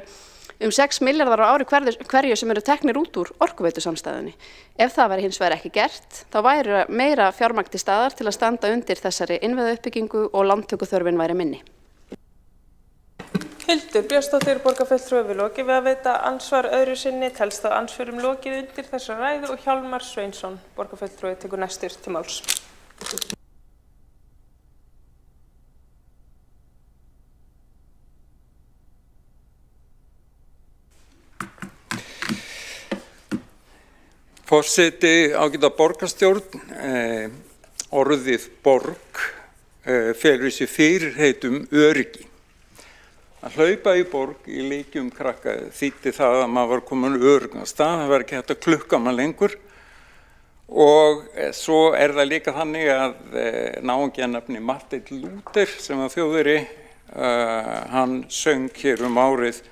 6 milljarðar á ári hverju sem eru teknir út úr orkuveitusamstæðunni. Ef það væri hins vegar ekki gert, þá væri meira fjármagn til staðar til að standa undir þessari innviðauppbyggingu og lántökuþörfin væri minni. Hildur Björnsdóttir, borgarfulltrúi, hefur lokið við að veita andsvar öðru sinni, telst þá andsvörum lokið undir þessa ræðu og Hjálmar Sveinsson, borgarfulltrúi, tekur næstur til máls. Forseti, ágæta borgarstjórn, orðið borg felur í sér fyrirheit öryggi. Að hlaupa í borg í leikjum krakka þýddi það að maður var komin öruggan stað, það var ekki hægt að klukka maður lengur. Og svo er það líka þannig að náungjanafni Marteinn Lúther sem var Þjóðverji, hann söng hér árið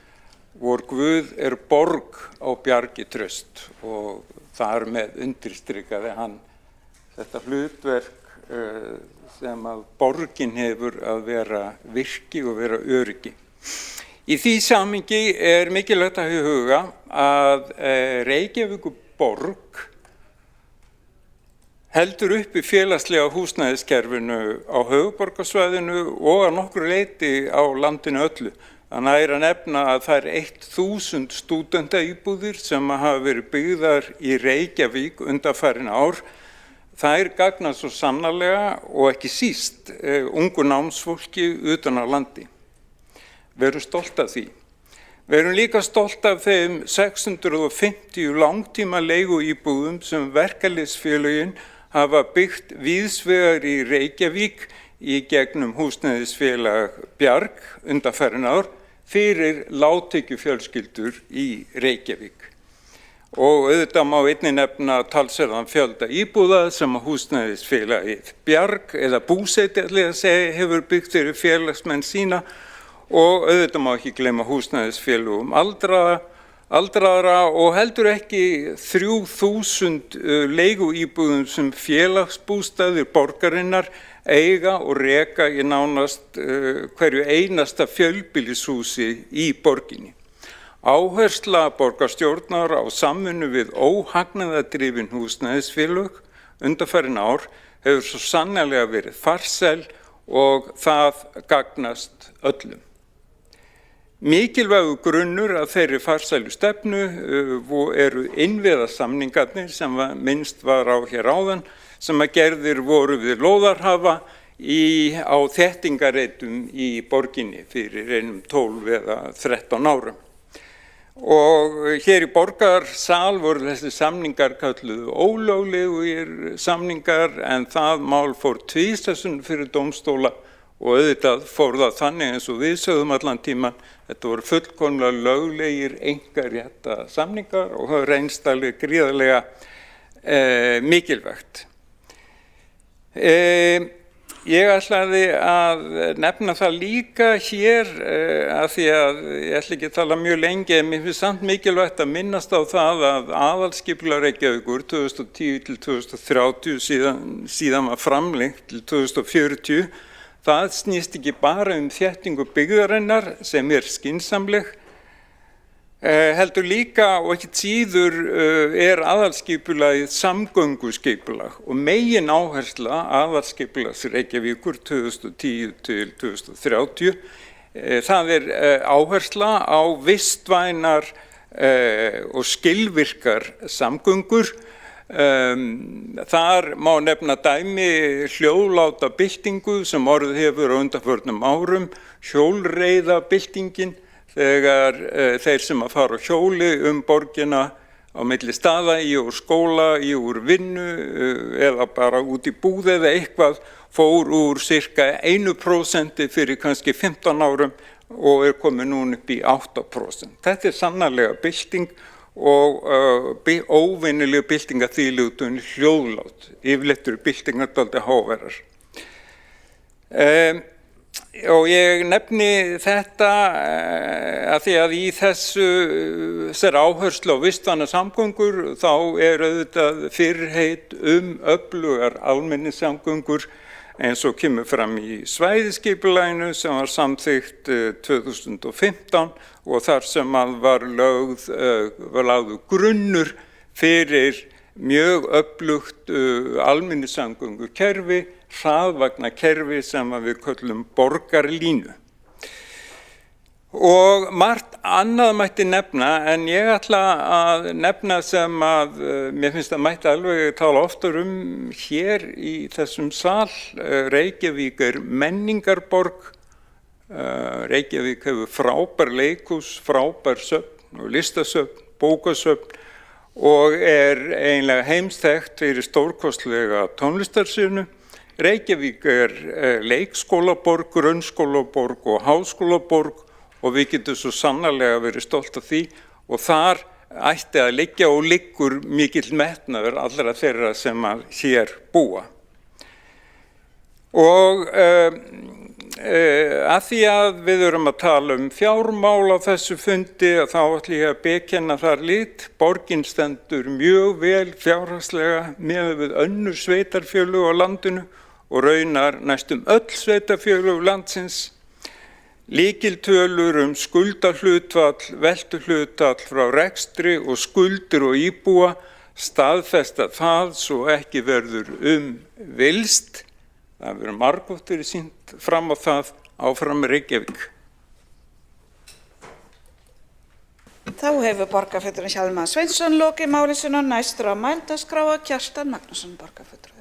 Vor Guð er borg á bjargi traust og þar með undirstrikaði hann þetta hlutverk sem að borgin hefur að vera virki og vera öryggi. Í því samhengi er mikilvægt að huga að Reykjavíkurborg heldur uppi félagslega húsnæðiskerfinu á höfuðborgarsvæðinu og að nokkru leyti á landinu öllu. Það nægir að nefna að það er 1000 stúdentaíbúðir sem hafa verið byggðar í Reykjavík undanfarin ár. Þær gagna svo sannarlega og ekki síst ungu námsfólki utan á landi. Við erum stolt af því. Við erum líka stolt af þeim 650 langtíma leiguíbúðum sem verkalýðsfélögin hafa byggt víðsvegar í Reykjavík í gegnum húsnæðisfélag Bjarg undanfarin ár fyrir lágtekjufjölskyldur í Reykjavík. Og auðvitað má einnig nefna talsverðan fjölda íbúða sem að húsnæðisfélagið Bjarg eða Búseti hefur byggt fyrir félagsmenn sína og auðvitað má ekki gleyma húsnæðisfélögum aldraðra og heldur ekki 3000 leiguíbúðum sem félagsbústaðir borgarinnar eiga og reka í nánast hverju einasta fjölbýlishúsi í borginni. Áhersla borgarstjórnar á samvinnu við óhagnaðardrifin húsnæðisfélög undanfarin ár hefur svo sannarlega verið farsæl og það gagnast öllum. Mikilvægur grunnur að þeirri farsælu stefnu eru innviðasamningarnir sem minnst var á hér áðan sem að gerðir voru við lóðarhafa á þéttingareitum í borginni fyrir einum 12 eða 13 árum. Og hér í borgarsal voru þessi samningar kölluðu ólöglegir samningar en það mál fór tvisvar fyrir dómstóla og auðvitað fór það þannig eins og við sögðum allan tíman. Þetta voru fullkomlega löglegir einkarétta samningar og það reynst alveg gríðarlega mikilvægt. Ég ætlaði að nefna það líka hér að því að ég ætla ekki að tala mjög lengi en mér finnst samt mikilvægt að minnast á það að aðalskipulag Reykjavíkur 2010 til 2030 síðan var framlengt til 2040. Það snýst ekki bara þéttingu byggðarinnar sem skynsamleg, heldur líka og ekki síður aðalskipulagið samgönguskipulag og megin áhersla aðalskipulags Reykjavíkur 2010 til 2030. Það áhersla á vistvænar og skilvirkar samgöngur. Þar má nefna dæmi hljóðláta byltingu sem orðið hefur á undanförnum árum, hjólreiðabyltingin þegar þeir sem að fara á hjóli borgina á milli staða í úr skóla, í úr vinnu eða bara út í búð eða eitthvað fór úr cirka 1% fyrir kannski 15 árum og komið núna upp í 8%. Þetta sannarlega bylting og óvenjuleg bylting að því ljótun hljóðlát. Yfirleitt eru byltingar dálítið háværar. Og ég nefni þetta að því að í þessari áherslu á vistvænar samgöngur þá auðvitað fyrirheit öflugar almenningssamgöngur eins og kemur fram í svæðisskipulaginu sem var samþykkt 2015 og þar sem var lagður grunnur fyrir mjög öflugt almenningssamgöngukerfi, hraðvagnakerfi sem við köllum borgarlínu. Og margt annað mætti nefna en ég ætla að nefna sem að mér finnst að mætti alveg tala oftar hér í þessum sal. Reykjavík menningarborg. Reykjavík hefur frábær leikhús, frábær söfn og listasöfn, bókasöfn og eiginlega heimsþekkt fyrir stórkostlega tónlistarsýnu. Reykjavík leikskólaborg, grunnskólaborg og háskólaborg og við getum svo sannarlega verið stolt af því og þar ætti að liggja og liggur mikill metnaður allra þeirra sem hér búa. Og að því að við erum að tala fjármál á þessu fundi þá ætla ég að bekenna þar lit. Borgin stendur mjög vel fjárhagslega miðað við önnur sveitarfélög á landinu og raunar næstum öll sveitarfélög landsins. Lykiltölur skuldahlutfall, veltuhlutfall frá rekstri og skuldir og íbúa staðfesta það svo ekki verður villst. Það verður margoft verið sýnt fram á það áfram Reykjavík. Þá hefur borgarfulltrúinn Hjálmar Sveinsson lokið máli sínu og næstur á mælendaskrá Kjartan Magnússon borgarfulltrúi.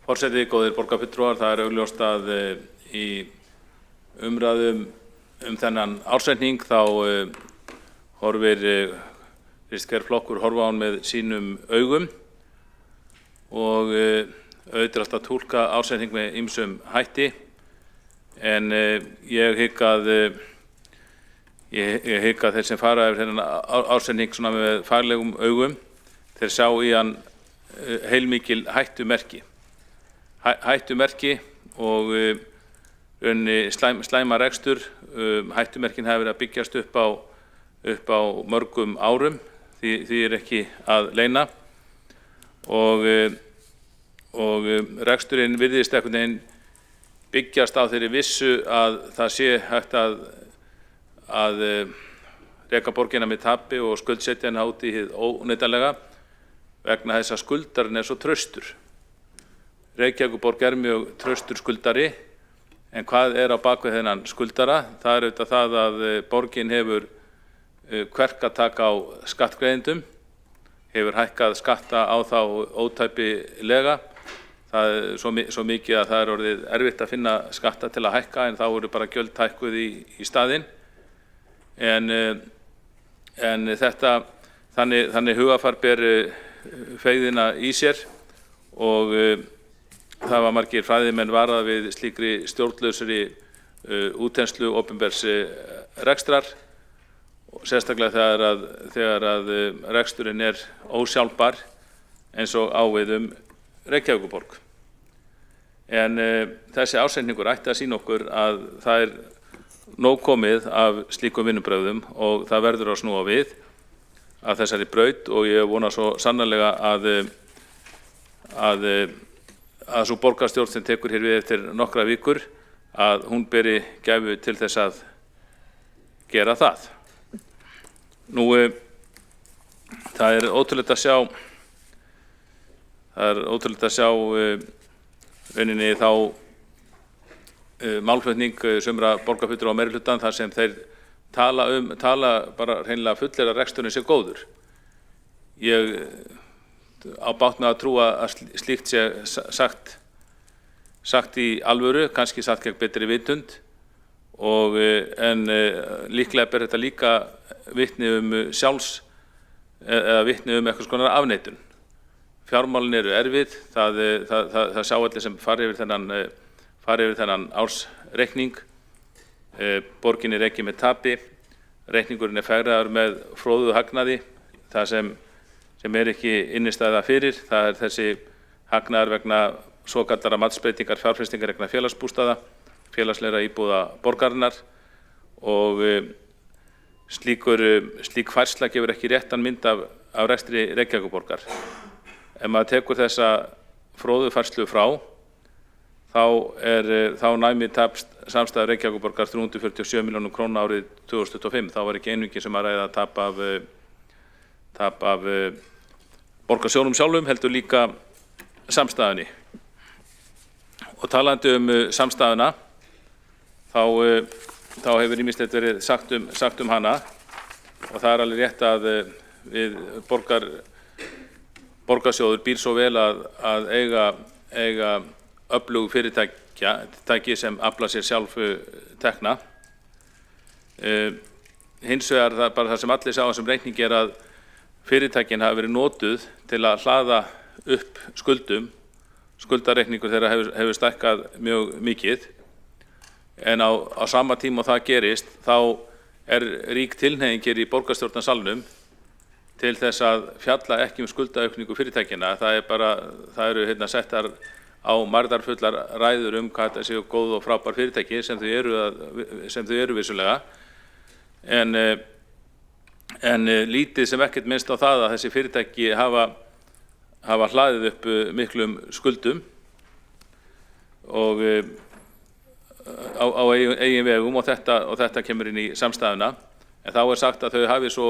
Forseti, góðir borgarfulltrúar, það augljóst að í umræðum þennan ársreikning þá horfir hver flokkur horfa á hann með sínum augum og auðvitað að túlka ársreikning með ýmsum hætti en ég hygg að þeir sem fara yfir þennan ársreikning svona með faglegum augum þeir sjá í hann heilmikil hættumerki og slæma rekstur. Hættumerkin hafa verið að byggjast upp á mörgum árum, því ekki að leyna og reksturinn virðist einhvern veginn byggjast á þeirri vissu að það sé hægt að reka borgina með tapi og skuldsetja hana út í hið óneitanlega vegna þess að skuldarinn svo traustur. Reykjavíkurborg mjög traustur skuldari, en hvað á bak við þennan skuldara? Það auðvitað það að borgin hefur kverkatak á skattgreiðendum, hefur hækkað skatta á þá ótæpilega. Það svo mikið að það orðið erfitt að finna skatta til að hækka, en þá eru bara gjöld hækkuð í staðinn. En þetta, þannig hugafar ber feigðina í sér og það var margir fræðimenn varað við slíkri stjórnlausri útþenslu opinbers rekstrar, sérstaklega þegar að reksturinn ósjálfbær eins og á við Reykjavíkurborg. En þessi ásetningur ætti að sýna okkur að það nóg komið af slíkum vinnubrögðum og það verður að snúa við að þessari braut og ég vona svo sannarlega að svo borgarstjórn sem tekur hér við eftir nokkra vikur að hún beri gæfu til þess að gera það. Nú, það ótrúlegt að sjá rauninni þá málflutning sumra borgarfulltrúa á meirihlutann þar sem þeir tala bara hreinlega fullir að reksturinn sé góður. Ég á bágt með að trúa að slíkt sé sagt í alvöru, kannski sagt gegn betri vitund en líklega ber þetta líka vitni eða vitni einhvers konar afneitun. Fjármálin erfið, það sjá allir sem fari yfir þennan ársreikning. Borgin rekin með tapi, reikningurinn fegraður með fróðu hagnaði, það sem ekki innistæða fyrir, það þessi hagnaður vegna svokallara matsbreytingar fjárfestingar vegna félagsbústaða, félagslegra íbúða borgarinnar og slík færsla gefur ekki réttan mynd af rekstri Reykjavíkurborgar. Ef maður tekur þessa fróðu færslu frá, þá næmi tap samstæðu Reykjavíkurborgar 347 milljónum króna árið 2025. Þá var ekki einungis sem að ræða tap af borgarsjónum sjálfum, heldur líka samstæðunni. Og talandi samstæðuna, þá hefur ýmislegt verið sagt hana og það alveg rétt að við borgarsjóður býr svo vel að eiga öflug fyrirtæki sem afla sér sjálf tekna. Hins vegar bara það sem allir sjá sem reikning að fyrirtækin hafa verið notuð til að hlaða upp skuldum. Skuldareikningur þeirra hefur stækkað mjög mikið en á sama tíma og það gerist þá rík tilhneiging í borgarstjórnarsalnum til þess að fjalla ekki skuldaaukningu fyrirtækina. Það eru settar á margðarfullar ræður hvað þetta séu góð og frábær fyrirtæki sem þau eru vissulega en lítið sem ekkert minnst á það að þessi fyrirtæki hafa hlaðið upp miklum skuldum á eigin vegum og þetta kemur inn í samstæðuna. En þá sagt að þau hafi svo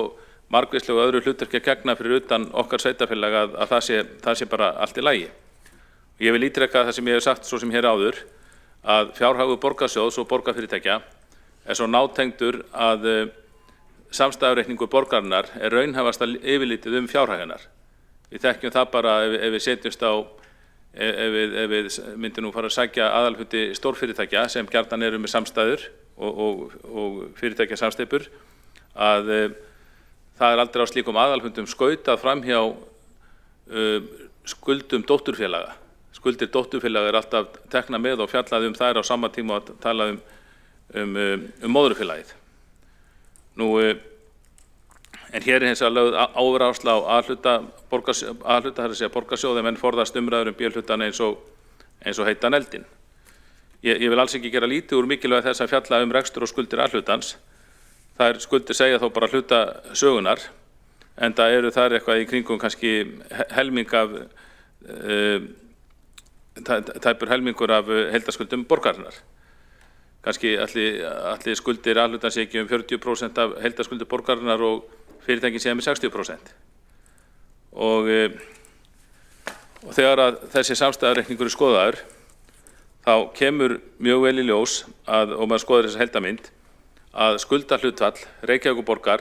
margvíslegu öðru hlutverki að gegna fyrir utan okkar sveitarfélag að það sé bara allt í lagi. Ég vil ítreka það sem ég hef sagt svo sem hér áður, að fjárhagur borgarsjóðs og borgarfyrirtækja svo nátengdur að samstæðureikningur borgarinnar raunhæfasta yfirlitið fjárhag hennar. Við þekkjum það bara ef við setjumst á, ef við myndum nú fara að sækja aðalhluti stórfyrirtækja sem gjarnan eru með samstæður og fyrirtækja samsteypur, að það aldrei á slíkum aðalfundum skautað framhjá skuldum dótturfélaga. Skuldir dótturfélaga alltaf tekna með og fjallað þær á sama tíma að tala móðurfélagið. En hér hins vegar lögð áhersla á A-hluta, það er að segja borgarsjóð, en menn forðast umræður B-hlutan eins og heitan eldinn. Ég vil alls ekki gera lítið úr mikilvægi þess að fjalla rekstur og skuldir A-hlutans. Þær skuldir segja þó bara hluta sögunar, en það eru þar eitthvað í kringum kannski tæpur helmingur af heildarskuldum borgarinnar. Kannski allir skuldir A-hlutans ekki 40% af heildarskuldir borgarinnar og fyrirtækin séð með 60%. Og þegar að þessi samstæðureikningur skoðaður, þá kemur mjög vel í ljós og maður skoðar þessa heildamynd, að skuldahlutfall Reykjavíkurborgar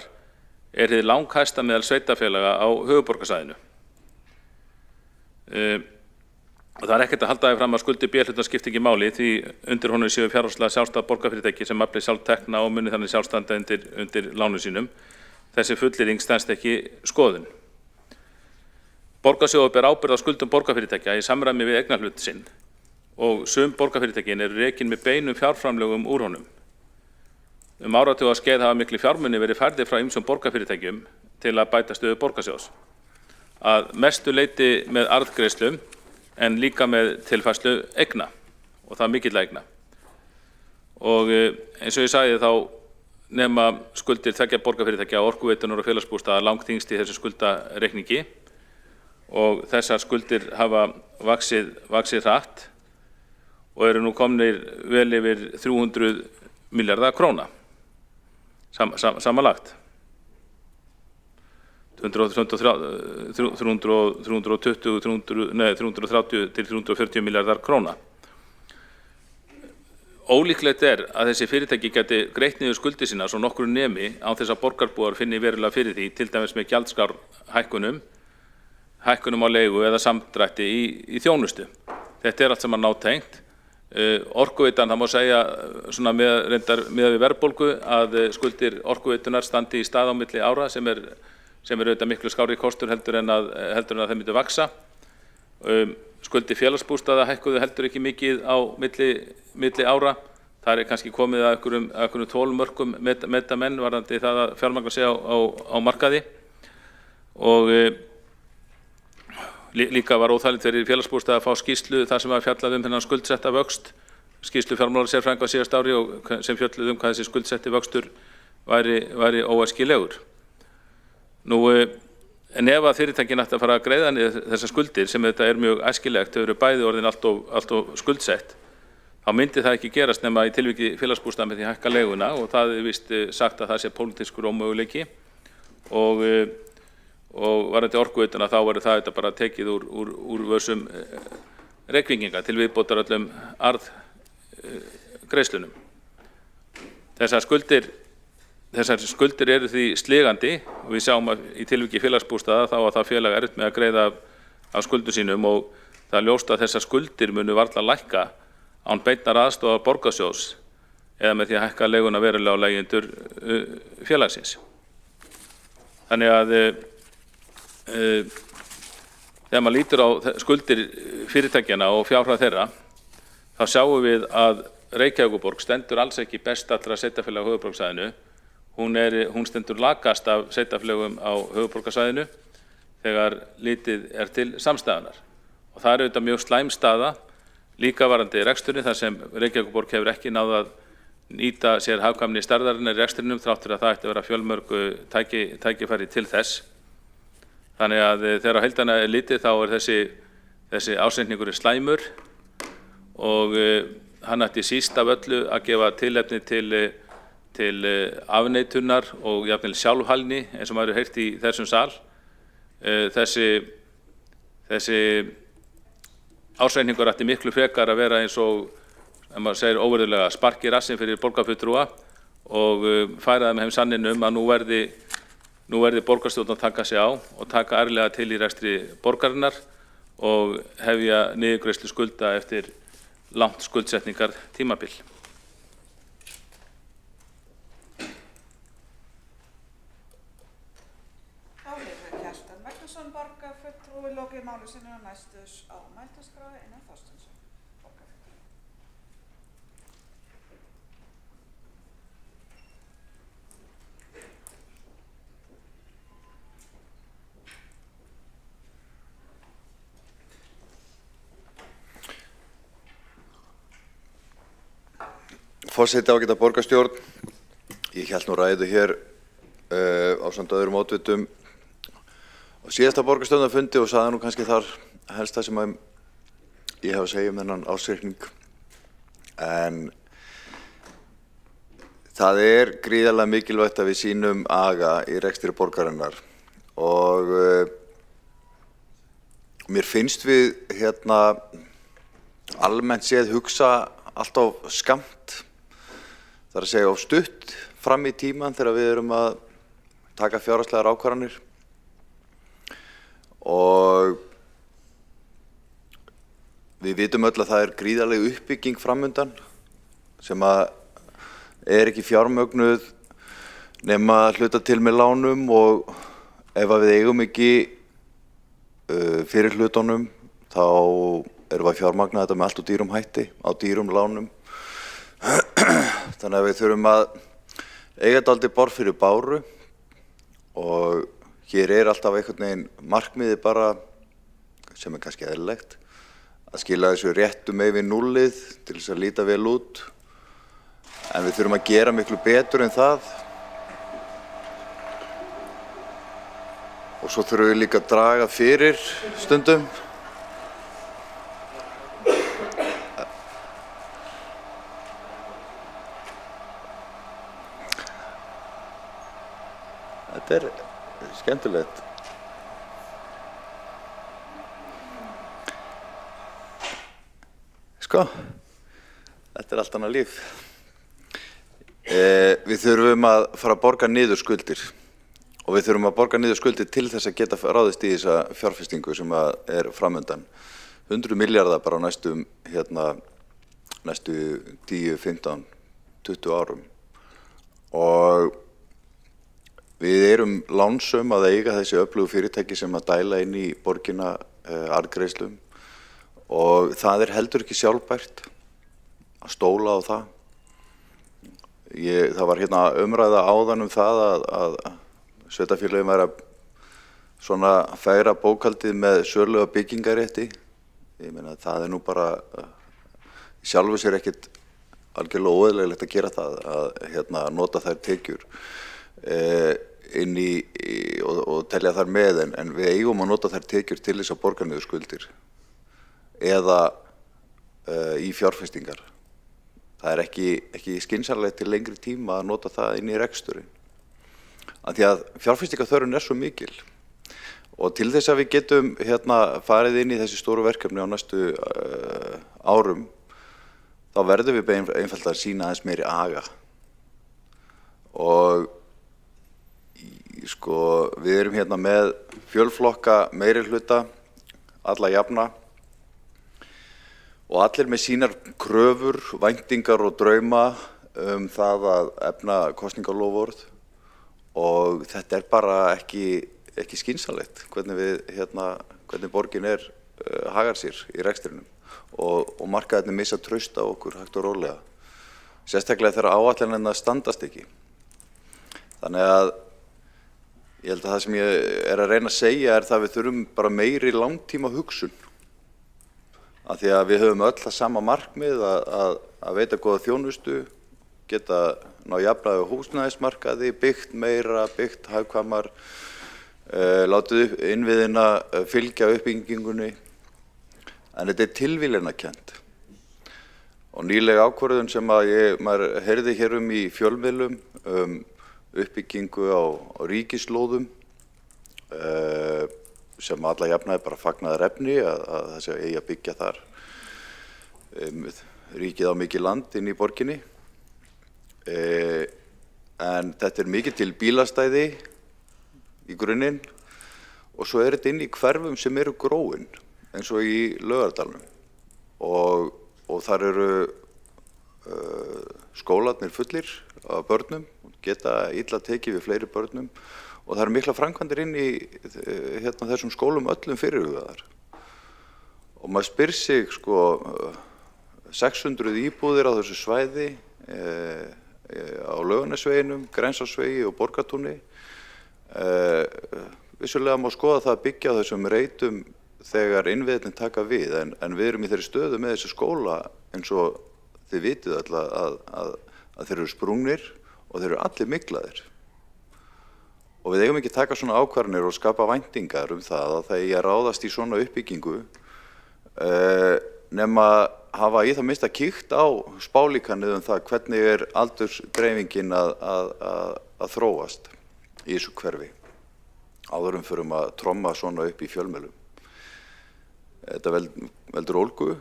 hið langhæsta meðal sveitarfélaga á höfuðborgarsvæðinu. Og það ekkert að halda því fram að skuldir B-hlutan skipti ekki máli, því undir honum séu fjárhagslega sjálfstæð borgarfyrirtæki sem afli sjálf tekna og muni þannig sjálfstanda undir lánum sínum. Þessi fullyrðing stenst ekki skoðun. Borgarsjóður ber ábyrgð á skuldum borgarfyrirtækja í samræmi við eignarhlut sinn og sum borgarfyrirtækin rekin með beinum fjárframlögum úr honum. Áratugaskeið hafa miklir fjármuni verið færðir frá ýmsum borgarfyrirtækjum til að bæta stöðu borgarsjóðs. Að mestu leyti með arðgreiðslum en líka með tilfærslu eigna og það mikilla eigna. Og eins og ég sagði þá nema skuldir tveggja borgarfyrirtækja, Orkuveitunar og Félagsbústaða langþyngst í þessu skuldareikningi og þessar skuldir hafa vaxið hratt og eru nú komnir vel yfir 300 milljarða króna samanlagt. 330 til 340 milljarðar króna. Ólíklegt að þessi fyrirtæki geti greitt niður skuldir sínar svo nokkru nemi án þess að borgarbúar finni verulega fyrir því, til dæmis með gjaldskrárhækkunum á leigu eða samdrætti í þjónustu. Þetta allt saman nátengt. Orkuveitan, það má segja svona með við verðbólgu að skuldir Orkuveitunar standi í stað á milli ára sem auðvitað miklu skárri kostur heldur en að þeim myndu vaksa. Skuldir Félagsbústaða hækkuðu heldur ekki mikið á milli ára. Það kannski komið að einhverjum tólmörkum metamenn varðandi það að fjármagna sig á markaði. Og líka var óþægilegt fyrir Félagsbústaða að fá skýrslu þar sem var fjallað þennan skuldsetta vöxt, skýrslu fjármálasérfræðinga á síðasta ári og sem fjölluðu hvað þessi skuldsetti vöxtur væri óæskilegur. En ef að fyrirtækin ætti að fara að greiða niður þessar skuldir, sem þetta mjög æskilegt, þau eru bæði orðin allt of skuldsett, þá myndi það ekki gerast nema í tilviki Félagsbústaða með því að hækka leiguna og það víst sagt að það sé pólitískur ómöguleiki og varðandi Orkuveituna þá verður það bara tekið úr vössum Reykvíkinga til viðbótar öllum arðgreiðslunum. Þessar skuldir eru því sligandi og við sjáum að í tilviki Félagsbústaða þá að það félag erfitt með að greiða af skuldum sínum og það er ljóst að þessar skuldir munu varla lækka án beinnar aðstoðar borgarsjóðs eða með því að hækka leiguna verulega á leigjendur félagsins. Þannig að þegar maður lítur á skuldir fyrirtækjana og fjárhæð þeirra, þá sjáum við að Reykjavíkurborg stendur alls ekki best allra sveitarfélaga á höfuðborgarsvæðinu. Hún stendur lakast af sveitarfélögum á höfuðborgarsvæðinu þegar litið til samstæðunar. Og það auðvitað mjög slæm staða, líka varðandi reksturinn, þar sem Reykjavíkurborg hefur ekki náð að nýta sér hagkvæmni stærðarinnar í rekstrinum þrátt fyrir að það ætti að vera fjölmörg tækifæri til þess. Þannig að þegar á heildina litið þá þessi ásetningur slæmur og hann ætti síst af öllu að gefa tilefni til afneitunar og jafnvel sjálfhælni eins og maður hefur heyrt í þessum sal. Þessi ársreikningur ætti miklu frekar að vera eins og, ef maður segir óvirðulega, spark í rassinn fyrir borgarfulltrúa og færa þeim heim sanninn að nú verði borgarstjórn að taka sig á og taka ærlega til í rekstri borgarinnar og hefja niðurgreiðslu skulda eftir langt skuldsetningar tímabil. Þá hefur Kjartan Magnússon borgarfulltrúi lokið máli sínu á næstus á mæltaskrá Einar Þorsteinsson borgarfulltrúi. Forseti, ágæta borgarstjórn, ég hélt nú ræðu hér ásamt öðrum oddvitum á síðasta borgarstjórnarfundi og sagði nú kannski þar helst það sem ég hef að segja þennan ársreikning. En það gríðarlega mikilvægt að við sýnum aga í rekstri borgarinnar og mér finnst við almennt séð hugsa alltaf skammt. Það að segja of stutt fram í tíman þegar við erum að taka fjárhagslegar ákvarðanir og við vitum öll að það gríðarleg uppbygging framundan sem að ekki fjármögnuð nema hluta til með lánum og ef að við eigum ekki fyrir hlutunum þá erum við að fjármagna þetta með allt og dýrum hætti á dýrum lánum. Þannig að við þurfum að eiga dálítið borð fyrir báru og hér alltaf einhvern veginn markmiði bara sem kannski eðlilegt að skila þessu réttum yfir núllið til þess að líta vel út en við þurfum að gera miklu betur en það og svo þurfum við líka að draga fyrir stundum. Þetta skemmtilegt. Sko, þetta allt annað líf. Við þurfum að fara að borga niður skuldir og við þurfum að borga niður skuldir til þess að geta ráðist í þessa fjárfestingu sem framundan. 100 milljarðar bara á næstu 10, 15, 20 árum og við erum lánsöm að eiga þessi öflugu fyrirtæki sem að dæla inn í borgina arðgreiðslum og það heldur ekki sjálfbært að stóla á það. Það var umræða áðan það að sveitarfélögin væri að færa bókhaldið með sölu og byggingarétti. Ég meina það nú bara sjálfu sér ekkert algjörlega óeðlilegt að gera það að nota þær tekjur inn í og telja þar með en við eigum að nota þær tekjur til þess að borga niður skuldir eða í fjárfestingar. Það ekki skynsamlegt til lengri tíma að nota það inn í reksturinn. Af því að fjárfestingarþörfin svo mikil og til þess að við getum farið inn í þessi stóru verkefni á næstu árum þá verðum við einfaldlega að sýna aðeins meiri aga og við erum með fjölflokka meirihluta, alla jafna og allir með sínar kröfur, væntingar og drauma það að efna kosningaloforð og þetta bara ekki skynsamlegt hvernig borgin hagar sér í rekstrinum og markaðirnir missa traust á okkur hægt og rólega. Sérstaklega þegar áætlanirnar standast ekki. Þannig að ég held að það sem ég að reyna að segja það að við þurfum bara meiri langtíma hugsun. Af því að við höfum öll það sama markmið að veita góða þjónustu, geta ná jafnvægi á húsnæðismarkaði, byggt meira, byggt hagkvæmar, látið innviðina fylgja uppbyggingunni. En þetta tilviljanakennt. Og nýleg ákvörðun sem að maður heyrði hér í fjölmiðlum uppbyggingu á ríkislóðum sem alla jafna bara fagnaðar efni að það sé eigi að byggja þar ríkið á mikið land inn í borginni. En þetta mikið til bílastæði í grunninn og svo þetta inn í hverfum sem eru gróin eins og í Laugardalnum og þar eru skólarnir fullir af börnum, geta illa tekið við fleiri börnum og það eru mikla framkvæmdir inn í þessum skólum öllum fyrirhugaðar. Og maður spyr sig 600 íbúðir á þessu svæði á Laugarnesveginum, Grensásvegi og Borgartúni. Vissulega má skoða það að byggja á þessum reitum þegar innviðirnir taka við en við erum í þeirri stöðu með þessi skóla eins og þið vitið alltaf að þeir eru sprungnir og þeir eru allir miklaðir. Og við eigum ekki að taka svona ákvarðanir og skapa væntingar það að það eigi að ráðast í svona uppbyggingu nema hafa í það minnsta kíkt á spálíkanið það hvernig aldursdreifingin að þróast í þessu hverfi. Áður förum að tromma svona upp í fjölmiðlum. Þetta veldur ólgu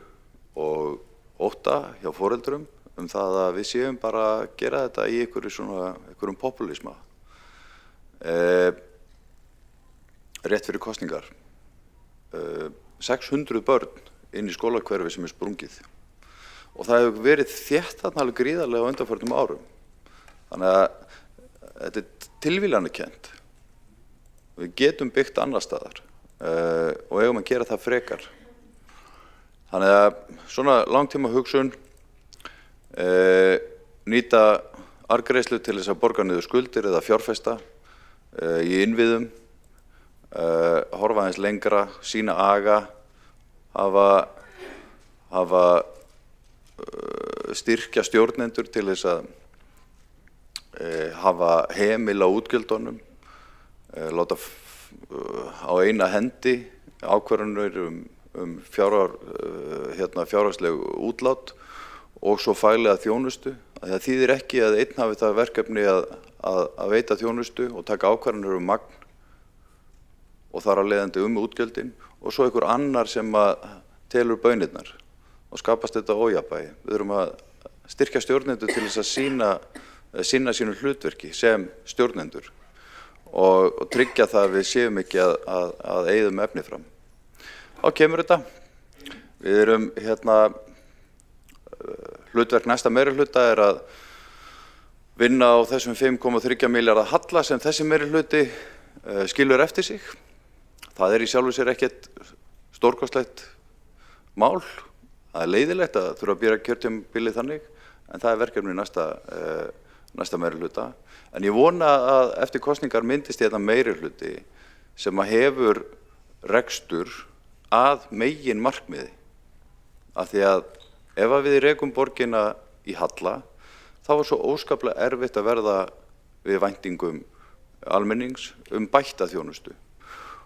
og ótta hjá foreldrum það að við séum bara að gera þetta í einhverjum populisma. Rétt fyrir kosningar. 600 börn inn í skólahverfi sem sprungið. Og það hefur verið þétt þarna alveg gríðarlega á undanförnum árum. Þannig að þetta tilvílanakennt. Við getum byggt annar staðar og eigum að gera það frekar. Þannig að svona langtíma hugsun, nýta arðgreiðslu til þess að borga niður skuldir eða fjárfesta í innviðum, horfa aðeins lengra, sýna aga, hafa styrkja stjórnendur til þess að hafa hemil á útgjöldunum, láta á eina hendi ákvarðanir fjárhagsleg útlát og svo faglega þjónustu. Það þýðir ekki að einn hafi það verkefni að veita þjónustu og taka ákvarðanir magn og þar af leiðandi útgjöldin og svo einhver annar sem að telur baunirnar og skapast þetta ójafnvægi. Við þurfum að styrkja stjórnendur til þess að sinna sínu hlutverki sem stjórnendur og tryggja það að við séum ekki að eyðum efni fram. Þá kemur þetta. Við erum hlutverk næsta meirihluta að vinna á þessum 5,3 milljarða halla sem þessi meirihluti skilur eftir sig. Það í sjálfu sér ekkert stórkostlegt mál. Það leiðilegt að þurfa að bíða kjörtímabilið þannig, en það verkefni næsta meirihluta. En ég vona að eftir kosningar myndist þetta meirihluti sem að hefur rekstur að megin markmiði. Af því að ef við rekum borgina í halla, þá svo óskaplega erfitt að verða við væntingum almennings bætta þjónustu.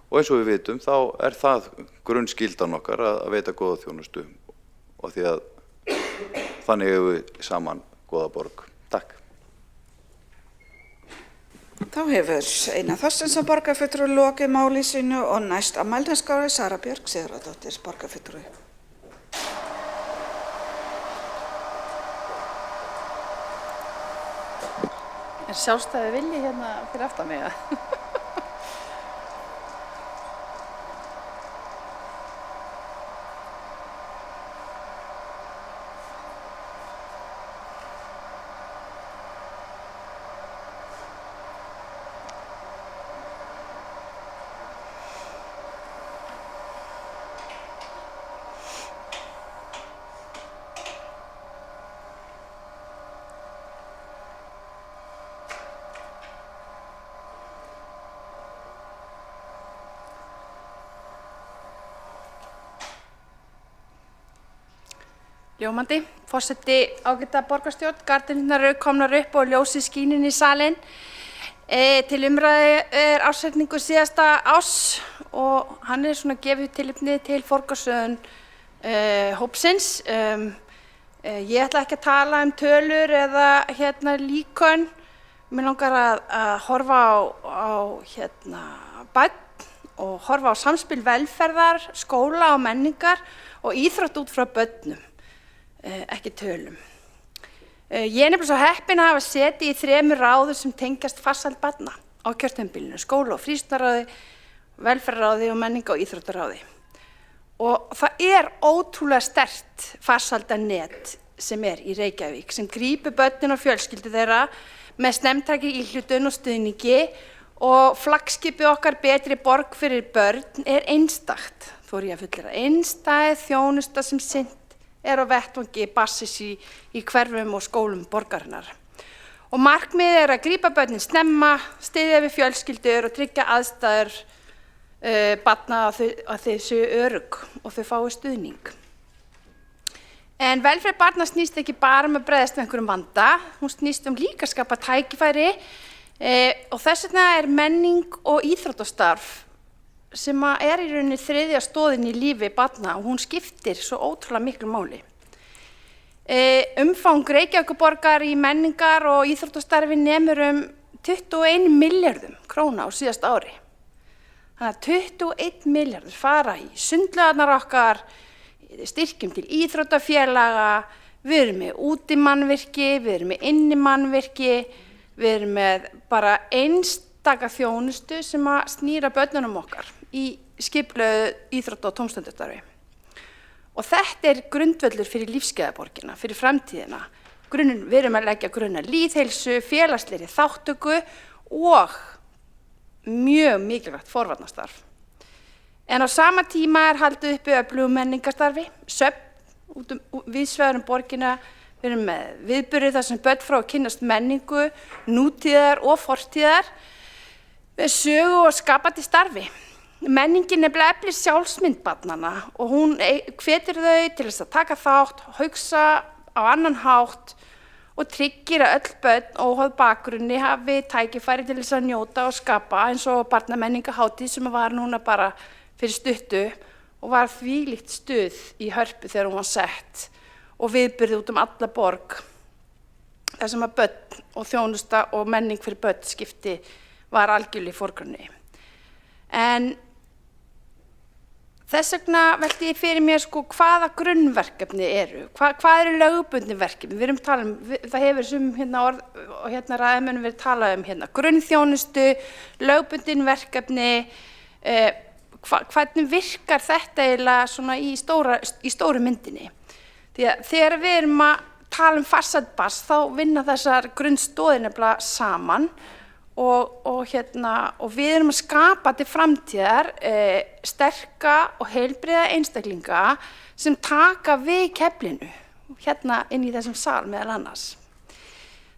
Og eins og við vitum, þá það grunnskyldan okkar að veita góða þjónustu og því að þannig hefur við saman góða borg. Takk. Þá hefur Einar Þorsteinsson borgarfulltrúi lokið máli sínu og næst á mælendaskrá Sara Björk Sigurðardóttir borgarfulltrúi. Sjálfstæði vilji hérna fyrir aftan mig? Ljómandi, forseti ágæta borgarstjórn, gardínurnar eru komnar upp og ljósið skín inn í salinn. Til umræðu ársreikningur síðasta árs og hann svona gefið tilefni til forgangsröðun hópsins. Ég ætla ekki að tala tölur eða líkön. Mér langar að horfa á börn og horfa á samspil velferðar, skóla og menningar og íþrótt út frá börnum, ekki tölum. Ég er nefnilega svo heppin að hafa setið í 3 ráðum sem tengjast farsæld barna á kjörtímabilinu, skóla- og frístundaráði, velferðarráði og menninga- og íþróttaráði. Og það er ótrúlega sterkt farsældarnet sem er í Reykjavík, sem grípur börnin og fjölskyldur þeirra með snemmtækri íhlutun og stuðningi, og flaggskipið okkar Betri borg fyrir börn er einstakt, þó ég að fullera, einstæð þjónusta sem sinnt er á vettvangi bassis í hverfum og skólum borgarinnar. Og markmiðið er að grípa börnin snemma, styðja við fjölskyldur og tryggja aðstæður barna að þau séu örugg og þau fái stuðning. En velferð barna snýst ekki bara að bregðast við einhverjum vanda, hún snýst líka að skapa tækifæri og þess vegna er menning og íþróttastarf sem er í rauninni 3. stoðin í lífi barna og hún skiptir svo ótrúlega miklu máli. Umfang Reykjavíkurborgar í menningar og íþróttastarfi nemur 21 milljörðum króna á síðasta ári. Þannig að 21 milljarður fara í sundlaugarnar okkar, styrkjum til íþróttafélaga, við erum með útimannvirki, við erum með innimannvirki, við erum með bara einstaka þjónustu sem að snýra börnunum okkar í skipulögðu íþrótta- og tómstundastarfi. Og þetta er grundvöllur fyrir lífsgæðaborgina, fyrir framtíðina. Við erum að leggja grunn að lýðheilsu, félagslegri þátttöku og mjög mikilvægt forvarnastarf. En á sama tíma er haldið uppi öflugu menningarstarfi, söfn víðsvegar borgina. Við erum með viðburði þar sem börn frá að kynnast menningu, nútíðar og fortíðar, með sögu og skapandi starfi. Menningin nefnilega eflir sjálfsmynd barnanna og hún hvetur þau til þess að taka þátt, hugsa á annan hátt og tryggir að öll börn óháð bakgrunni hafi tækifæri til þess að njóta og skapa, eins og barnamenningahátíð sem var núna bara fyrir stuttu og var þvílíkt stuð í Hörpu þegar hún var sett, og viðburði út alla borg þar sem að börn og þjónusta og menning fyrir börn skipti var algjörlega í forgrunni. En þess vegna velti ég fyrir mér hvaða grunnverkefni eru, hvað eru lögbundin verkefni. Við erum talað það hefur orð og ræðumönnum verið talað grunnþjónustu, lögbundin verkefni, hvernig virkar þetta eiginlega svona í stóru myndinni. Því að þegar við erum að tala farsæld barns þá vinna þessar grunnstoðir nefnilega saman og við erum að skapa til framtíðar sterka og heilbrigða einstaklinga sem taka við keflinu inn í þessum sal meðal annars.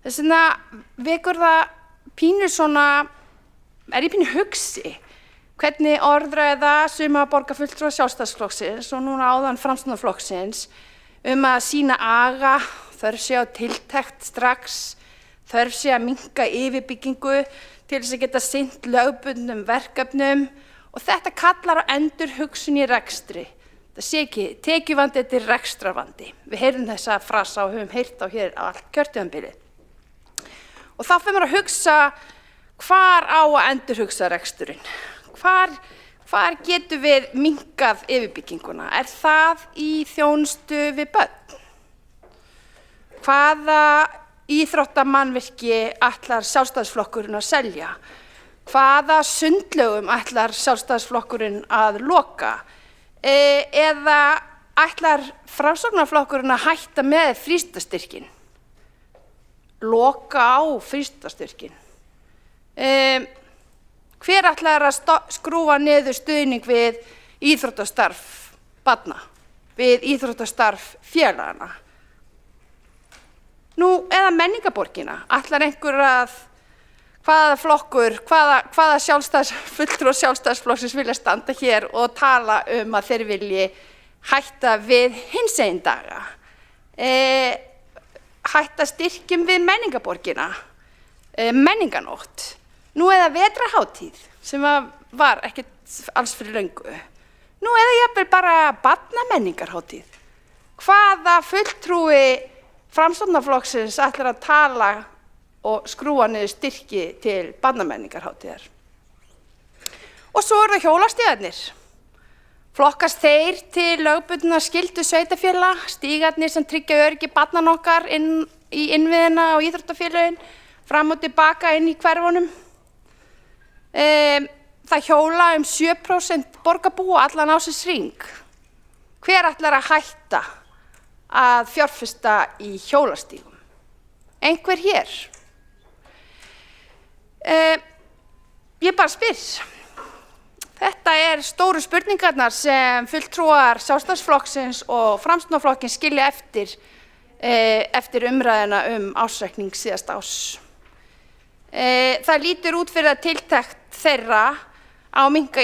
Þess vegna vekur það pínu svona, er ég pínu hugsi hvernig orðræða suma borgarfulltrúa Sjálfstæðisflokksins og núna áðan Framsóknarflokksins að sýna aga, þörf sé á tiltekt strax, þörf sé að minnka yfirbyggingu til þess að geta sinnt lögbundnum verkefnum, og þetta kallar á endurhugsun í rekstri. Það sé ekki tekjuvandi, þetta er rekstrarvandi. Við heyrum þessa frasa og höfum heyrt á hér á allt kjörtímabilið. Og þá fyrir maður að hugsa hvar á að endurhugsa reksturinn. Hvar getum við minnkað yfirbygginguna? Er það í þjónustu við börn? Hvaða íþróttamannvirki ætlar Sjálfstæðisflokkurinn að selja? Hvaða sundlaugum ætlar Sjálfstæðisflokkurinn að loka? Eða ætlar Framsóknarflokkurinn að hætta með frístundastyrkinn? Loka á frístundastyrkinn? Hver ætlar að skrúfa niður stuðning við íþróttastarf barna, við íþróttastarf félagana? Eða menningarborgina, ætlar einhver að, hvaða flokkur, hvaða fulltrúar Sjálfstæðisflokksins vilja standa hér og tala að þeir vilji hætta við hinsegin daga, hætta styrkjum við menningarborgina, menninganótt, eða vetrarhátíð sem var ekkert alls fyrir löngu, eða jafnvel bara barnamenningarhátíð. hvaða fulltrúi Framsóknarflokksins ætlar að tala og skrúa niður styrki til barnamenningarhátíðar. Og svo það hjólastígarnir. Flokkast þeir til lögbundna skyldu sveitarfélaga, stígarnir sem tryggja öryggi barnanna okkar inn í innviðina og íþróttafélögin, fram og tilbaka inn í hverfunum. Það hjóla 7% borgarbúa allan ársins hring. Hver ætlar að hætta að fjárfesta í hjólastígum? Einhver hér? Ég bara spyr. Þetta stóru spurningarnar sem fulltrúar Sjálfstæðisflokksins og Framsóknarflokksins skilja eftir umræðuna ársreikning síðasta árs. Það lítur út fyrir að tiltekt þeirra á minnka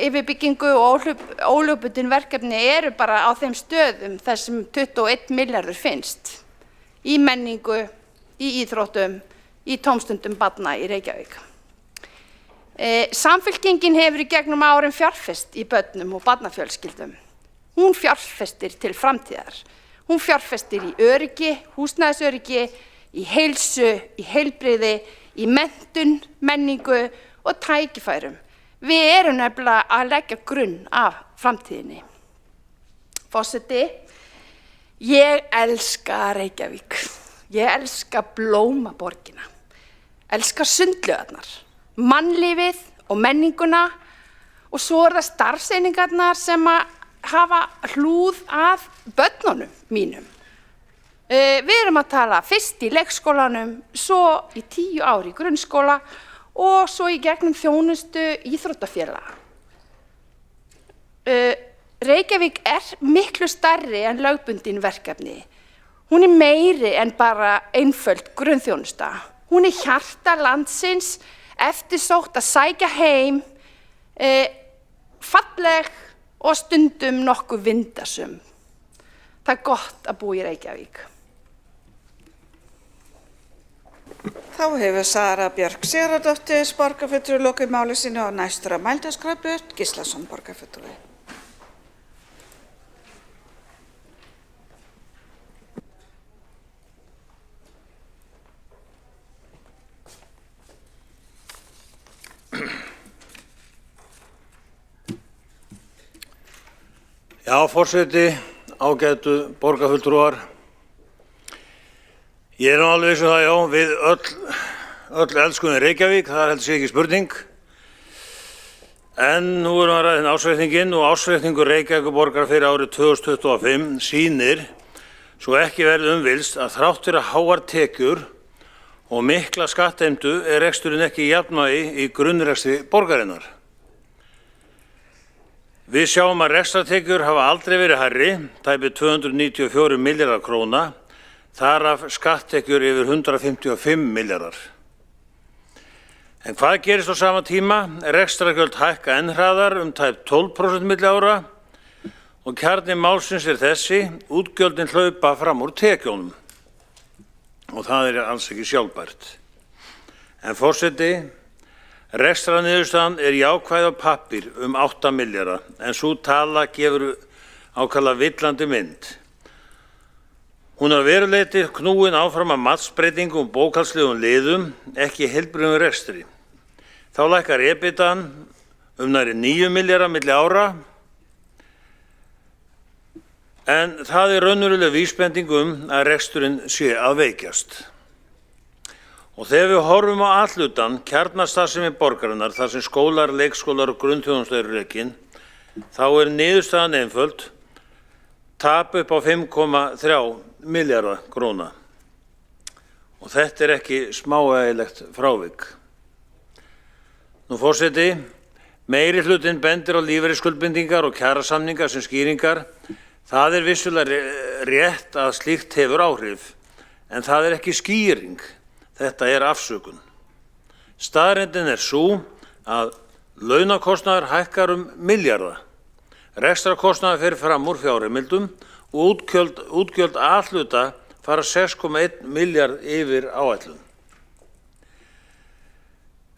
yfirbyggingu og ólögbundin verkefni eru bara á þeim stöðum þar sem 21 milljarður finnst. Í menningu, í íþróttum, í tómstundum barna í Reykjavík. Samfylkingin hefur í gegnum árin fjárfest í börnum og barnafjölskyldum. Hún fjárfestir til framtíðar. Hún fjárfestir í öryggi, húsnæðisöryggi, í heilsu, í heilbrigði, í menntun, menningu og tækifærum. Við erum nefnilega að leggja grunn af framtíðinni. Forseti, ég elska Reykjavík. Ég elska blómaborgina. Elska sundlaugarnar, mannlífið og menninguna og svo það starfseiningarnar sem hafa hlúð að börnunum mínum. Við erum að tala fyrst í leikskólanum, svo í 10 ár í grunnskóla og svo í gegnum þjónustu íþróttafélaga. Reykjavík miklu stærri en lögbundin verkefni. Hún meiri en bara einföld grunnþjónusta. Hún hjarta landsins, eftirsótt að sækja heim, falleg og stundum nokkuð vindasöm. Það gott að búa í Reykjavík. Þá hefur Sara Björk Sigurðardóttir, borgarfulltrúi, lokið máli sínu og næstur á mælendaskrá Björn Gíslason, borgarfulltrúi. Já, forseti, ágætu borgarfulltrúar. Ég nú alveg viss það, já, við öll elskum Reykjavík, það heldur sig ekki spurning. En nú erum við að ræða ársreikninginn og ársreikningur Reykjavíkurborgar fyrir árið 2025 sýnir, svo ekki verði vilst, að þrátt fyrir háar tekjur og mikla skattheimtu reksturinn ekki í jafnvægi í grunnrekstri borgarinnar. Við sjáum að rekstrartekjur hafa aldrei verið hærri, tæpið 294 milljarðar króna, þar af skatttekjur yfir 155 milljarðar. En hvað gerist á sama tíma? Rekstrargjöld hækka enn hraðar tæp 12% milli ára og kjarni málsins þessi, útgjöldin hlaupa fram úr tekjunum. Og það alls ekki sjálfbært. En forseti, rekstrarniðurstaðan jákvæð á pappír 8 milljarða, en sú tala gefur ákaflega villandi mynd. Hún að veruleyti knúin áfram af matsbreytingum og bókhaldslegum liðum, ekki heilbrigðum rekstri. Þá lækkar EBITDAn nærri 9 milljarða milli ára, en það raunveruleg vísbending að reksturinn sé að veikjast. Og þegar við horfum á allutan kjarnastarfsemi borgarinnar, þar sem skólar, leikskólar og grunnþjónusta eru rekin, þá niðurstaðan einföld, tap upp á 5,3 milljarða króna. Og þetta ekki smávægilegt frávik. Nú forseti, meiri hlutinn bendir á lífeyrisskuldbindingar og kjarasamningar sem skýringar. Það vissulega rétt að slíkt hefur áhrif, en það ekki skýring. Þetta afsökun. Staðreyndin sú að launakostnaður hækkar milljarða. Rekstrarkostnaður fer fram úr fjárheimildum og útgjöld A-hluta fara 6,1 milljarð yfir áætlun.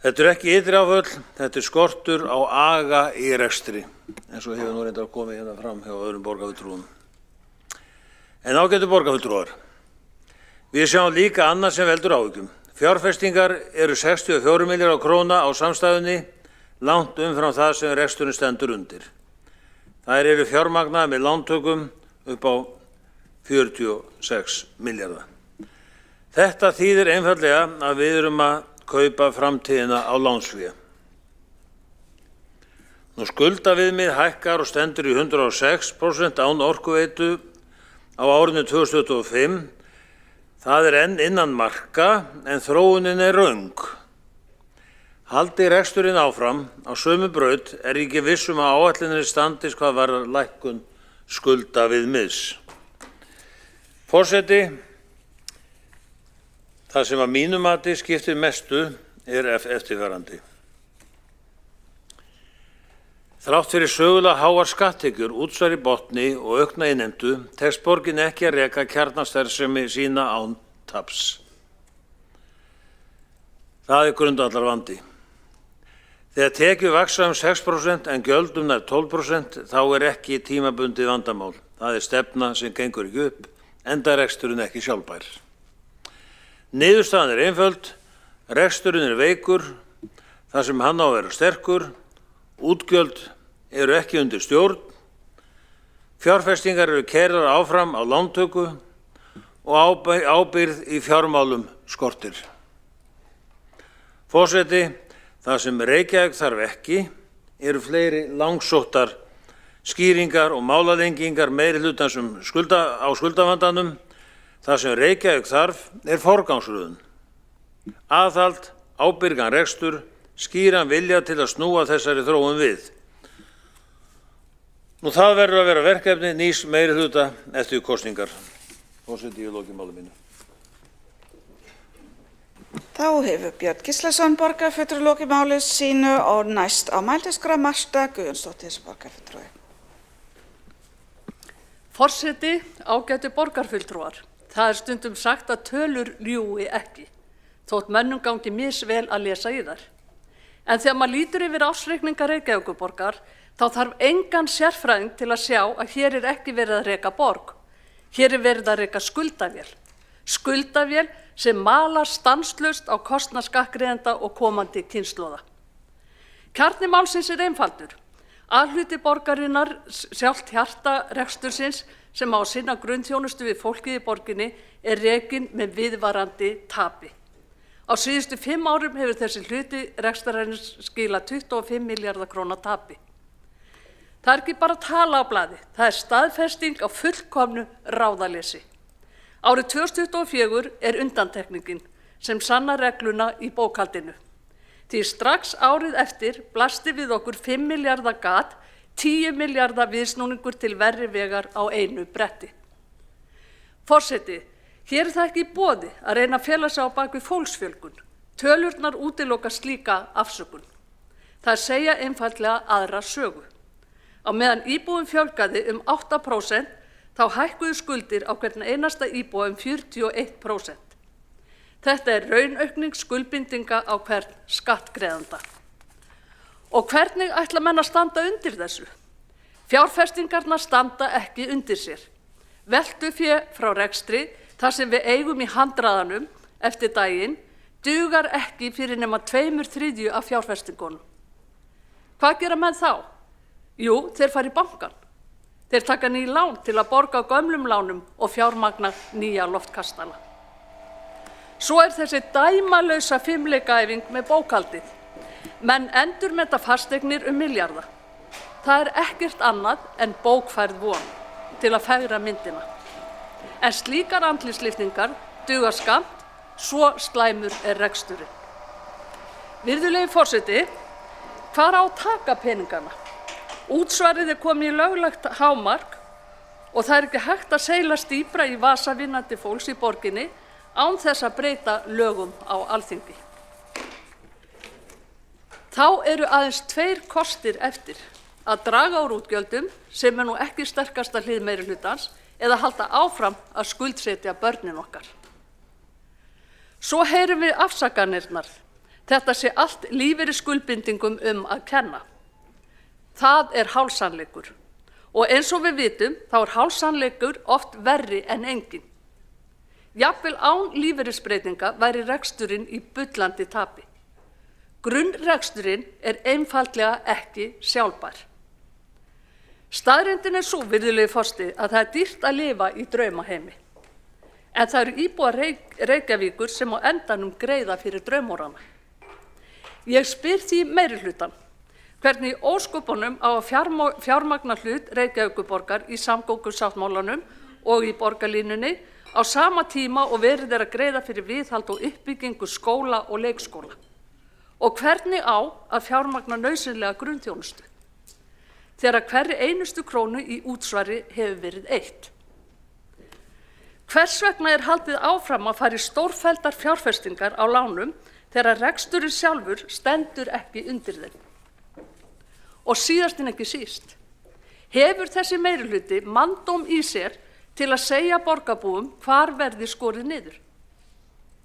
Þetta ekki ytri áföll, þetta skortur á aga í rekstri, eins og hefur nú reyndar komið fram hjá öðrum borgarfulltrúum. En ágætu borgarfulltrúar, við sjáum líka annað sem veldur áhyggjum. Fjárfestingar eru 64 milljarðar króna á samstæðunni, langt umfram það sem reksturinn stendur undir. Þær eru fjármagnaðar með lántökum upp á 46 milljarða. Þetta þýðir einfaldlega að við erum að kaupa framtíðina á lánsfé. Nú skuldaviðmið hækkar og stendur í 106% án Orkuveitu á árinu 2025. Það er enn innan marka en þróunin er röng. Haldi reksturinn áfram á sömu braut er ekki viss að áætluninni standist hvað varðar lækkun skuldaviðmiðs. Forseti, það sem að mínu mati skiptir mestu er eftirfarandi. Þrátt fyrir sögulega háar skatttekjur, útsvar í botni og aukna innheimtu tekst borgin ekki að reka kjarnastarfsemi sína án taps. Það er grundvallarvandi. Þegar tekjur vaxa 6% en gjöld nær 12% þá er ekki tímabundið vandamál. Það er stefna sem gengur ekki upp, enda reksturinn ekki sjálfbær. Niðurstaðan er einföld, reksturinn er veikur, þar sem hann á að vera sterkur, útgjöld eru ekki undir stjórn, fjárfestingar eru keyrðar áfram á lántöku og ábyrgð í fjármálum skortir. Forseti, það sem Reykjavík þarf ekki eru fleiri langsóttar skýringar og málalengingar meirihlutans á skuldavandanum. Það sem Reykjavík þarf er forgangsröðun. Aðhald, ábyrgan rekstur, skýran vilja til að snúa þessari þróun við. Nú það verður að vera verkefni nýs meirihluta eftir kosningar. Forseti, ég loki máli mínu. Þá hefur Björn Gíslason borgarfulltrúi lokið máli sínu og næst á mælendaskrá Marta Guðjónsdóttir borgarfulltrúi. Forseti, ágætu borgarfulltrúar. Það er stundum sagt að tölur ljúgi ekki, þótt mönnum gangi misvel að lesa í þær. En þegar maður lítur yfir ársreikninga Reykjavíkurborgar, þá þarf engan sérfræðing til að sjá að hér er ekki verið að reka borg. Hér er verið að reka skuldavél. Skuldavél sem malar stanslaust á kostnað skattgreiðenda og komandi kynslóða. Kjarni málsins er einfaldur. A-hluti borgarinnar, sjálft hjarta rekstursins sem á að sinna grunnþjónustu við fólkið í borginni er rekinn með viðvarandi tapi. Á síðustu 5 árum hefur þessi hluti rekstrarins skilað 25 milljarða króna tapi. Það er ekki bara tala á blaði, það er staðfesting á fullkomnu ráðaleysi. Árið 2024 er undantekningin sem sannar regluna í bókhaldinu. Því strax árið eftir blasti við okkur 5 milljarða gat, 10 milljarða viðsnúningur til verri vegar á einu bretti. Forseti, hér er það ekki í boði að reyna að fela sig á bak við fólksfjölgun. Tölurnar útiloka slíka afsökun. Það segja einfaldlega aðra sögu. Á meðan íbúum fjölgaði 8%, þá hækkuðu skuldir á hvern einasta íbúa 41%. Þetta er raunaukning skuldbindinga á hvern skattgreiðanda. Og hvernig ætla menn að standa undir þessu? Fjárfestingarnar standa ekki undir sér. Veltufé frá rekstri, þar sem við eigum í handraðanum eftir daginn, dugar ekki fyrir nema 2/3 af fjárfestingunum. Hvað gera menn þá? Jú, þeir fara í bankann. Þeir taka ný lán til að borga á gömlum lánum og fjármagna nýja loftkastala. Svo er þessi dæmalausa fimleikaæfing með bókhaldið. Menn endurmeta fasteignir milljarða. Það er ekkert annað en bókfærð von til að fegra myndina. En slíkar andlitslyftingar duga skammt, svo slæmur er reksturinn. Virðulegi forseti, hvar á að taka peningana? Útsvarið er komið í löglegt hámark og það er ekki hægt að seilast dýpra í vasa vinnandi fólks í borginni án þess að breyta lögum á Alþingi. Þá eru aðeins 2 kostir eftir: að draga úr útgjöldum, sem er nú ekki sterkasta hlið meirihlutans, eða halda áfram að skuldsetja börnin okkar. Svo heyrum við afsakanirnar. Þetta sé allt lífeyrisskuldbindingum að kenna. Það er hálfsannleikur Og eins og við vitum þá er hálfsannleikur oft verri en engin. Jafnvel án lífeyrisbreytinga væri reksturinn í bullandi tapi. Grunnreksturinn er einfaldlega ekki sjálfbær. Staðreyndin er svo, virðulegi forseti, að það er dýrt að lifa í draumaheimi. En það eru íbúar Reykjavíkur sem á endanum greiða fyrir draumórana. Ég spyr því meirihlutann, hvernig í ósköpunum á að fjármagna hlut Reykjavíkurborgar í samgöngusáttmálanum og í borgarlínunni á sama tíma og verið er að greiða fyrir viðhald og uppbyggingu skóla og leikskóla. Og hvernig á að fjármagna nauðsynlega grunnþjónustu, þegar hverri einustu krónu í útsvari hefur verið eytt. Hvers vegna er haldið áfram að fara í stórfelldar fjárfestingar á lánum þegar reksturinn sjálfur stendur ekki undir þeim? Og síðast en ekki síst, hefur þessi meirihluti manndóm í sér til að segja borgarbúum hvar verði skorið niður?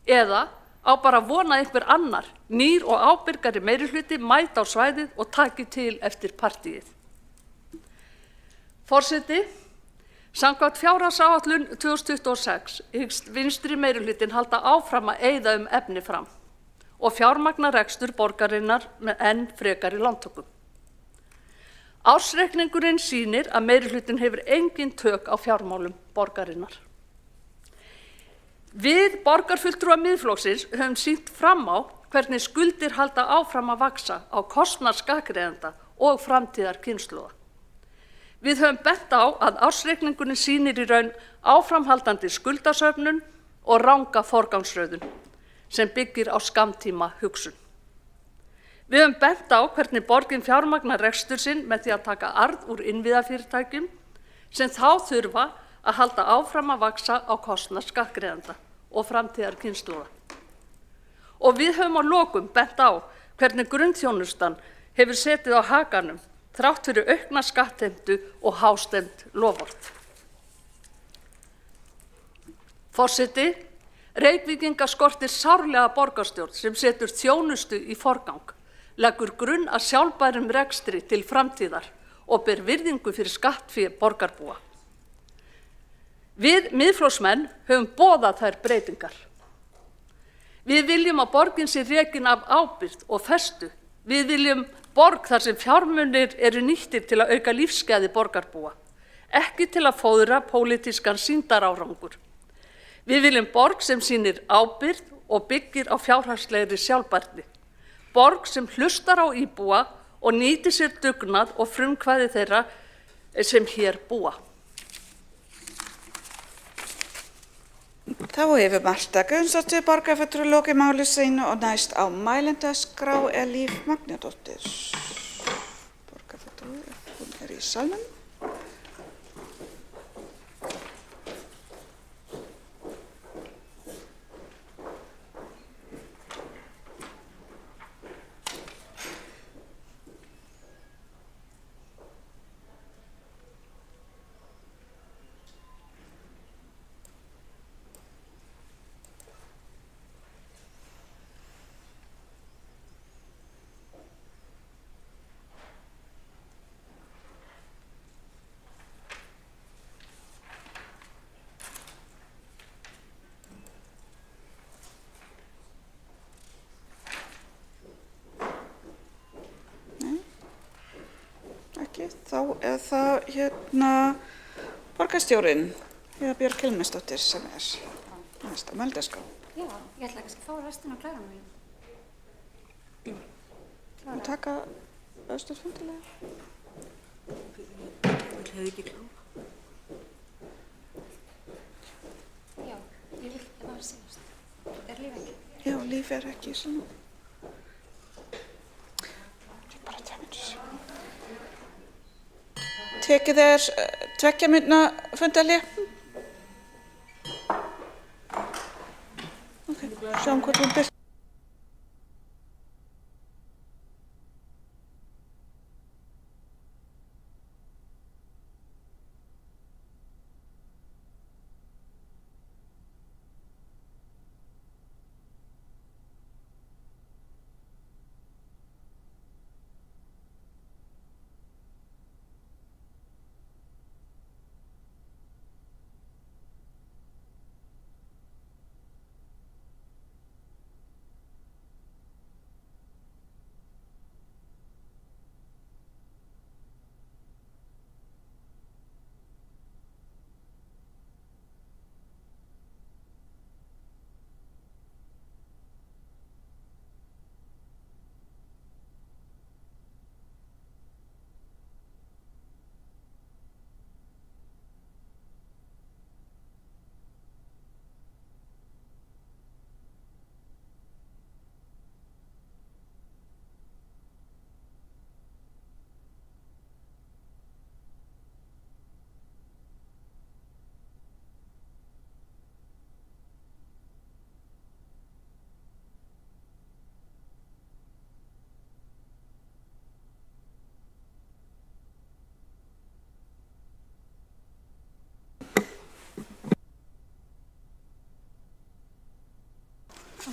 Eða á bara að vona einhver annar, nýr og ábyrgari meirihluti mæti á svæðið og taki til eftir partíið? Forseti, samkvæmt fjárhagsáætlun 2026 hyggst vinstri meirihlutin halda áfram að eyða efni fram og fjármagna rekstur borgarinnar með enn frekari lántökum. Ársreikningurinn sýnir að meirihlutin hefur engin tök á fjármálum borgarinnar. Við borgarfulltrúar Miðflokksins höfum sýnt fram á hvernig skuldir halda áfram að vaxa á kostnað skattgreiðenda og framtíðar kynslóða. Við höfum bent á að ársreikningurinn sýnir í raun áframhaldandi skuldasöfnun og ranga forgangsröðun sem byggir á skammtíma hugsun. Við höfum bent á hvernig borgin fjármagnar rekstur sinn með því að taka arð úr innviðafyrirtækjum sem þá þurfa að halda áfram að vaxa á kostnað skattgreiðenda og framtíðar kynslóða. Og við höfum að lokum bent á hvernig grunnþjónustan hefur setið á hakanum þrátt fyrir aukna skattheimtu og hástemmd loforð. Forseti, Reykvíkinga skortir sárlega borgarstjórn sem setur þjónustu í forgang, leggur grunn að sjálfbærum rekstri til framtíðar og ber virðingu fyrir skattfé borgarbúa. Við Miðflokksmenn höfum boðað þær breytingar. Við viljum að borgin sé rekin af ábyrgð og festu. Við viljum borg þar sem fjármunir eru nýttir til að auka lífsgæði borgarbúa, ekki til að fóðra pólitískan sýndarárangur. Við viljum borg sem sýnir ábyrgð og byggir á fjárhagslegri sjálfbærni. Borg sem hlustar á íbúa og nýtir sér dugnað og frumkvæði þeirra sem hér búa. Þá hefur Marta Guðmundsdóttir borgarfulltrúi lokið máli sínu og næst á mælendaskrá er Líf Magnúsdóttir. Borgarfulltrúi, hún í salnum. Þá er það borgarstjórinn, Björk Hilmisdóttir sem er næst á mælendaskrá. Já, ég ætla kannski að fá restina af klæðunum mínum. Þú taka östurfundilega. Vil hefði ekki klá. Já, ég vil bara segjast. Er Líf ekki? Já, Líf er ekki svona. Bara 2 mínútur. Tekið þér 2 mínútna fundarhlé? Ok, sjáum hvort hún byrst.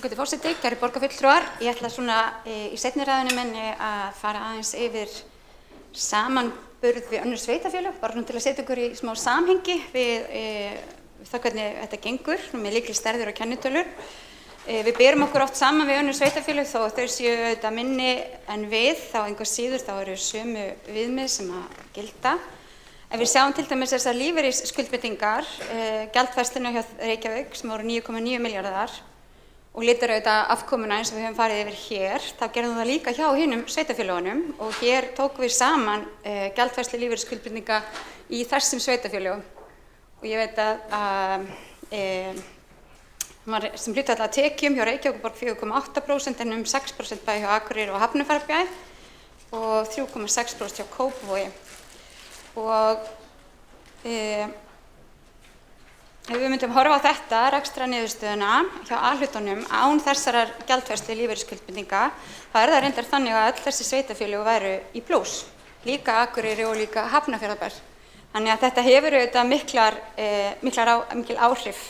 Ágæti forseti, kæru borgarfulltrúar, ég ætla svona í seinni ræðunni minni að fara aðeins yfir samanburð við önnur sveitarfélög, bara til að setja ykkur í smá samhengi við það hvernig þetta gengur, með líkli stærðir og kennitölur. Við berum okkur oft saman við önnur sveitarfélög þó að þau séu auðvitað minni en við, þá einhver síður þá eru sömu viðmið sem að gilda. En við sjáum til dæmis þessar lífeyrisskuldbindingar, gjaldfærsluna hjá Reykjavík sem voru 9,9 milljarðar og litur auðvitað afkomuna eins og við höfum farið yfir hér, þá gerðum það líka hjá hinum sveitarfélögunum og hér tókum við saman gjaldfærslu lífeyrisskuldbindinga í þessum sveitarfélögum. Og ég veit að sem hlutfall af tekjum hjá Reykjavíkurborg 4,8% en 6% bæði hjá Akureyri og Hafnarfjarðarbæ og 3,6% hjá Kópavogi. Og ef við myndum horfa á þetta, rekstrarniðurstöðuna hjá A-hlutunum án þessarar gjaldfærslu lífeyrisskuldbindinga, þá það reyndar þannig að öll þessi sveitarfélög væru í plús, líka Akureyri og líka Hafnarfjarðarbær. Þannig að þetta hefur auðvitað mikil áhrif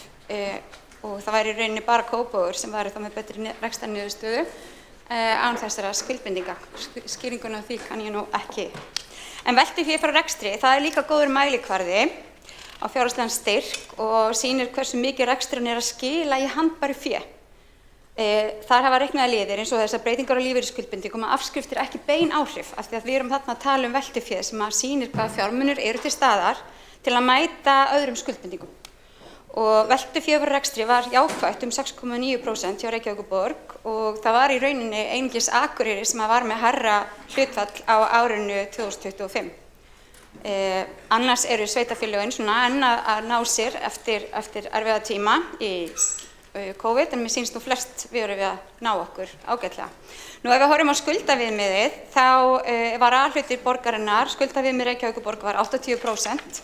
og það væri í rauninni bara Kópavogur sem væri þá með betri rekstrarniðurstöðu án þessara skuldbindinga. Skýringuna á því kann ég nú ekki. En veltufé frá rekstri, það líka góður mælikvarði á fjárhagslegan styrk og sýnir hversu mikið reksturinn að skila í handbæru fé. Þar hafa reiknaða liðir eins og þessar breytingar á lífeyrisskuldbindingum að afskriftir ekki bein áhrif af því að við erum þarna að tala veltufé sem að sýnir hvaða fjármunir eru til staðar til að mæta öðrum skuldbindingum. Og veltufé frá rekstri var jákvætt 6,9% hjá Reykjavíkurborg og það var í rauninni einungis Akureyri sem var með hærra hlutfall á árinu 2025. Annars eru sveitarfélögin enn að ná sér eftir erfiða tíma í COVID en mér sýnst nú flest við erum við að ná okkur ágætlega. Nú ef við horfum á skuldaviðmiðið þá var A-hluti borgarinnar, skuldaviðmið Reykjavíkurborg var 80%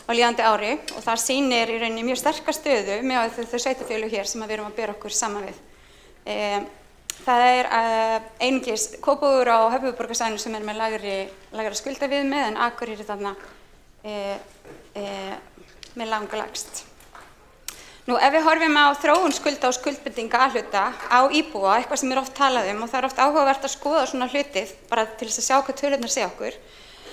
á líðandi ári og það sýnir í rauninni mjög sterka stöðu með þau sveitarfélög hér sem við erum að bera okkur saman við. Það einungis Kópavogur á höfuðborgarsvæðinu sem með lægra skuldaviðmið en Akureyri þarna með langlægst. Nú ef við horfum á þróun skulda og skuldbindinga A-hluta á íbúa, eitthvað sem oft talað og það oft áhugavert að skoða svona hluti bara til þess að sjá hvað tölurnar segja okkur.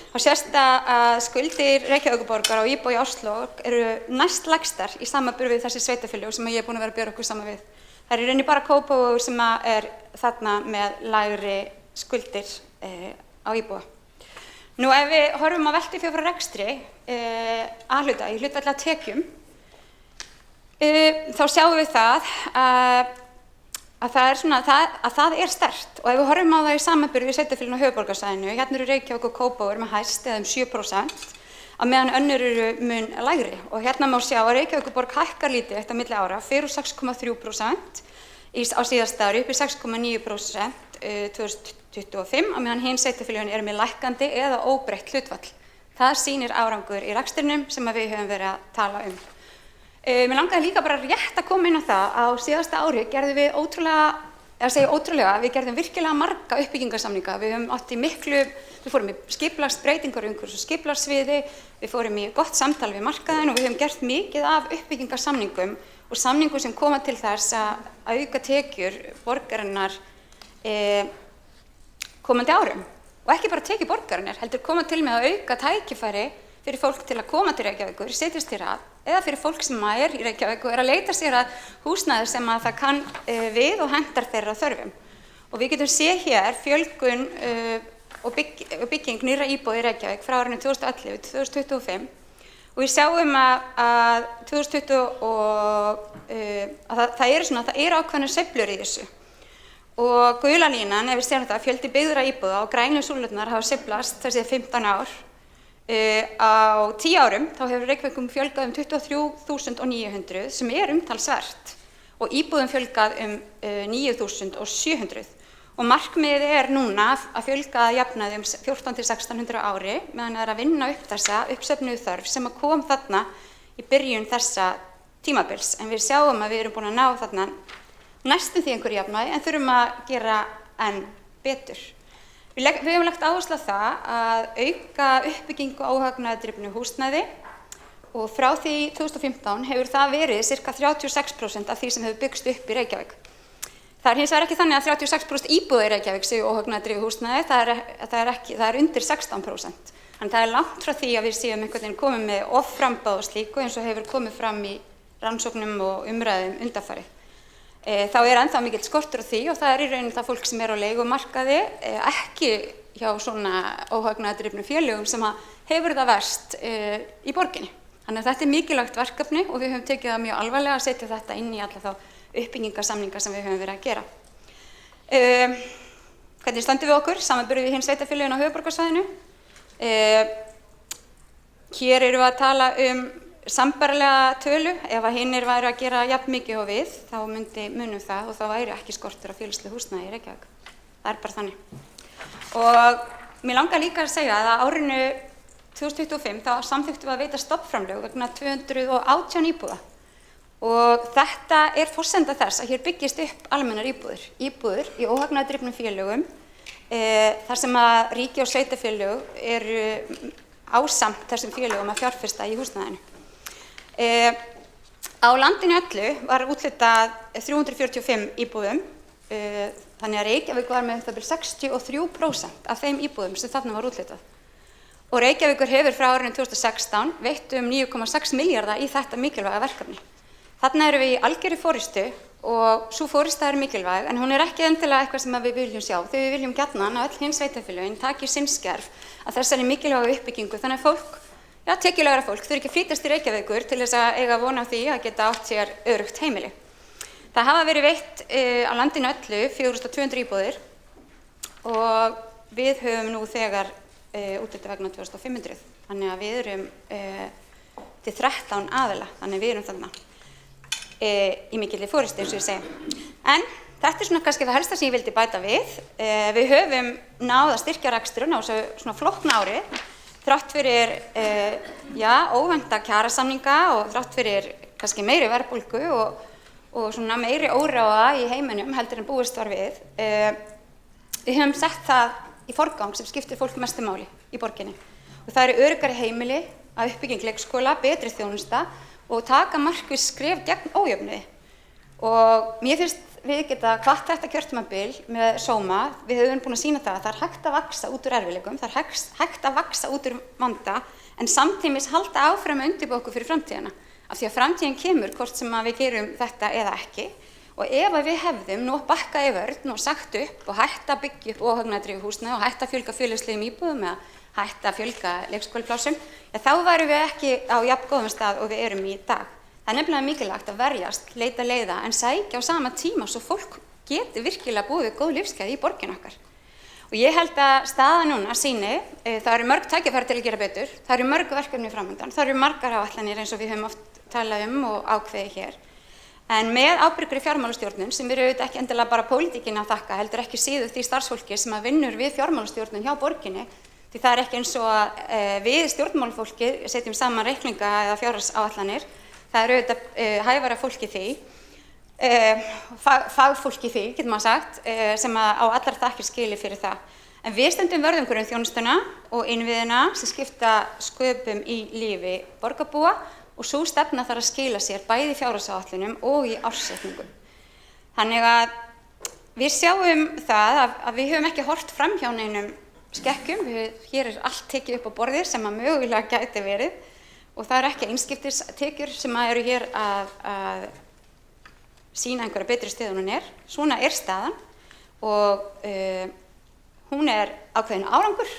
Þá sést að skuldir Reykjavíkurborgar á íbúa í árslok eru næstlægstar í samanburði við þessi sveitarfélög sem ég búin að vera að bera okkur saman við. Það er í rauninni bara Kópavogur sem þarna með lægri skuldir á íbúa. Nú ef við horfum á veltufé frá rekstri A-hluta í hlutfalli af tekjum, þá sjáum við það að það er sterkt og ef við horfum á það í samanburði við sveitarfélögin á höfuðborgarsvæðinu, hérna eru Reykjavík og Kópavogur með hæst eða 7%, á meðan önnur eru mun lægri og hérna má sjá að Reykjavíkurborg hækkar lítið eftir milli ára, fer úr 6,3% á síðasta ári upp í 6,9% 2025 á meðan hin sveitarfélögin eru með lækkandi eða óbreytt hlutfall. Það sýnir árangur í rekstrinum sem við höfum verið að tala um. Mér langaði líka bara rétt að koma inn á það að á síðasta ári gerðum við við gerðum virkilega marga uppbyggingarsamninga. Við fórum í skipulagsbreytingar á umhverfis- og skipulagssviði, við fórum í gott samtal við markaðinn og við höfum gert mikið af uppbyggingarsamningum og samningum sem koma til þess að auka tekjur borgarinnar komandi árum. Og ekki bara tekjur borgarinnar, heldur koma til með að auka tækifæri fyrir fólk til að koma til Reykjavíkur, setjast hér að, eða fyrir fólk sem er í Reykjavík og að leita sér að húsnæði sem að það kann við og hentar þeirra þörfum. Og við getum séð hér fjölgun og bygging nýrra íbúða í Reykjavík frá árinu 2011 til 2025 og við sjáum að 2020 það eru ákveðnar sveiflur í þessu. Og gula línan, ef við séum þetta, fjöldi byggðra íbúða og grænu súlurnar hafa sveiflast þessi 15 ár. Á 10 árum þá hefur Reykjavíkum fjölgað 23.900 sem umtalsvert og íbúðum fjölgað 9.700 og markmiðið núna að fjölga að jafnaði 1400–1600 ári meðan það að vinna upp þessa uppsöfnuðu þörf sem kom þarna í byrjun þessa tímabils en við sjáum að við erum búin að ná þarna næstum því einhverju jafnaði en þurfum að gera enn betur. Við höfum lagt áherslu á það að auka uppbyggingu á óhagnaðardrifnu húsnæði og frá því 2015 hefur það verið sirka 36% af því sem hefur byggst upp í Reykjavík. Það hins vegar ekki þannig að 36% íbúða í Reykjavík séu óhagnaðardrifið húsnæði, það er undir 16%. Þannig það er langt frá því að við séum einhvern veginn komið með offrambáð og slíku eins og hefur komið fram í rannsóknum og umræðum undanfarið. Þá er ennþá mikill skortur á því og það er í rauninni það fólk sem er á leigumarkaði, ekki hjá svona óhagnaðardrifnum félögum sem hefur það verst í borginni. Þannig að þetta er mikilvægt verkefni og við höfum tekið það mjög alvarlega að setja þetta inn í alla þá uppbyggingarsamninga sem við höfum verið að gera. Hvernig stöndum við okkur? Samanburði við hin sveitarfélögin á höfuðborgarsvæðinu. Hér erum við að tala sambærilega tölu. Ef að hinnir væru að gera jafn mikið og við, þá myndi munum það og þá væri ekki skortur á félagslegu húsnæði í Reykjavík. Það er bara þannig. Og mér langar líka að segja að á árinu 2025 þá samþykktum við að veita stofnframlög vegna 218 íbúða. Og þetta er forsenda þess að hér byggist upp almennar íbúðir í óhagnaðardrifnum félögum þar sem að ríki og sveitarfélög eru ásamt þessum félögum að fjárfesta í húsnæðinu. Á landinu öllu var úthlutað 345 íbúðum, þannig að Reykjavík var með það 63% af þeim íbúðum sem þarna var úthlutað. Og Reykjavíkur hefur frá árinu 2016 veitt 9,6 milljarða í þetta mikilvæga verkefni. Þarna erum við í algjörri forystu og sú forysta er mikilvæg en hún er ekki endilega eitthvað sem við viljum sjá. Þegar við viljum gjarnan að öll hin sveitarfélögin taki sinn skerf að þessari mikilvægu uppbyggingu þannig að fólk, tekjulegra fólk, þurfi ekki að flytjast til Reykjavíkur til þess að eiga von á því að geta átt sér öruggt heimili. Það hafa verið veitt á landinu öllu 4.200 íbúðir og við höfum nú þegar úthlutað vegna 2.500. Þannig að við erum til 13 aðila, þannig við erum þarna í mikilli forystu eins og ég segi. En þetta er svona kannski það helsta sem ég vildi bæta við. Við höfum náð að styrkja reksturinn á þessu svona flókna ári þrátt fyrir óvænta kjarasamninga og þrátt fyrir kannski meiri verðbólgu og svona meiri óráða í heiminum heldur en búist var við. Við höfum sett það í forgang sem skiptir fólk mestu máli í borginni og það eru öruggari heimili, að uppbygging leikskóla, betri þjónusta og taka markviss skref gegn ójöfnuði. Og mér finnst við geta hvatt þetta kjörtímabil með sóma. Við höfum búin að sýna það að það er hægt að vaxa út úr erfiðleikum, það er hægt að vaxa út úr vanda en samtímis halda áfram að undirbúa okkur fyrir framtíðina. Af því að framtíðin kemur hvort sem við gerum þetta eða ekki. Og ef við hefðum nú bakkað í vörn og sagt upp og hætt að byggja upp óhagnaðardrifið húsnæði og hætt að fjölga félagslegum íbúðum eða hætt að fjölga leikskólaplássum, þá værum við ekki á jafn góðum stað og við erum í dag. Það er nefnilega mikilvægt að verjast, leita leiða en sækja á sama tíma svo fólk geti virkilega búið góð lífsgæði í borgin okkar. Og ég held að staða núna sýni, það eru mörg tækifæri til að gera betur, það eru mörg verkefni framöndan, það eru margar áætlanir eins og við höfum oft talað og ákveðið hér. En með ábyrgri fjármálastjórnun sem eru auðvitað ekki endilega bara pólitíkinni að þakka, heldur ekki síður því starfsfólki sem vinnur við fjármálastjórnun hjá borginni, því það er ekki eins og við stjórnmálafólki setjum saman reikninga eða fjárhagsáætlanir. Það er auðvitað hæfara fólki því, fagfólki því, getur maður sagt, sem á allar þakkir skili fyrir það. En við stöndum vörð um grunnþjónustuna og innviðina sem skipta sköpum í lífi borgarbúa og sú stefna þarf að skila sér bæði í fjárhagsáætlunum og í ársreikningum. Þannig að við sjáum það að við höfum ekki horft fram hjá neinum skekkjum. Hér er allt tekið upp á borðið sem að mögulega gæti verið og það er ekki einskiptistekjur sem eru hér að sýna einhverja betri stöðu en hún er. Svona er staðan og hún er ákveðin árangur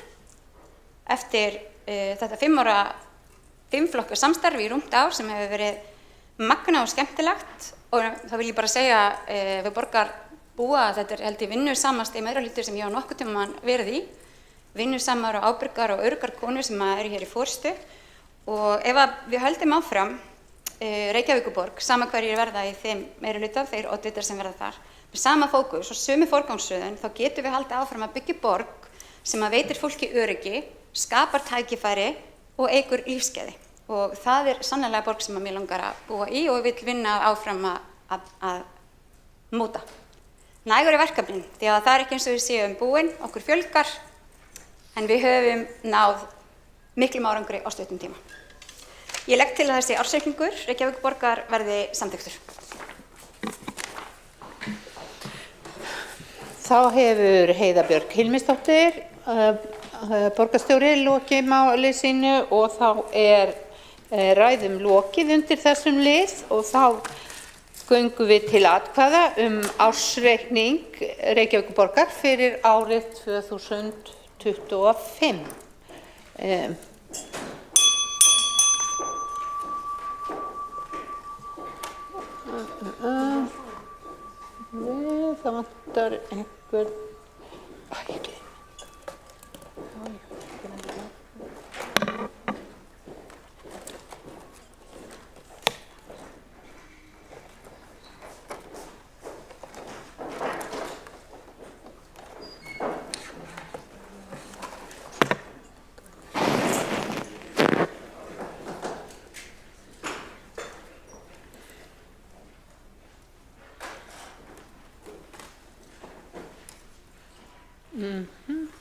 eftir þetta 5 ára 5 flokka samstarfi í rúmt ár sem hefur verið magnað og skemmtilegt og það vil ég bara segja við borgarbúa að þetta er held ég vinnusamasti meirihluti sem ég á nokkuð tímann verið í. Vinnusamar og ábyrgar og öruggar konur sem eru hér í forystu og ef við höldum áfram Reykjavíkurborg, sama hverjir verða í þeim meirihluta, þeir oddvitar sem verða þar, með sama fókus og sömu forgangsröðun, þá getum við haldið áfram að byggja borg sem að veitir fólki öryggi, skapar tækifæri og eykur lífsgæði. Og það er sannarlega borg sem að mér langar að búa í og vil vinna áfram að móta. Nægur í verkefnin, því að það er ekki eins og við séum búin, okkur fjölgar, en við höfum náð miklum árangri á stuttum tíma. Ég legg til að þessi ársreikningur Reykjavíkurborgar verði samþykktur. Þá hefur Heiða Björk Hilmisdóttir, borgarstjóri, lokið máli sínu og þá ræðum lokið undir þessum lið og þá göngum við til atkvæða ársreikning Reykjavíkurborgar fyrir árið 2025. Það vantar einhvern...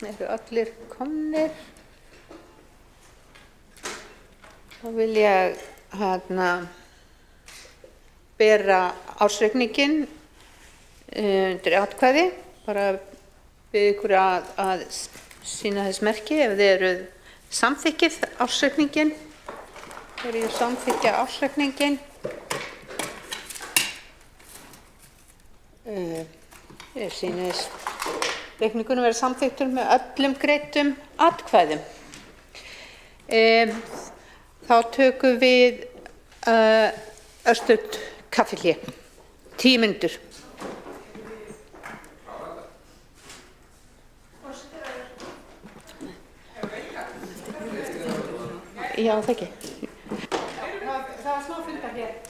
Eru allir komnir? Þá vil ég bera ársreikninginn undir atkvæði, bara bið ykkur að sýna þess merki ef þið eruð samþykkið ársreikninginn. Þegar ég samþykkja ársreikninginn. Ég sýna þess reikningunum verið samþykktur með öllum greiddum atkvæðum. Þá tökum við örstutt kaffihlé, 10 mínútur. Já, það ekki. Það var smá fundar hér.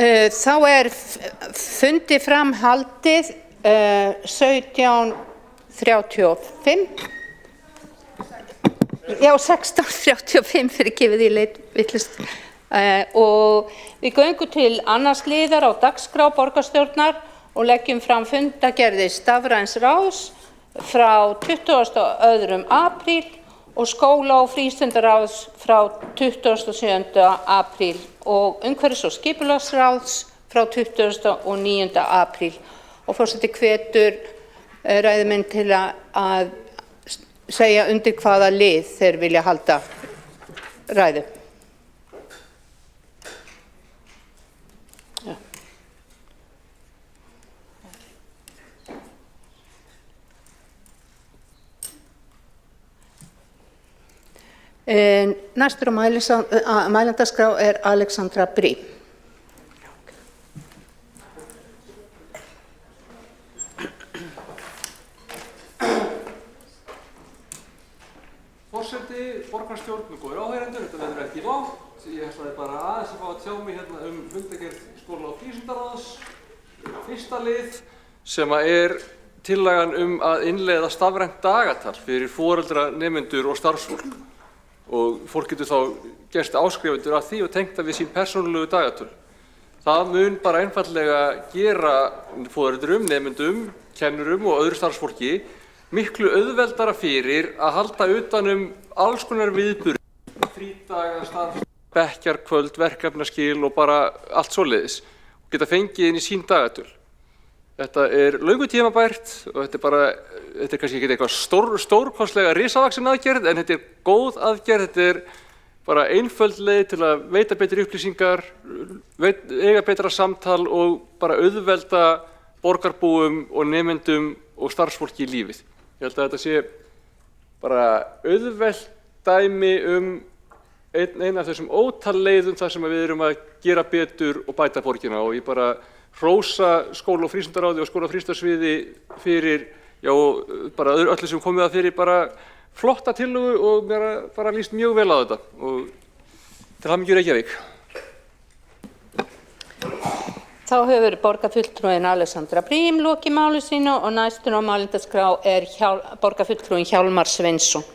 Þá fundi fram haldið 17:35. Já, 16:35 fyrir gefið í leit vittlust. Og við göngum til annars liðar á dagskrá borgarstjórnar og leggjum fram fundagerði stafræns ráðs frá 22. apríl og skóla- og frístundaráðs frá 27. apríl og umhverfis- og skipulagsráðs frá 29. apríl. Og forseti hvetur ræðumenn til að segja undir hvaða lið þeir vilja halda ræðu. Næstur á mælendaskrá Alexandra Briem. Forseti, borgarstjórn og góðir áheyrendur, þetta verður ekki langt. Ég ætlaði bara aðeins að fá að tjá mig hérna fundagerð skóla- og frístundaráðs, fyrsta lið, sem tillagan að innleiða stafrænt dagatal fyrir foreldra, nemendur og starfsfólk. Og fólk getur þá gerst áskrifundur af því og tengt það við sín persónulegu dagatöl. Það mun bara einfallega gera foreldrum, nemendum, kennurum og öðru starfsfólki miklu auðveldara fyrir að halda utan alls konar viðburði, frídaga, starf, bekkjarkvöld, verkefnaskil og bara allt svoleiðis og geta fengið inn í sín dagatöl. Þetta löngu tímabært og þetta kannski ekki eitthvað stórkostlega risavaxin aðgerð en þetta góð aðgerð, þetta bara einföld leið til að veita betri upplýsingar, eiga betra samtal og bara auðvelda borgarbúum og nemendum og starfsfólki í lífið. Ég held að þetta sé bara auðvelt dæmi einn af þessum ótal leiðum þar sem við erum að gera betur og bæta borgina og ég bara hrósa skóla- og frístundaráði og skóla- og frístundasviði fyrir, já, bara öllu sem komið að fyrir bara flotta tillögu og mér bara líst mjög vel á þetta og til hamingju Reykjavík. Þá hefur borgarfulltrúin Alexandra Briem lokið máli sínu og næstur á mælendaskrá borgarfulltrúin Hjálmar Sveinsson.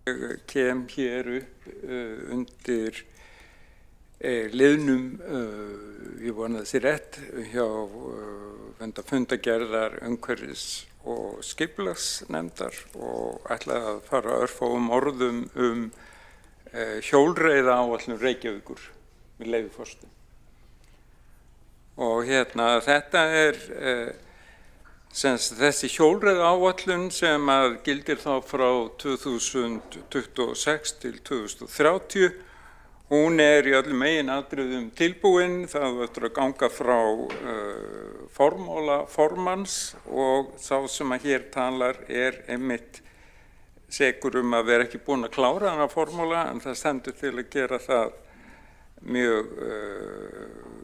Ég kem hér upp undir liðnum, ég vona þessi rétt, hjá fundagerðar umhverfis- og skipulagsnefndar og ætlaði að fara örfáum orðum hjólreiðaáætlun Reykjavíkur með leyfi forseta. Og þetta þessi hjólreiðaáætlun sem gildir þá frá 2026 til 2030, hún í öllum meginatriðum tilbúin, það eftir að ganga frá formála formanns og sá sem hér talar einmitt sekur að vera ekki búinn að klára hana formála en það stendur til að gera það mjög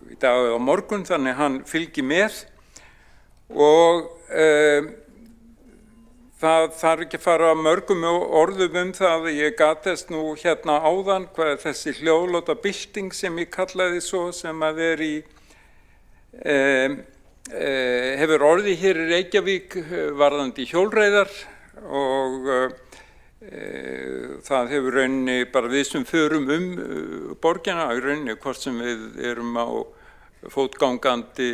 í dag eða á morgun þannig hann fylgi með. Og það þarf ekki að fara mörgum orðum það að ég gat þess nú hérna áðan hvað þessi hljóðláta bylting sem ég kallaði svo sem hefur orðið hér í Reykjavík varðandi hjólreiðar og það hefur rauninni bara við sem förum borgina í rauninni hvort sem við erum á fótgangandi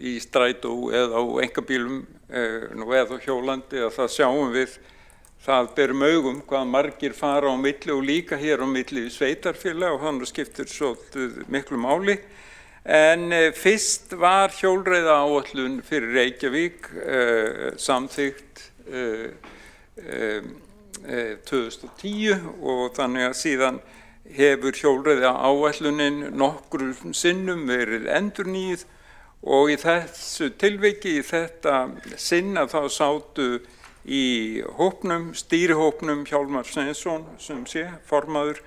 í strætó eða á einkabílum eða hjólandi að það sjáum við það berum augum hvað margir fara á milli og líka hér á milli sveitarfélag og þannig skiptir svolítið miklu máli en fyrst var hjólreiðaáætlun fyrir Reykjavík samþykkt 2010 og þannig að síðan hefur hjólreiðaáætlunin nokkrum sinnum verið endurnýjuð og í þessu tilviki, í þetta sinn að þá sátu Í hópnum, stýrihópnum Hjálmar Sveinsson sem sé formaður,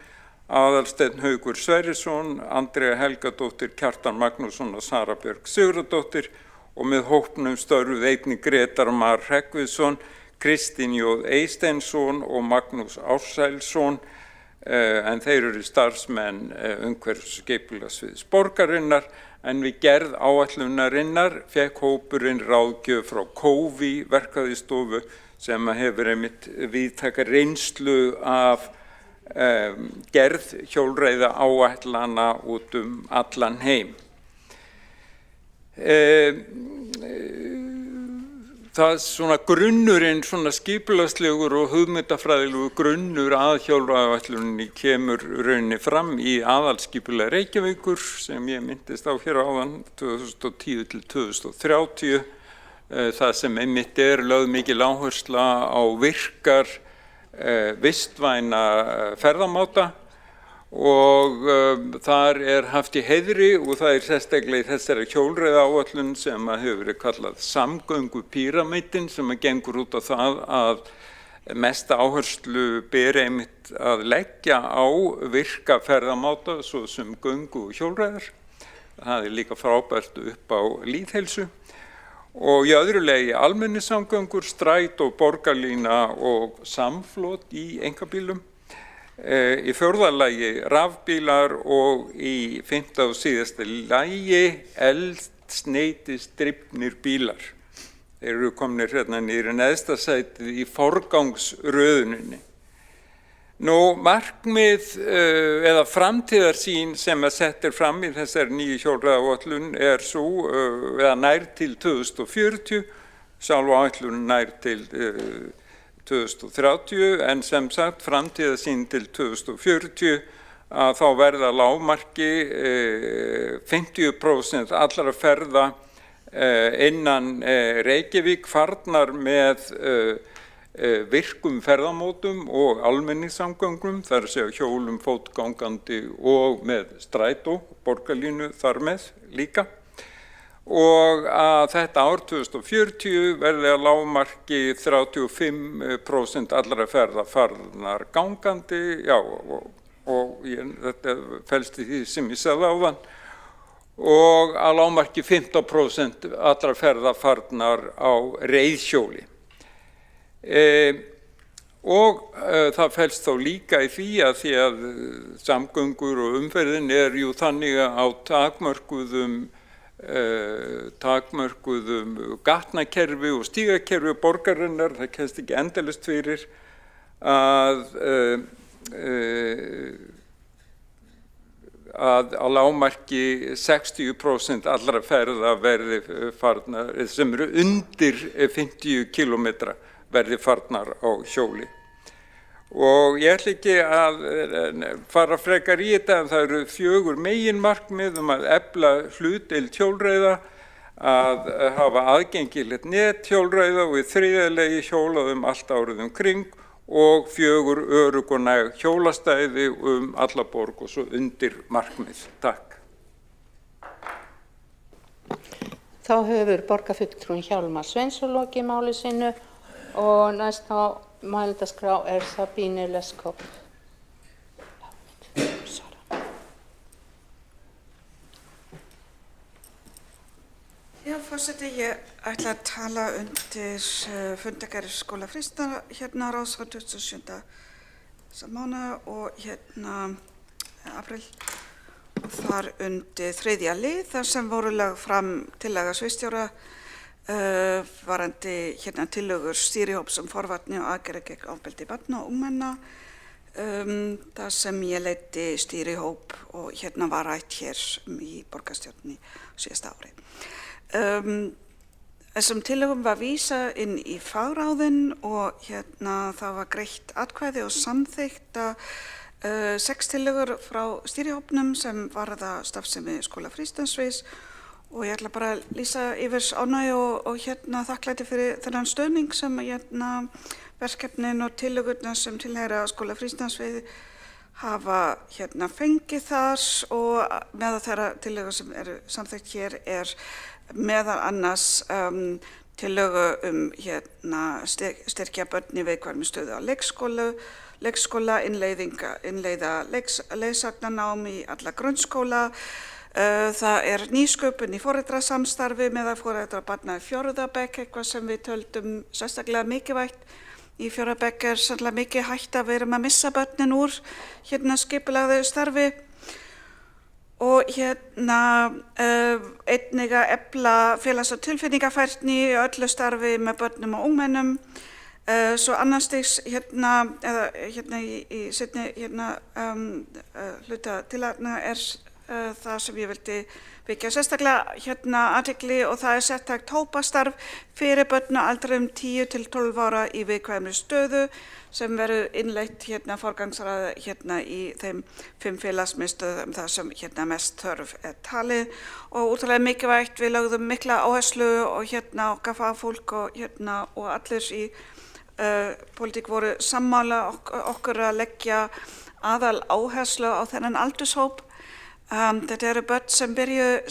Aðalsteinn Haukur Sverrisson, Andrea Helgadóttir, Kjartan Magnússon og Sara Björg Sigurðardóttir og með hópnum störfuð einnig Grétar Mar Hreggviðsson, Kristín J. Eysteinsson og Magnús Ársælsson, en þeir eru starfsmenn umhverfisskipulagsviðs borgarinnar, en við gerð áætlunarinnar fékk hópurinn ráðgjöf frá Kófi verkfræðistofu sem hefur einmitt víðtæka reynslu af gerð hjólreiða áætlana út allan heim. Það svona grunnurinn, svona skipulagslegur og hugmyndafræðilegur grunnur að hjólreiðaáætluninni kemur rauninni fram í aðalskipulag Reykjavíkur sem ég myndist á hér áðan 2010 til 2030. Það sem einmitt lögð mikil áhersla á virkar vistvæna ferðamáta og þar haft í heiðri og það sérstaklega í þessari hjólreiðaáætlun sem hefur verið kallað samgöngupíramídinn sem gengur út á það að mesta áherslu ber einmitt að leggja á virka ferðamáta svo sem göngu og hjólreiðar. Það líka frábært upp á lýðheilsu. Og í öðru lagi almenningssamgöngur, strætó, borgarlína og samflot í einkabílum. Í fjórða lagi rafbílar og í fimmta og síðasta lagi eldsneytisdrifnir bílar. Þeir eru komnir hérna niður í neðsta sætið í forgangsröðuninni. Nú, markmið eða framtíðarsýn sem sett fram í þessari nýju hjólreiðaáætlun svo, eða nær til 2040, sjálf áætlun nær til 2030, en sem sagt framtíðarsýn til 2040 að þá verða lágmarki 50% allra ferða innan Reykjavík farnar með virkum ferðamótum og almenningssamgöngum, þar segja hjólum, fótgangandi og með strætó, borgarlínu þar með líka. Og að þetta ár 2040 verði að lágmarki 35% allra ferða farnar gangandi, já, og þetta felst í því sem ég sagði áðan, og að lágmarki 15% allra ferða farnar á reiðhjóli. Og það felst þá líka í því að samgöngur og umferðin jú þannig á takmörkuðum gatnakerfi og stígakerfi borgarinnar, það kemst ekki endalaust fyrir að lágmarki 60% allra ferða verði farnar, sem eru undir 50 kilometra verði farnar á hjóli. Og ég ætla ekki að fara frekar í þetta, en það eru 4 meginmarkmið að efla hlutdeild hjólreiða, að hafa aðgengilegt net hjólreiða og í þriðja lagi hjólað allt árið kring og 4 örugg og næg hjólastæði alla borg og svo undir markmið. Takk. Þá hefur borgarfulltrúinn Hjálmar Sveinsson lokið máli sínu og næst á mælendaskrá Sabine Leskop. Já, forseti, ég ætla að tala undir fundargerðarskóla Frista hérna á Ráðsvör 27. mánuð og hérna apríl. Þar undir 3. lið þar sem voru lögð fram tillaga sviðsstjóra varandi hérna tillögur stýrihóps forvarnir og aðgerðir gegn ofbeldi barna og ungmenna. Það sem ég leiddi stýrihóp og hérna var rætt hér í borgarstjórninni síðasta ári. Þessum tillögum var vísað inn í fagráðin og hérna það var greitt atkvæði og samþykkt 6 tillögur frá stýrihópnum sem varða starfsemi skóla Frístansviðs. Og ég ætla bara að lýsa yfir ánægju og hérna þakklæti fyrir þennan stöðning sem hérna verkefnin og tillögurnar sem tilheyra skóla Frístansviði hafa hérna fengið þar og meðal þeirra tillögur sem eru samþykkt hér meðal annars tillögu styrkja börn í viðkvæmri stöðu á leikskóla, innleiða leiðsagnarnám í alla grunnskóla. Það nýsköpun í foreldrasamstarfi meðal foreldra barna í 4. bekk, eitthvað sem við töldum sérstaklega mikilvægt. Í 4. bekk sannlega mikið hægt að vera að missa börnin úr skipulagðu starfi. Og einnig að efla félags- og tilfinningafærni í öllu starfi með börnum og ungmennum. Svo annar stigs í seinni hluta tillagna það sem ég vildi vekja sérstaklega athygli og það sértækt hópastarf fyrir börn á aldrinum 10 til 12 ára í viðkvæmri stöðu sem verður innleitt forgangsraða í þeim 5 félagsmiðstöðvum þar sem mest þörf talið og útrúlega mikilvægt við lögðum mikla áherslu og okkar fagfólk og allir í pólitík voru sammála okkur að leggja aðal áherslu á þennan aldurshóp. Þetta eru börn sem byrjuðu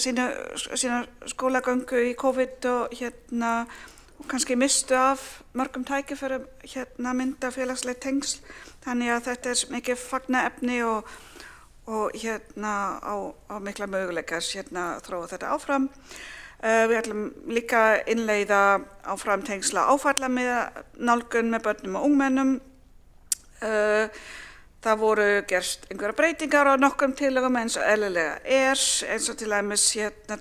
sína skólagöngu í COVID og kannski mistu af mörgum tækifærum mynda félagsleg tengsl. Þannig að þetta mikið fagnaefni og á mikla möguleikar þróa þetta áfram. Við ætlum líka að innleiða áfram tengsla áfallamiða-nálgun með börnum og ungmennum. Það voru gerst einhverjar breytingar á nokkrum tillögum eins og eðlilega eins og til dæmis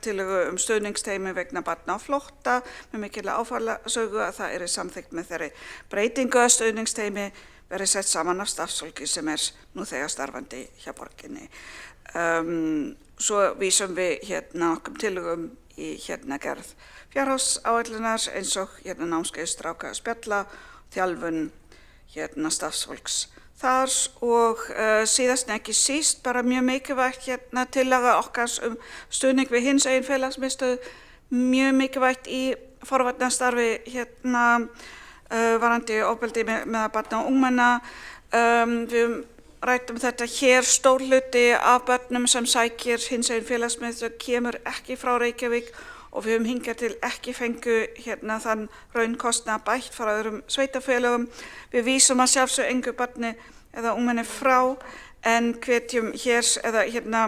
tillögu stuðningsteymi vegna barna á flótta með mikilvæga áfallasögu að það samþykkt með þeirri breytingu að stuðningsteymi verði sett saman af starfsfólki sem nú þegar starfandi hjá borginni. Svo vísum við nokkrum tillögum í gerð fjárhagsáætlunar eins og námskeið stráka að spjalla, þjálfun starfsfólks þar og síðast en ekki síst bara mjög mikilvægt tillaga okkar stuðning við hinsegin félagsmiðstöð, mjög mikilvægt í forvarnastarfi varðandi ofbeldi með barna og ungmenna. Við ræddum þetta hér, stór hluti af börnum sem sækir hinsegin félagsmiðstöð kemur ekki frá Reykjavík og við höfum hingað til ekki fengu þann raunkostnað bætt frá öðrum sveitarfélögum. Við vísum að sjálfsögðu engu barni eða ungmenni frá en hvetjum hér eða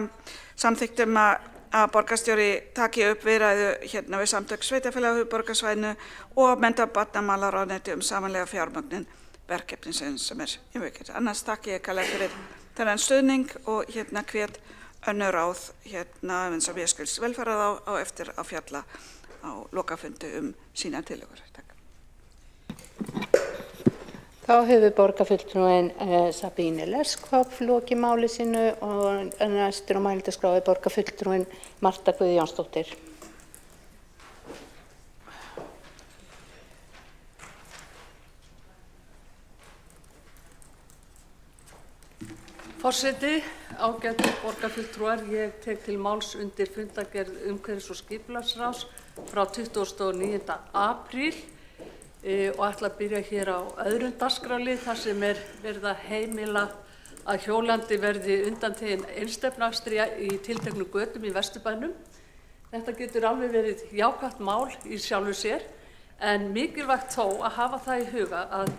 samþykktum að borgarstjóri taki upp viðræðu við samtök sveitarfélaga á höfuðborgarsvæðinu og mennta- og barnamálaráðuneyti samanlega fjármögnun verkefnisins sem innvikið. Annars þakka ég kærlega fyrir þennan stuðning og hvet önnur ráð eins og ég skils velferðar á eftir að fjalla á lokafundi sína tillögur. Takk. Þá hefur borgarfulltrúin Sabine Leskopf lokið máli sínu og næstur á mælendaskrá er borgarfulltrúin Marta Guðjónsdóttir. Forseti, ágætu borgarfulltrúar, ég tek til máls undir fundargerð umhverfis- og skipulagsráðs frá 29. apríl og ætla að byrja hér á öðrum dagskrárlið þar sem verið að heimila að hjólandi verði undanþeginn einstefnuakstri í tilteknum götum í Vesturbænum. Þetta getur alveg verið jákvætt mál í sjálfu sér en mikilvægt þó að hafa það í huga að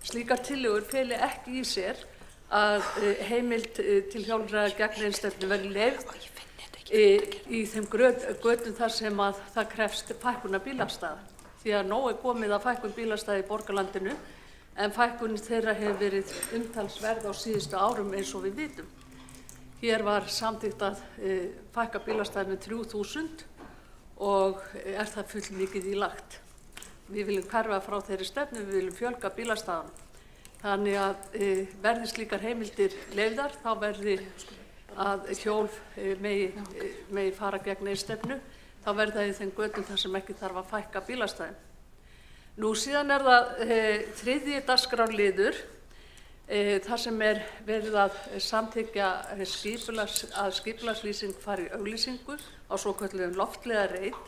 slíkar tillögur feli ekki í sér að heimild til hjólreiða gegn einstefnu verði leyfð í þeim götum þar sem að það krefst fækkunar bílastæða. Því að nóg komið að fækkun bílastæða í borgarlandinu en fækkun þeirra hefur verið umtalsverð á síðustu árum eins og við vitum. Hér var samþykkt að fækka bílastæða með 3000 og það full mikið í lagt. Við viljum hverfa frá þeirri stefnu, við viljum fjölga bílastæðum. Þannig að verði slíkar heimildir leyfðar, þá verði að hjól megi fara gegn einstefnu, þá verði það í þeim götum þar sem ekki þarf að fækka bílastæðum. Nú síðan það þriðji dagskrárliður, þar sem verið að samþykkja að skipulagslýsing fari í auglýsingu á svokölluðum loftleiðareit.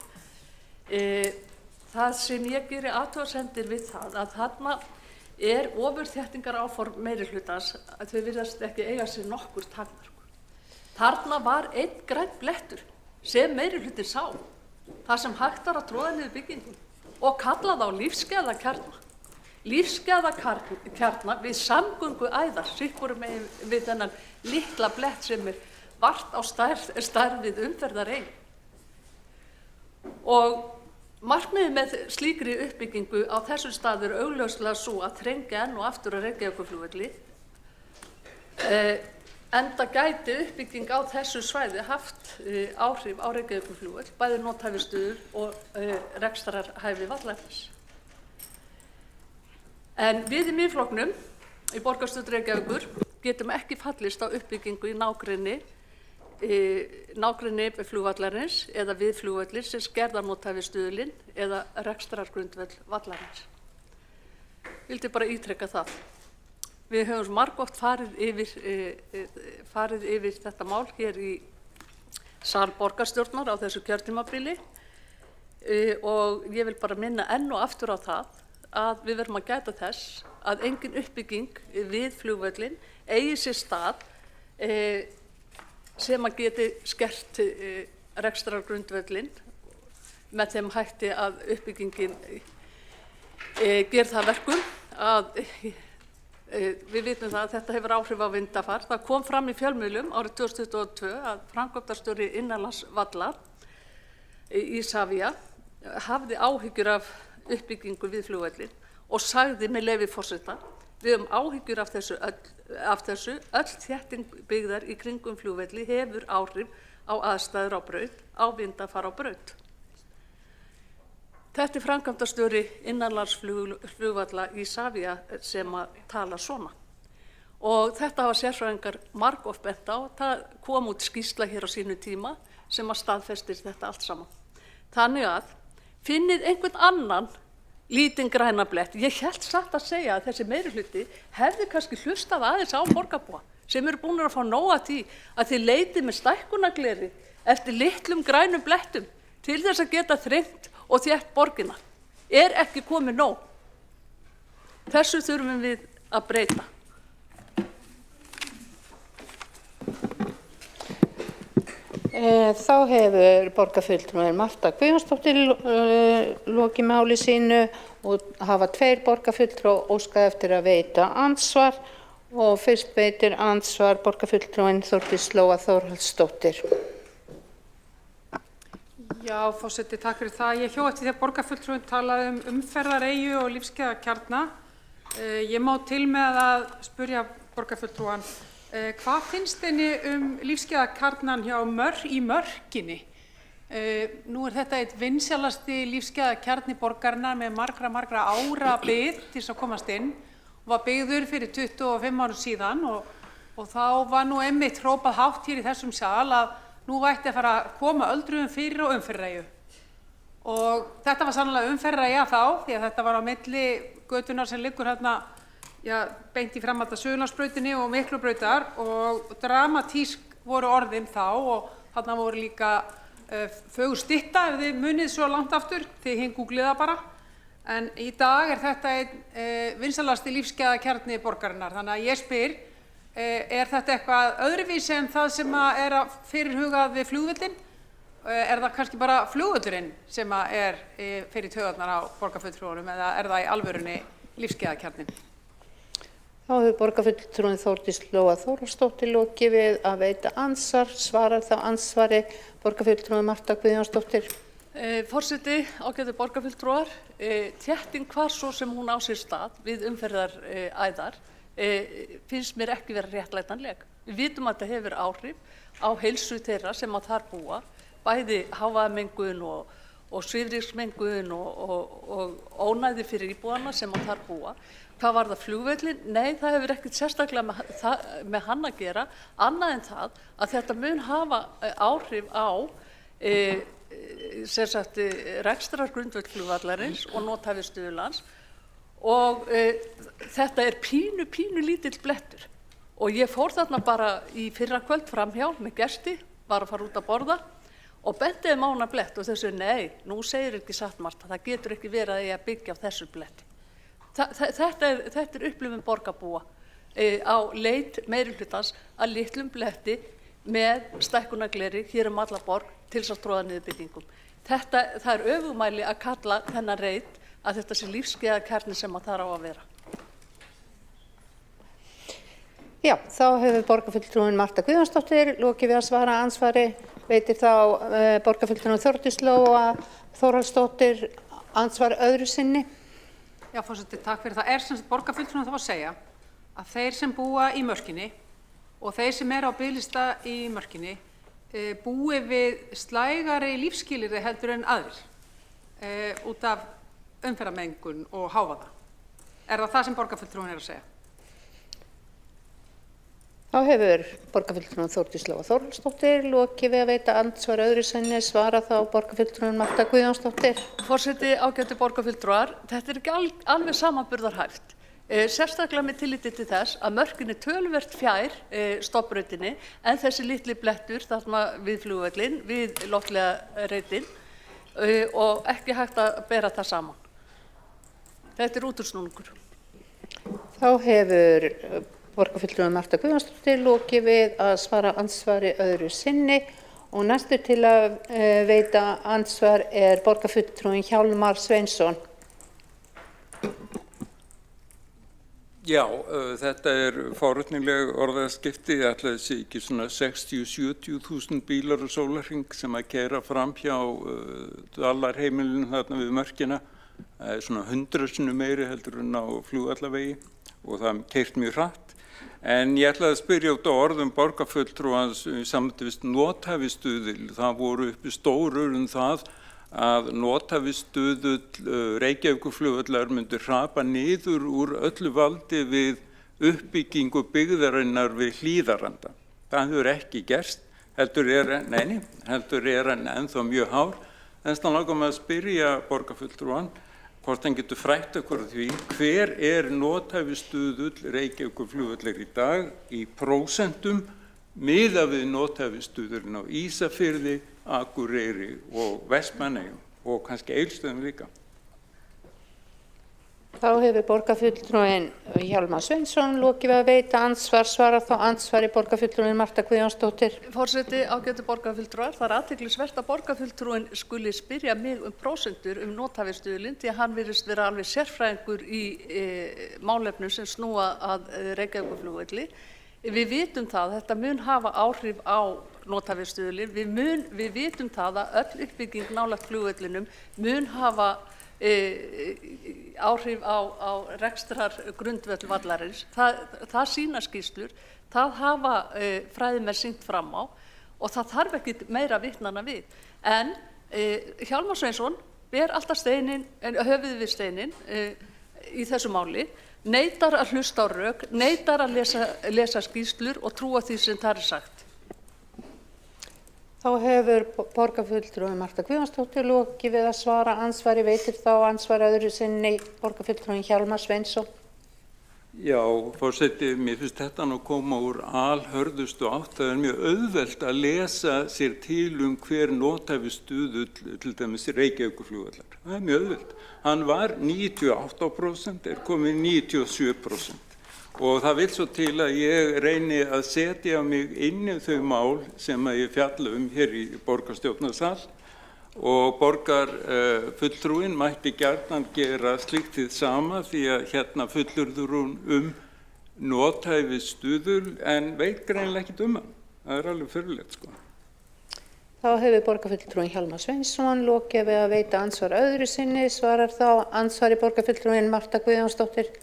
Það sem ég geri athugasemdir við það að þarna ofurþéttingaráform meirihlutans að þau virðast ekki eiga sér nokkur takmörk. Þarna var einn grænn blettur sem meirihlutin sá, það sem hægt var að tróða niður byggingum. og kalla þá lífsgæðakjarna. Lífsgæðakjarna við samgöngu æðar, sikkurum við þennan litla blett sem vart á stærð við umferðarey. Og markmiðið með slíkri uppbyggingu á þessum stað augljóslega svo að þrengja enn og aftur að Reykjavíkurflugvelli. Enda gæti uppbygging á þessu svæði haft áhrif á Reykjavíkurflugvöll, bæði nothæfistöður og rekstrarhæfi vallarins. En við í Miðflokknum, í borgarstjórn Reykjavíkur, getum ekki fallist á uppbyggingu í nágrenni flugvallarins eða við flugvöllin sem skerðar nothæfistöðulinn eða rekstrargrundvöll vallarins. Vildi bara ítreka það. Við höfum margoft farið yfir þetta mál hér í sal borgarstjórnar á þessu kjörtímabili og ég vil bara minna enn og aftur á það að við verðum að gæta þess að engin uppbygging við flugvöllin eigi sér stað sem að geti skert rekstrargrundvöllin með þeim hætti að uppbyggingin ger það verkum að við vitum það að þetta hefur áhrif á vindafar. Það kom fram í fjölmiðlum árið 2022 að framkvæmdastjóri innanlandsvallar Isavia hafði áhyggjur af uppbyggingu við flugvöllin og sagði með leyfi forseta: við höfum áhyggjur af þessu, öll þétting byggðar í kringum flugvelli hefur áhrif á aðstæður á braut, á vindafar á braut. Þetta framkvæmdastjóri innanlandsflugvalla Isavia sem að tala svona. Og þetta hafa sérfræðingar margoft bent á. Það kom út skýrsla hér á sínu tíma sem að staðfestir þetta allt saman. Þannig að finnið einhvern annan lítinn græna blett. Ég hélt satt að segja að þessi meirihluti hefði kannski hlustað aðeins á borgarbúa sem eru búin að fá nóg að því að þið leitið með stækkunargleri eftir litlum grænum blettum til þess að geta þrengt og þétt borgina. Ekki komið nóg. Þessu þurfum við að breyta. Þá hefur borgarfulltrúinn Marta Guðjónsdóttir lokið máli sínu og hafa 2 borgarfulltrúar óskað eftir að veita andsvar og fyrst veitir andsvar borgarfulltrúinn Þórdís Lóa Þórhallsdóttir. Já, forseti, takk fyrir það. Ég hjó eftir því að borgarfulltrúinn talaði umferðareyju og lífsgæðakjarna. Ég má til með að spyrja borgarfulltrúann, hvað finnst henni lífsgæðakjarnan í Mörkinni? Nú þetta einn vinsælasti lífsgæðakjarni borgarinnar með margra ára bið til þess að komast inn og var byggður fyrir 25 árum síðan og þá var nú einmitt hrópað hátt hér í þessum sal að nú ætti að fara að koma öldruðum fyrir og umferðareyju. Og þetta var sannlega umferðareyja þá, því að þetta var á milli götunar sem liggur hérna beint í framhaldi af Suðurlandsbrautinni og Miklubrautar og dramatísk voru orðin þá og þarna voru líka fögur stytta ef þið munið svo langt aftur, þið googlið það bara. En í dag þetta einn vinsælasti lífsgæðakjarni borgarinnar, þannig að ég spyr, þetta eitthvað öðruvísi en það sem að fyrirhugað við flugvöllin? Það kannski bara flugvöllurinn sem að fyrir taugarnar á borgarfulltrúanum eða það í alvörunni lífsgæðakjarnin? Þá hefur borgarfulltrúinn Þórdís Lóa Þórhallsdóttir lokið við að veita andsvar. Svarar þá andsvari borgarfulltrúinn Marta Guðjónsdóttir. Forseti, ágætu borgarfulltrúar, þétting hvar svo sem hún á sér stað við umferðaræðar finnst mér ekki vera réttlætanleg. Við vitum að þetta hefur áhrif á heilsu þeirra sem að þar búa, bæði hávaðamengun og svifryksmengun og ónæði fyrir íbúana sem að þar búa. Hvað var það flugvöllin? Nei, það hefur ekkert sérstaklega með hann að gera, annað en það að þetta mun hafa áhrif á rekstrargrundvöll flugvallarins og nothæfistöðulans og þetta pínu lítill blettur. Og ég fór þarna bara í fyrrakvöld framhjá með gesti, var að fara út að borða og benti á hana blett og þessu nei, nú segir ekki satt Marta, það getur ekki verið að byggja á þessu bletti. Þetta er upplifun borgarbúa á leit meirihlutans að litlum bletti með stækkunargleri hér alla borg til þess að tróða niður byggingum. Það er öfugmæli að kalla þennan reit að þetta sé lífsskeiðakjarni sem að það á að vera. Já, þá hefur borgarfulltrúin Marta Guðjónsdóttir lokið við að svara andsvari. Veitir þá borgarfulltrúin Þórdís Lóa Þórhallsdóttir andsvar öðru sinni. Já, forseti, takk fyrir það. Sem sagt borgarfulltrúin þá að segja að þeir sem búa í Mörkinni og þeir sem eru á biðlista í Mörkinni búi við slægari lífsskilyrði heldur en aðrir út af umferðarmengun og hávaða. Er það sem borgarfulltrúin er að segja? Þá hefur borgarfulltrúin Þórdís Lóa Þórhallsdóttir lokið við að veita andsvar öðru sinni. Svara þá borgarfulltrúin Marta Guðjónsdóttir. Forseti, ágætu borgarfulltrúar, þetta er ekki alveg samanburðarhæft. Sérstaklega með tilliti til þess að Mörkin er töluvert fjær stofnbrautinni en þessi litli blettur þarna við flugvöllinn, við loftlega reitin og ekki hægt að bera það saman. Þetta er útúrsnúningur. Þá hefur borgarfulltrúin Marta Guðjónsdóttir lokið við að svara andsvari öðru sinni og næstur til að veita andsvar er borgarfulltrúin Hjálmar Sveinsson. Já, þetta er forvitnileg orðaskipti. Ætli það sé ekki svona 60-70.000 bílar á sólarhring sem að keyra fram hjá dvalarheimilinu þarna við Mörkina. Það er svona 100 sinnum meiri heldur en á flugvallavegi og það er keyrt mjög hratt. En ég ætlaði að spyrja út á orðum borgarfulltrúans samtífist nothæfisstuðul. Það voru uppi stórur það að nothæfisstuðull Reykjavíkurflugvallar myndi hrapa niður úr öllu valdi við uppbyggingu byggðarinnar við Hlíðarenda. Það hefur ekki gerst, heldur er hann ennþá mjög hár. Þess vegna langar mig að spyrja borgarfulltrúan hvort hann getur frætt okkur því hver er nothæfisstuðull Reykjavíkurflugvallar í dag í prósentum miðað við nothæfisstuðurinn á Ísafirði, Akureyri og Vestmannaeyjum og kannski Egilsstöðum líka. Þá hefur borgarfulltrúin Hjálmar Sveinsson lokið við að veita andsvar. Svara þá andsvari borgarfulltrúin Marta Guðjónsdóttir. Forseti, ágætu borgarfulltrúar, það er athyglisvert að borgarfulltrúin skuli spyrja mig prósentur nothæfisstuðulinn því að hann virðist vera alveg sérfræðingur í málefnum sem snúa að Reykjavíkurflugvelli. Við vitum það að þetta mun hafa áhrif á nothæfisstuðulinn. Við vitum það að öll uppbygging nálægt flugvellinum mun hafa áhrif á rekstrargrundvöll vallarins. Það sýna skýrslur, það hafa fræðimenn sýnt fram á og það þarf ekki meira vitnanna við. En Hjálmar Sveinsson ber alltaf höfuðið við steininn í þessu máli, neitar að hlusta á rök, neitar að lesa skýrslur og trúa því sem það er sagt. Þá hefur borgarfulltrúin Marta Guðjónsdóttir lokið við að svara andsvari. Veitir þá andsvar öðru sinni borgarfulltrúin Hjálmar Sveinsson. Já, forseti, mér finnst þetta nú koma úr alhörðustu átt. Það er mjög auðvelt að lesa sér til hver nothæfisstuðull til dæmis Reykjavíkurflugvallar. Það er mjög auðvelt. Hann var 98%, er komið 97%. Og það vill svo til að ég reyni að setja mig inn í þau mál sem að ég fjalla hér í borgarstjórnarsal og borgarfulltrúin mætti gjarnan gera slíkt hið sama því að hérna fullyrðir hún nothæfisstuðul en veit greinilega ekkert hann. Það er alveg furðulegt sko. Þá hefur borgarfulltrúin Hjálmar Sveinsson lokið við að veita andsvar öðru sinni. Svarar þá andsvari borgarfulltrúin Marta Guðjónsdóttir.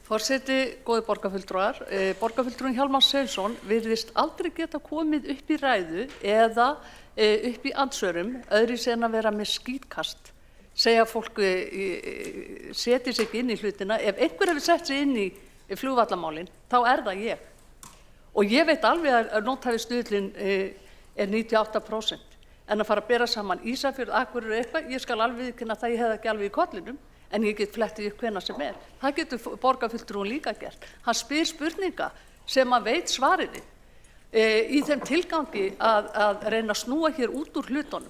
Forseti, góði borgarfulltrúar, borgarfulltrúin Hjálmar Sveinsson virðist aldrei geta komið upp í ræðu eða upp í andsvörum öðru sem að vera með skítkast. Segja fólk seti sig inn í hlutina. Ef einhver hefur sett sig inn í flugvallamálin, þá er það ég. Og ég veit alveg að nothæfisstuðullinn er 98%. En að fara að bera saman Ísafjörð, Akureyri eitthvað, ég skal alveg viðurkenna það ég hef ekki alveg í kollinum. En ég get flettið upp hvenær sem er. Það getur borgarfulltrúin líka gert. Hann spyr spurninga sem að veit svariði í þeim tilgangi að reyna að snúa hér út úr hlutunum.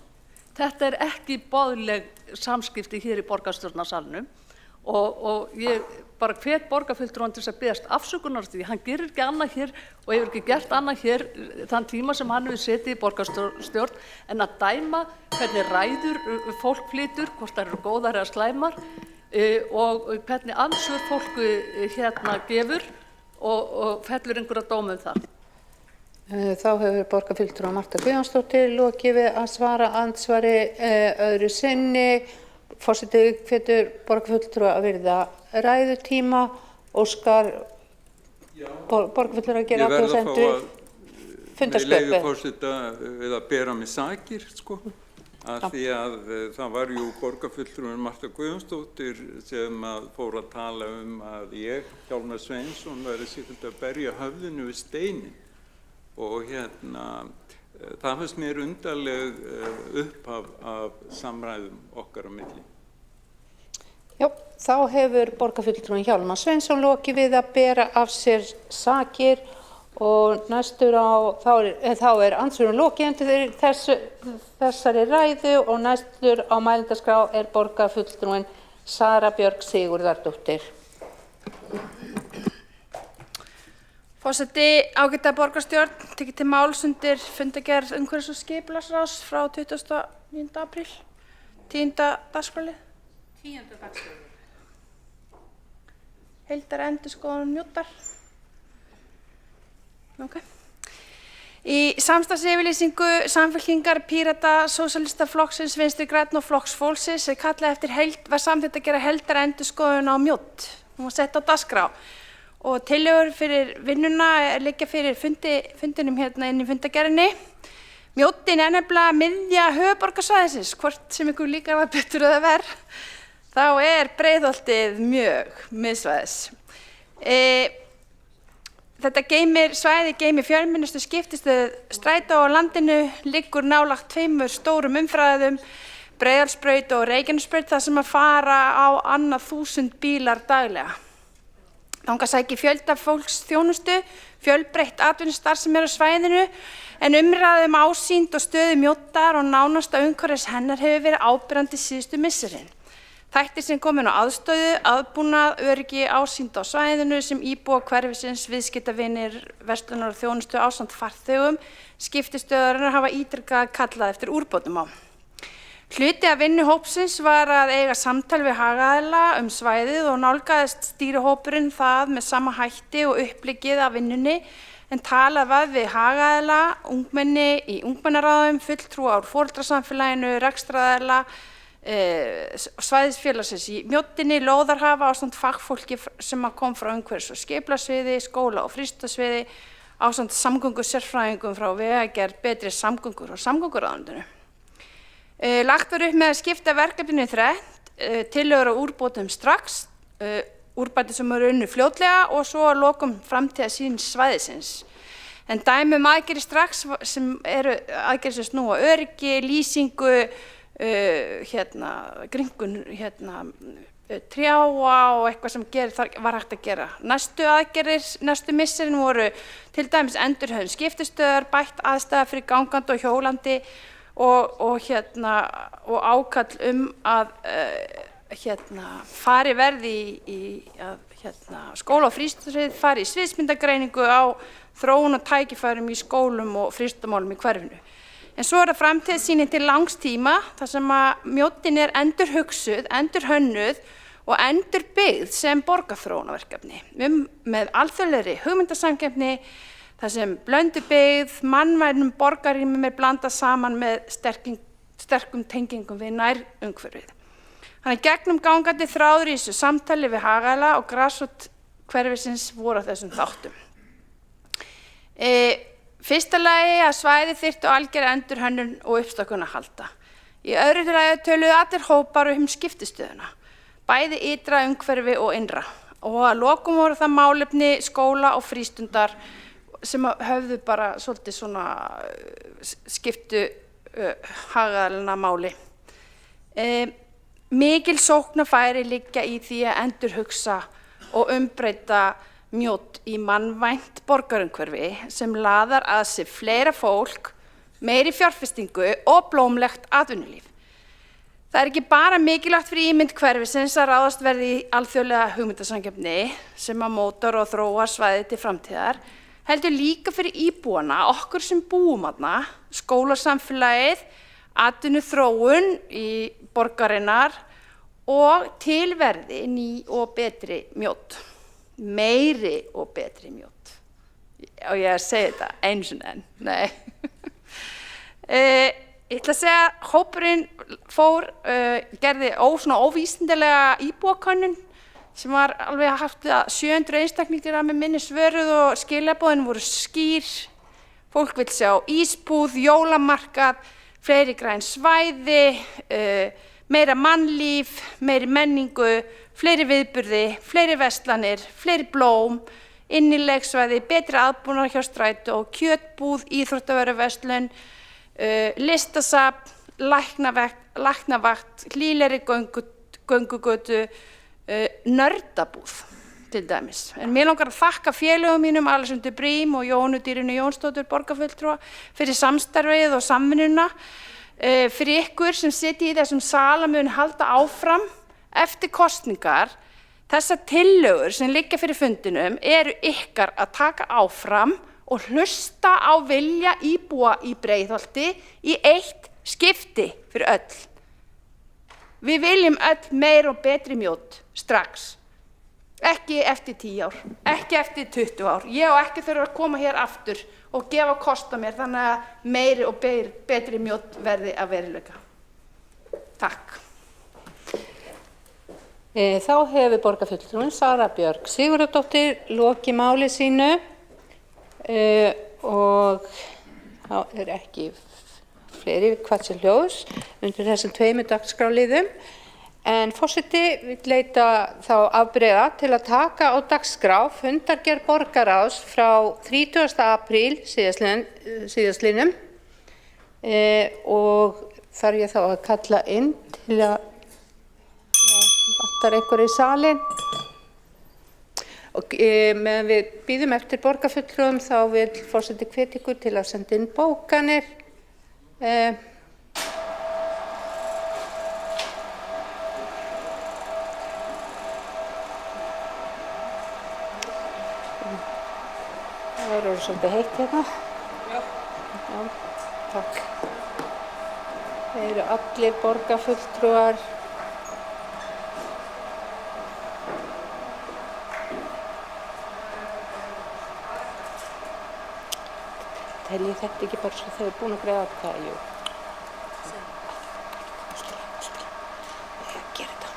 Þetta er ekki boðleg samskipti hér í borgarstjórnarsalnum og ég bara hvet borgarfulltrúann til þess að biðjast afsökunar á því. Hann gerir ekki annað hér og hefur ekki gert annað hér þann tíma sem hann hefur setið í borgarstjórn en að dæma hvernig ræður fólk flytur, hvort það eru góðar eða slæmar og hvernig ansvör fólk gefur og fellur einhverja dóma um það. Þá hefur borgarfulltrúa Marta Guðjónsdóttir lokið við að svara andsvari öðru sinni. Forseti hvetur borgarfulltrúa að virða ræðutíma. Óskar borgarfulltrúa að gera athugasemdir fundarsköpu. Með leyfi forseta við að bera mig sakir, sko. Af því að það var jú borgarfulltrúin Marta Guðjónsdóttir sem fór að tala að ég, Hjálmar Sveinsson, væri sífellt að berja höfðinu við steinin. Og það finnst mér undarleg upphaf af samræðum okkar á milli. Já, þá hefur borgarfulltrúin Hjálmar Sveinsson lokið við að bera af sér sakir og þá er andsvörum lokið undir þessari ræðu og næstur á mælendaskrá er borgarfulltrúin Sara Björk Sigurðardóttir. Forseti, ágæta borgarstjórn, tekið til máls undir fundargerð umhverfis- og skipulagsráðs frá 29. apríl, 10. dagskrárlið. 10. dagskrárlið. Heildarendurskoðun Mjóddar. Okay. Í samstarfsyfirlýsingu Samfylkingar, Pírata, Sósíalistaflokksins, Vinstri grænna og Flokks fólksins kallað eftir var samþykkt að gera heildarendurskoðun á Mjódd. Hún var sett á dagskrá. Og tillögur fyrir vinnuna liggja fyrir fundinum hérna inn í fundargerðinni. Mjóddin er nefnilega miðja höfuðborgarsvæðisins, hvort sem ykkur líkar það betur eða verr. Þá er Breiðholtið mjög miðsvæðis. Þetta svæði geymir fjölmennustu skiptistöð strætó á landinu, liggur nálægt 2 stórum umferðarmiðum, Breiðholtsbraut og Reykjanesbraut, þar sem fara á annað 1000 bílar daglega. Þangað sækir fjölda fólks þjónustu, fjölbreytt atvinnustarfsemi á svæðinu, en umræða ásýnd og stöðu Mjóddar og nánasta umhverfis hennar hefur verið áberandi síðustu misserin. Þættir sem komin á aðstöðu, aðbúnað, öryggi, ásýnd á svæðinu sem íbúa hverfisins, viðskiptavinir, verslunar og þjónustu ásamt farþegum, skiptistöðarinnar hafa ítrekað kallað eftir úrbótum á. Hluti af vinnu hópsins var að eiga samtal við hagaðila svæðið og nálgaðist stýrihópurinn það með sama hætti og uppleggið af vinnunni, en talað var við hagaðila, ungmenni í ungmennaráðum, fulltrúa úr foreldrasamfélaginu, rekstraraðila, svæðisfélagsins í Mjóddinni, lóðarhafa ásamt fagfólki sem kom frá umhverfis- og skipulagssviði, skóla- og frístundasviði, ásamt samgöngusérfræðingum frá Vegagerð, Betri samgöngur og Samgönguráðuneytinu. Lagt var upp með að skipta verkefninu í þrennt, tillögur og úrbótum strax, úrbæti sem eru unnu fljótlega og svo að lokum framtíðarsýn svæðisins. En dæmi aðgerðir strax sem eru aðgerðir sem snúa öryggi, lýsingu, gringun trjáa og eitthvað sem var hægt að gera. Næstu aðgerðir, næstu misserin voru til dæmis endurhöfn skiptistöðar, bætt aðstæða fyrir gangandi og hjólandi og ákall að fari verði í skóla- og frístundasvið, fari í sviðsmyndagreiningu á þróun og tækifærum í skólum og frístundamálum í hverfinu. En svo er það framtíðarsýnin til langs tíma, þar sem að Mjóddin er endurhugsuð, endurhönnuð og endurbyggð sem borgarþróunarverkefni með alþjóðlegri hugmyndasamkeppni, þar sem blöndubyggð, mannvænum borgarrýmum er blandað saman með sterkum tengingum við nærumhverfið. Þannig gegnum gangandi þráður í þessu samtali við hagaðila og grasrót hverfisins voru á þessum þáttum. Fyrsta lagi að svæði þyrftu algjörða endurhönnun og uppstokkun að halda. Í öðru lagi töluðu allir hópar skiptistöðuna, bæði ytra umhverfi og innra. Og að lokum voru það málefni skóla og frístundar sem höfðu bara svolítið svona skiptu hagaðilana máli. Mikil sóknarfæri liggja í því að endurhugsa og umbreyta Mjódd í mannvænt borgarumhverfi sem laðar að sér fleira fólk, meiri fjárfestingu og blómlegt atvinnulíf. Það er ekki bara mikilvægt fyrir ímynd hverfisins að ráðast verði í alþjóðlega hugmyndasamkeppni sem að mótar og þróar svæðið til framtíðar, heldur líka fyrir íbúana, okkur sem búum þarna, skólasamfélagið, atvinnuþróun í borgarinnar og tilverði ný og betri Mjódd, meiri og betri Mjódd. Og ég að segja þetta einu sinni enn, nei. Ég ætla að segja að hópurinn gerði svona óvísindilega íbúakönnun sem var alveg haft 700 einstaklingar að með minni svöruð og skilaboðin voru skýr. Fólk vill sjá ísbúð, jólamarkað, fleiri græn svæði, meira mannlíf, meiri menningu, fleiri viðburði, fleiri verslanir, fleiri blóm, innilegsvæði, betri aðbúnaður hjá strætó, kjötbúð, íþróttavöruverslun, listasafn, læknavakt, hlýlegri göngugötu, nördabúð til dæmis. En mér langar að þakka félögum mínum, Alexander Brím og Jónu Dýrinu Jónsdóttur borgarfulltrúa fyrir samstarfið og samvinnuna, fyrir ykkur sem sitji í þessum sal að mun halda áfram eftir kosningar. Þessar tillögur sem liggja fyrir fundinum eru ykkar að taka áfram og hlusta á vilja íbúa í Breiðholti í eitt skipti fyrir öll. Við viljum öll meir og betri Mjódd strax. Ekki eftir 10 ár, ekki eftir 20 ár. Ég á ekki þurfa að koma hér aftur og gefa kost á mér þannig að meiri og betri Mjódd verði að veruleika. Takk. Þá hefur borgarfulltrúinn Sara Björk Sigurðardóttir lokið máli sínu og þá er ekki fleiri kvart sér hljóðs undir þessum 2 dagskrárliðum. En forseti vill leita þá afbrigða til að taka á dagskrá fundargerð borgarráðs frá 30. apríl síðastliðnum og þarf ég þá að kalla inn til að vantar einhver í salinn. Og meðan við bíðum eftir borgarfulltrúum þá vil forseti hvetja ykkur til að senda inn bókanir. Það er orðið svolítið heitt hérna. Já, takk. Það eru allir borgarfulltrúar. Telji þetta ekki bara svo þegar búin að greiða atkvæði, jú. Ég ger þetta.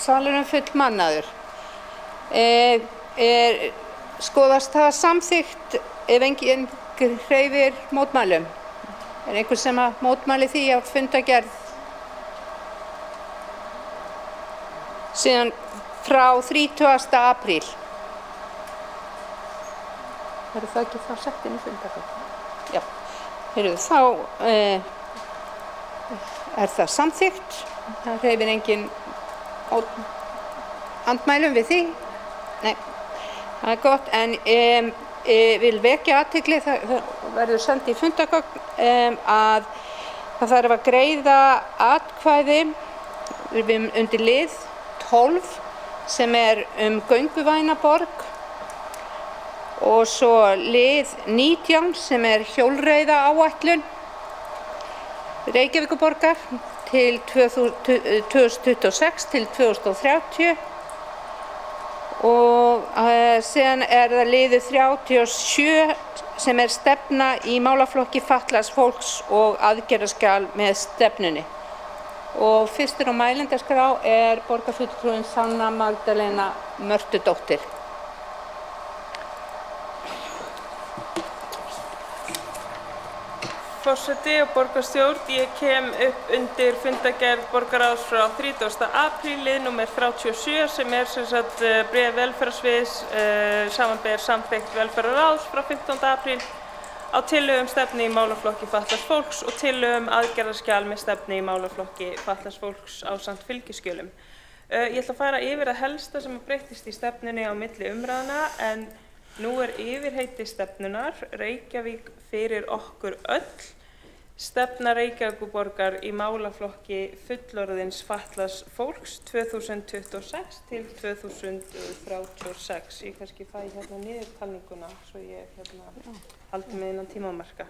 Salurinn fullmannaður. Skoðast það samþykkt ef enginn hreyfir mótmælum? Er einhver sem að mótmæli því að fundargerð síðan frá 30. apríl? Verður það ekki þá sett inn í fundargerð? Já. Heyrðu, þá er það samþykkt. Það hreyfir enginn andmælum við því. Nei, það er gott. En vil vekja athygli, það verður sendið í fundargögn að það þarf að greiða atkvæði undir lið 12 sem er gönguvæna borg og svo lið 19 sem er hjólreiða áætlun Reykjavíkurborgar til 2026 til 2030 og síðan er það liður 37 sem er stefna í málaflokki fatlaðs fólks og aðgerðaskjal með stefnunni. Og fyrstur á mælendaskrá er borgarfulltrúin Sanna Magdalena Mörtudóttir. Forseti og borgarstjórn, ég kem upp undir fundargerð borgarráðs frá 30. apríl, lið númer 37 sem er bréf velferðarsviðs samanber samþykkt velferðarráðs frá 15. apríl á tillögum stefnu í málaflokki fatlaðs fólks og tillögum aðgerðaskjal með stefnu í málaflokki fatlaðs fólks ásamt fylgiskjölum. Ég ætla að fara yfir að helsta sem breyttist í stefnunni á milli umræðna en nú er yfirheiti stefnunar Reykjavík fyrir okkur öll Stefna Reykjavíkurborgar í málaflokki fullorðins fatlaðs fólks 2026 til 2036. Ég kannski fæ hérna niðurtalninguna svo ég haldi mig innan tímamarka.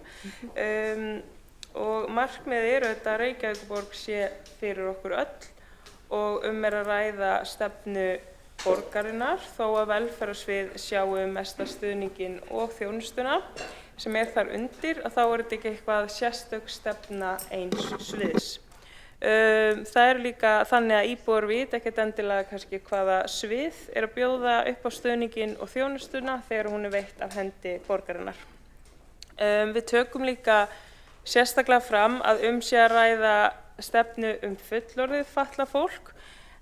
Og markmiðið er auðvitað að Reykjavíkurborg sé fyrir okkur öll og að ræða stefnu borgarinnar þó að velferðarsvið sjáu mesta stuðninginn og þjónustuna sem þar undir, að þá þetta ekki eitthvað sérstök stefna eins sviðs. Það líka þannig að íbúar vita ekkert endilega kannski hvaða svið að bjóða upp á stuðninginn og þjónustuna þegar hún veitt af hendi borgarinnar. Við tökum líka sérstaklega fram að sé að ræða stefnu fullorðið fatlað fólk,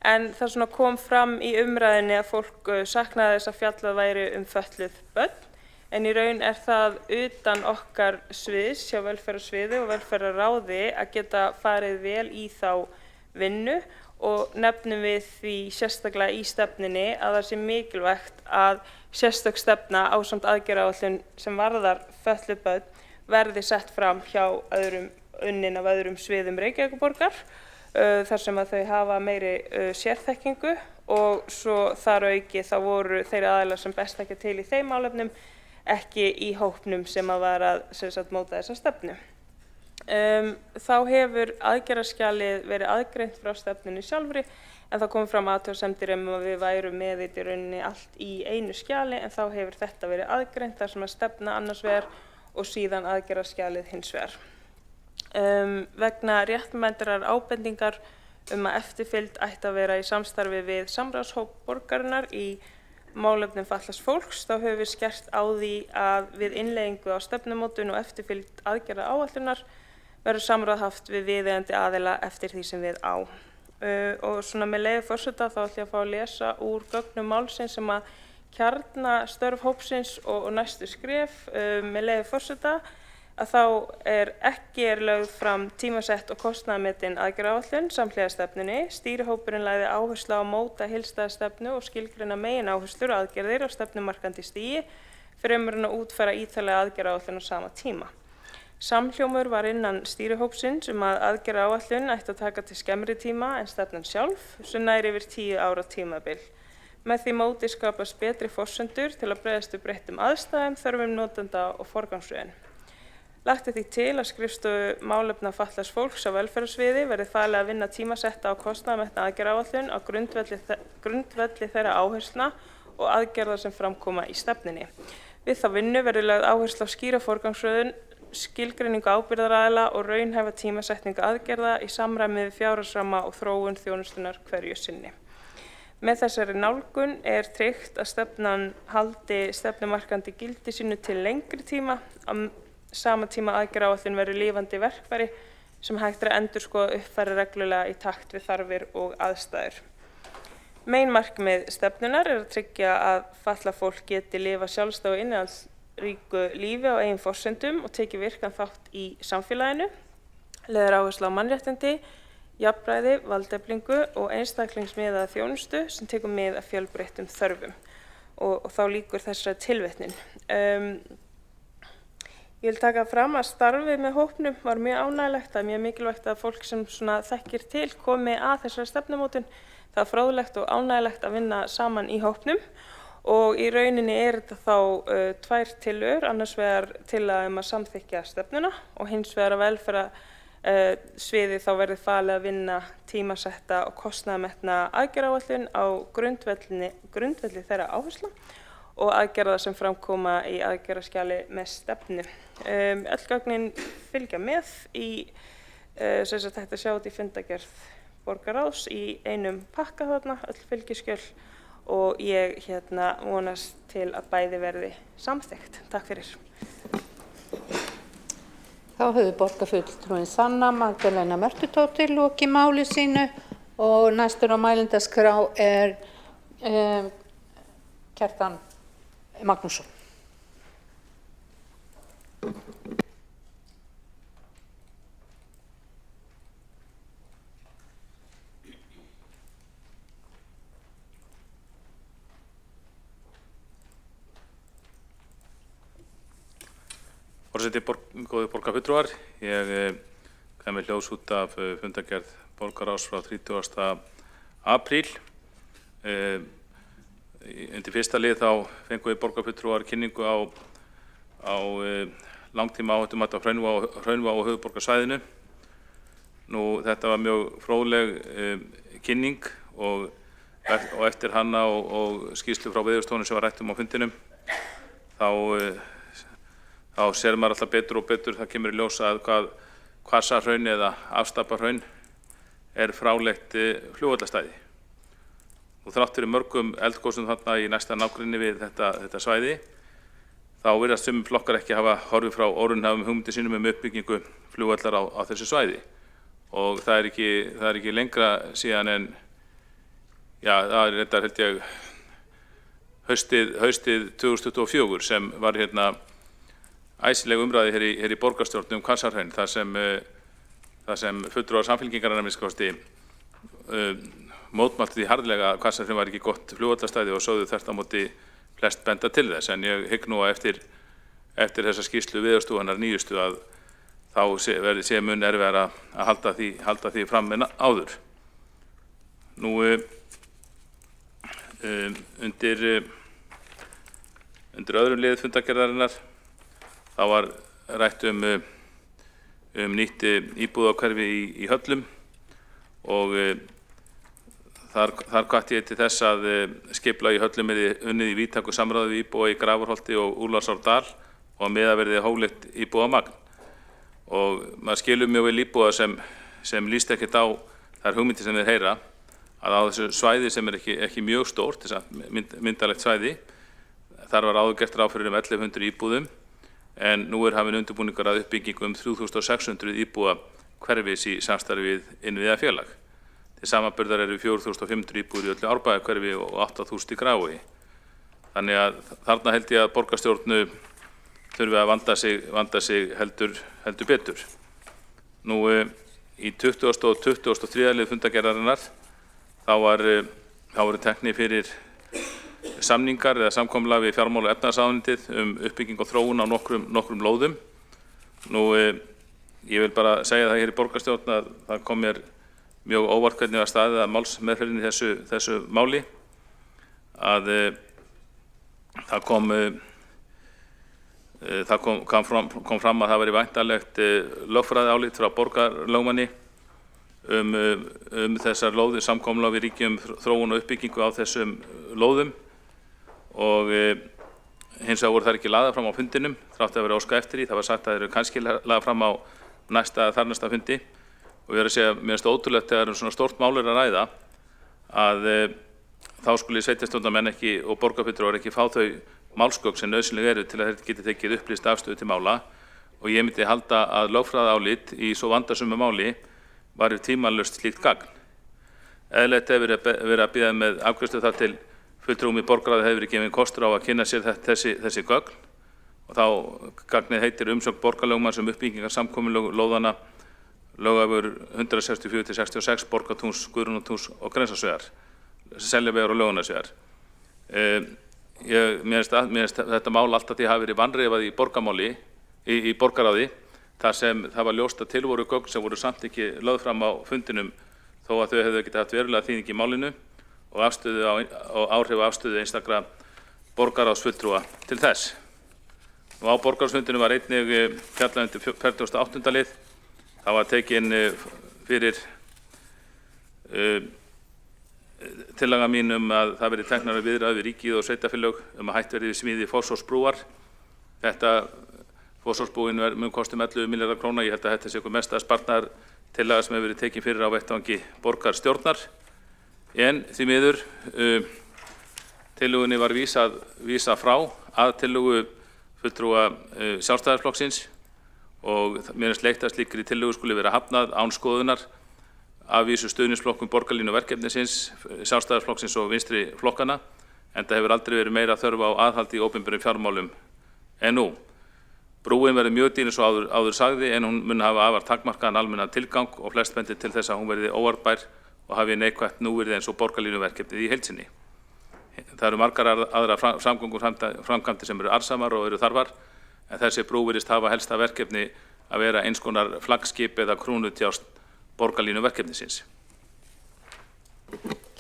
en það kom fram í umræðinni að fólk saknaði þess að fjallað væri fötluð börn, en í raun það utan okkar sviðs hjá velferðarsviði og velferðarráði að geta farið vel í þá vinnu og nefnum við því sérstaklega í stefnunni að það sé mikilvægt að sérstök stefna ásamt aðgerðaáætlun sem varðar fötluð börn verði sett fram hjá unnin af öðrum sviðum Reykjavíkurborgar þar sem að þau hafa meiri sérþekkingu og svo þar auki þá voru þeir aðilar sem best þekkja til í þeim málefnum ekki í hópnum sem að var að móta þessa stefnu. Þá hefur aðgerðaskjalið verið aðgreint frá stefnunni sjálfri en það kom fram athugasemdir að við værum með þetta í rauninni allt í einu skjali en þá hefur þetta verið aðgreint þar sem að stefna annars vegar og síðan aðgerðaskjalið hins vegar. Vegna réttmætrar ábendingar að eftirfylgd ætti að vera í samstarfi við samráðshóp borgarinnar í málefnum fatlaðs fólks, þá höfum við skert á því að við innleiðingu á stefnumótun og eftirfylgd aðgerðaáætlunar verður samráð haft við viðeigandi aðila eftir því sem við á. Og svona með leyfi forseta þá ætla ég að fá að lesa úr gögnum málsins sem að kjarna störf hópsins og næstu skref. Með leyfi forseta að þá ekki lögð fram tímasett og kostnaðarmetin aðgerðaáætlun samhliða stefnunni. Stýrihópurinn lagði áherslu á að móta heildstæða stefnu og skilgreina megináherslur og aðgerðir á stefnumarkandi stigi fremur en að útfæra ítarlega aðgerðaáætlun á sama tíma. Samhljómur var innan stýrihópsins að aðgerðaáætlun ætti að taka til skemmri tíma en stefnan sjálf sem nær yfir 10 ára tímabil. Með því móti skapast betri forsendur til að bregðast við breyttum aðstæðum, þörfum notenda og forgangsröðun. Lagt því til að skrifstofu málefna fatlaðs fólks á velferðarsviði verði falið að vinna tímasetta á kostnaðarmetna aðgerðaáætlun á grundvelli þeirra áherslna og aðgerða sem framkoma í stefnunni. Við þá vinnu verði lögð áhersla á skýra forgangsröðun, skilgreiningu ábyrgðaraðila og raunhæfa tímasetningu aðgerða í samræmi við fjárhagsramma og þróun þjónustunnar hverju sinni. Með þessari nálgun tryggt að stefnan haldi stefnumarkandi gildi sínu til lengri tíma. Sama tíma aðgerðaáætlun verður lifandi verkfæri sem hægt að endurskoða og uppfæra reglulega í takt við þarfir og aðstæður. Meginmarkmið stefnunar að tryggja að fatlað fólk geti lifað sjálfstæðu og innihaldsríku lífi á eigin forsendum og tekið virkan þátt í samfélaginu, leggur áherslu á mannréttindi, jafnræði, valdeflingu og einstaklingsmiðaða þjónustu sem tekur mið af fjölbreyttum þörfum og þá lýkur þessari tilvitnun. Ég vil taka fram að starfið með hópnum var mjög ánægilegt. Það mjög mikilvægt að fólk sem þekkir til komi að þessari stefnumótun. Það fróðlegt og ánægilegt að vinna saman í hópnum og í rauninni þetta þá tvær tillögur, annars vegar tillaga að samþykkja stefnuna og hins vegar að velferðarsviði þá verði falið að vinna tímasetta og kostnaðarmetna aðgerðaáætlun á grundvelli þeirra áhersla og aðgerða sem framkoma í aðgerðaskjali með stefnu. Öll gögnin fylgja með í þetta sjá þetta í fundargerð borgarráðs í einum pakka þarna, öll fylgiskjöl og ég vonast til að bæði verði samþykkt. Takk fyrir. Þá hefur borgarfulltrúin Sanna Magdalena Mörtutóttir lokið máli sínu og næstur á mælendaskrá Kjartan Magnússon. Forseti, góðir borgarfulltrúar, ég kem með ljós út af fundargerð borgarráðs frá 30. apríl. Undir fyrsta lið þá fengum við borgarfulltrúar kynningu á langtíma áhættumati á Hraunvá og höfuðborgarsvæðinu. Þetta var mjög fróðleg kynning og eftir hana og skýrslu frá Veðurstofunni sem var rætt á fundinum, þá sér maður alltaf betur og betur, það kemur í ljós að hvað Hvassahraun eða Afstapahraun er frálegt flugvallastæði. Og þrátt fyrir mörgum eldgosum þarna í næsta nágrenni við þetta svæði, þá virðast sumir flokkar ekki hafa horfið frá óraunhæfum hugmyndum sínum uppbyggingu flugvallar á þessu svæði. Og það er ekki lengra síðan en, það er reyndar held ég haustið 2024 sem var hérna æsileg umræði hér í borgarstjórn Hvassahraun, þar sem fulltrúar Samfylkingarinnar mótmæltu því harðlega að Hvassahraun var ekki gott flugvallarstæði og sögðu þvert á móti flest benda til þess. En ég hygg nú að eftir þessa skýrslu Veðurstofunnar nýjustu að þá sé mun erfiðara að halda því fram en áður. Undir öðrum lið fundargerðarinnar þá var rætt nýtt íbúðahverfi í Höllum og þar hvatti ég til þess að skipulag í Höllum yrði unnið í víðtæku samráði við íbúa í Grafarholti og Úlfarsárdal og að miðað verði hóflegt íbúamagn. Og maður skilur mjög vel íbúa sem líst ekkert á þær hugmyndir sem þeir heyra, að á þessu svæði sem er ekki mjög stórt, þess að myndalegt svæði, þar var áður gert ráð fyrir 1100 íbúðum, en nú er hafin undirbúningur að uppbyggingu 3600 íbúa hverfis í samstarfi við innviðafélag. Til samanburðar eru 4500 íbúðir í öllu Árbæjarhverfi og 8000 í Grafarvogi. Þannig að þarna held ég að borgarstjórnu þurfi að vanda sig heldur betur. Í 20. og 23. lið fundargerðarinnar þá voru teknir fyrir samningar eða samkomulag við fjármála- og efnahagsráðuneytið uppbygging og þróun á nokkrum lóðum. Ég vil bara segja það hér í borgarstjórn að það kom mér mjög óvart hvernig var staðið að málsmeðferðinni í þessu máli, að það kom fram að það væri væntanlegt lögfræðiálit frá borgarlögmanni þessar lóðir, samkomulag við ríki þróun og uppbyggingu á þessum lóðum, og hins vegar voru þær ekki lagðar fram á fundinum þrátt að vera óskað eftir því. Það var sagt að þeir eru kannski lagðar fram á þarnæsta fundi, og ég verð að segja, mér finnst ótrúlegt þegar svona stórt mál er að ræða að þá skuli sveitarstjórnarmenn ekki og borgarfulltrúar ekki fá þau málsgögn sem nauðsynleg eru til að þeir geti tekið upplýst afstöðu til mála, og ég myndi halda að lögfræðiálit í svo vandasömu máli var tímalaust slíkt gagn. Eðlilegt hefur verið að bíða með afgreiðslu þar til fulltrúum í borgarráði hefur verið gefinn kostur á að kynna sér þessi gögn, og þá gagnið heitir umsögn borgarlögmanns uppbyggingar samkomulag lóðanna Laugavör 164-66, Borgartúns, Guðrúnartúns og Grensásvegar, Seljavegar og Laugarnesvegar. Mér finnst þetta mál alltaf því hafi verið vanreifað í borgarráði, þar sem það var ljóst að til voru gögn sem voru samt ekki lögð fram á fundinum þó að þau hefðu getað haft verulega þýðingu í málinu og áhrif á afstöðu einstakra borgarráðsfulltrúa til þess. Á borgarráðsfundinum var einnig fjallað undir 48. lið. Það var tekin fyrir tillaga mín að það verði teknar viðræður við ríkið og sveitarfélög að hætt verði við smíði Fossvogsbrúar. Þetta Fossvogsbrúin mun kosta 11 milljarða króna. Ég held að þetta sé okkur mesta sparnaðartillaga sem hefur verið tekin fyrir á vettvangi borgarstjórnar. En því miður tillögunni var vísað frá að tillögu fulltrúa Sjálfstæðisflokksins, og mér finnst leitt að slíkri tillögu skuli vera hafnað án skoðunar af vísu stuðningsflokkum borgarlínu verkefnisins, Sjálfstæðisflokksins og vinstri flokkana, enda hefur aldrei verið meira þörf á aðhaldi í opinberum fjármálum en nú. Brúin verður mjög dýr eins og áður sagði, en hún mun hafa afar takmarkaðan almennan tilgang og flest bendir til þess að hún verði óarðbær og hafi neikvætt núvirði eins og borgarlínu verkefnið í heild sinni. Það eru margar aðrar framkvæmdir sem eru arðsamar og eru þarfar, en þessi brú virðist hafa helsta verkefni að vera eins konar flaggskip eða krúnutjást borgarlínu verkefnisins.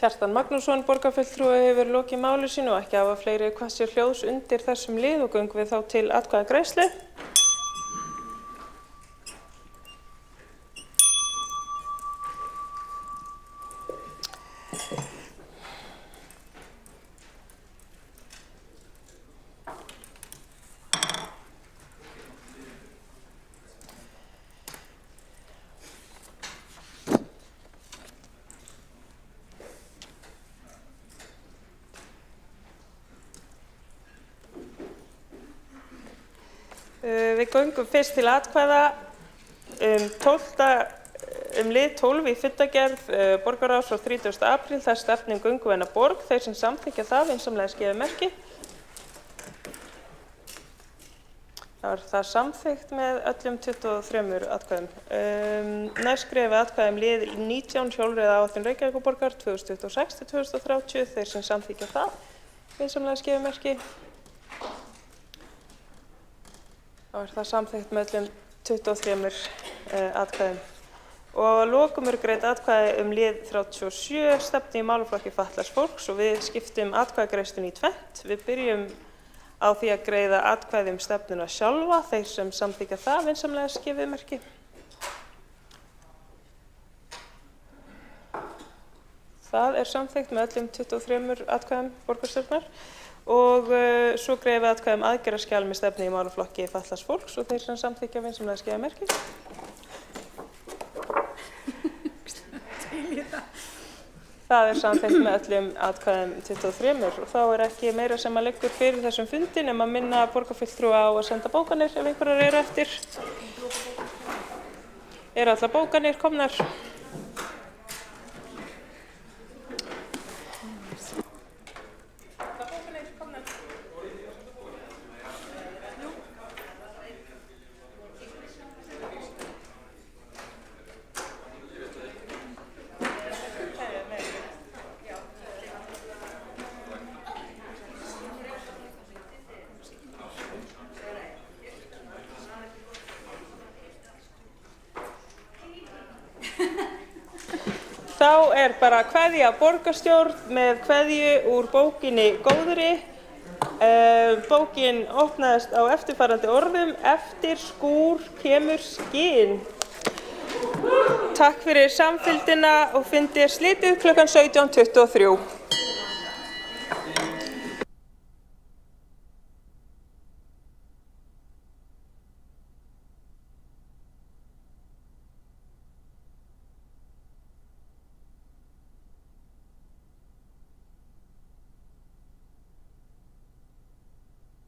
Kjartan Magnússon, borgarfulltrúi, hefur lokið máli sínu og ekki hafa fleiri hvassir hljóðs undir þessum lið og göngum við þá til atkvæðagreiðslu. Við göngum fyrst til atkvæða lið 12 í fundargerð borgarráðs frá 30. apríl. Það er stefning Gönguveina borg. Þeir sem samþykkja það vinsamlegast gefa merki. Það er það samþykkt með öllum 23 atkvæðum. Næst skrifum við atkvæðum lið 19 hjólreiðaáætlun Reykjavíkurborgar 2026 til 2030. Þeir sem samþykkja það vinsamlegast gefa merki. Þá er það samþykkt með öllum 23 atkvæðum. Og að lokum eru greidd atkvæði lið 37, stefnu í málaflokki fatlaðs fólks og við skiptum atkvæðagreiðslunni í tvennt. Við byrjum á því að greiða atkvæði stefnuna sjálfa. Þeir sem samþykkja það vinsamlegast gefa merki. Það er samþykkt með öllum 23 atkvæðum borgarstjórnar. Og svo greiðum við atkvæði aðgerðaskjal með stefnu í málaflokki fatlaðs fólks og þeir sem samþykkja vinsamlegast gefa merki. Það er samþykkt með öllum atkvæðum 23 og þá er ekki meira sem að liggur fyrir þessum fundi nema að minna borgarfulltrúa á að senda bókanir ef einhverjar eru eftir. Eru allar bókanir komnar? Þá er bara kveðja borgarstjórn með kveðju úr bókinni Góðri. Bókin opnaðist á eftirfarandi orðum: eftir skúr kemur skin. Takk fyrir samfylgdina og fundi er slitið klukkan 17:23.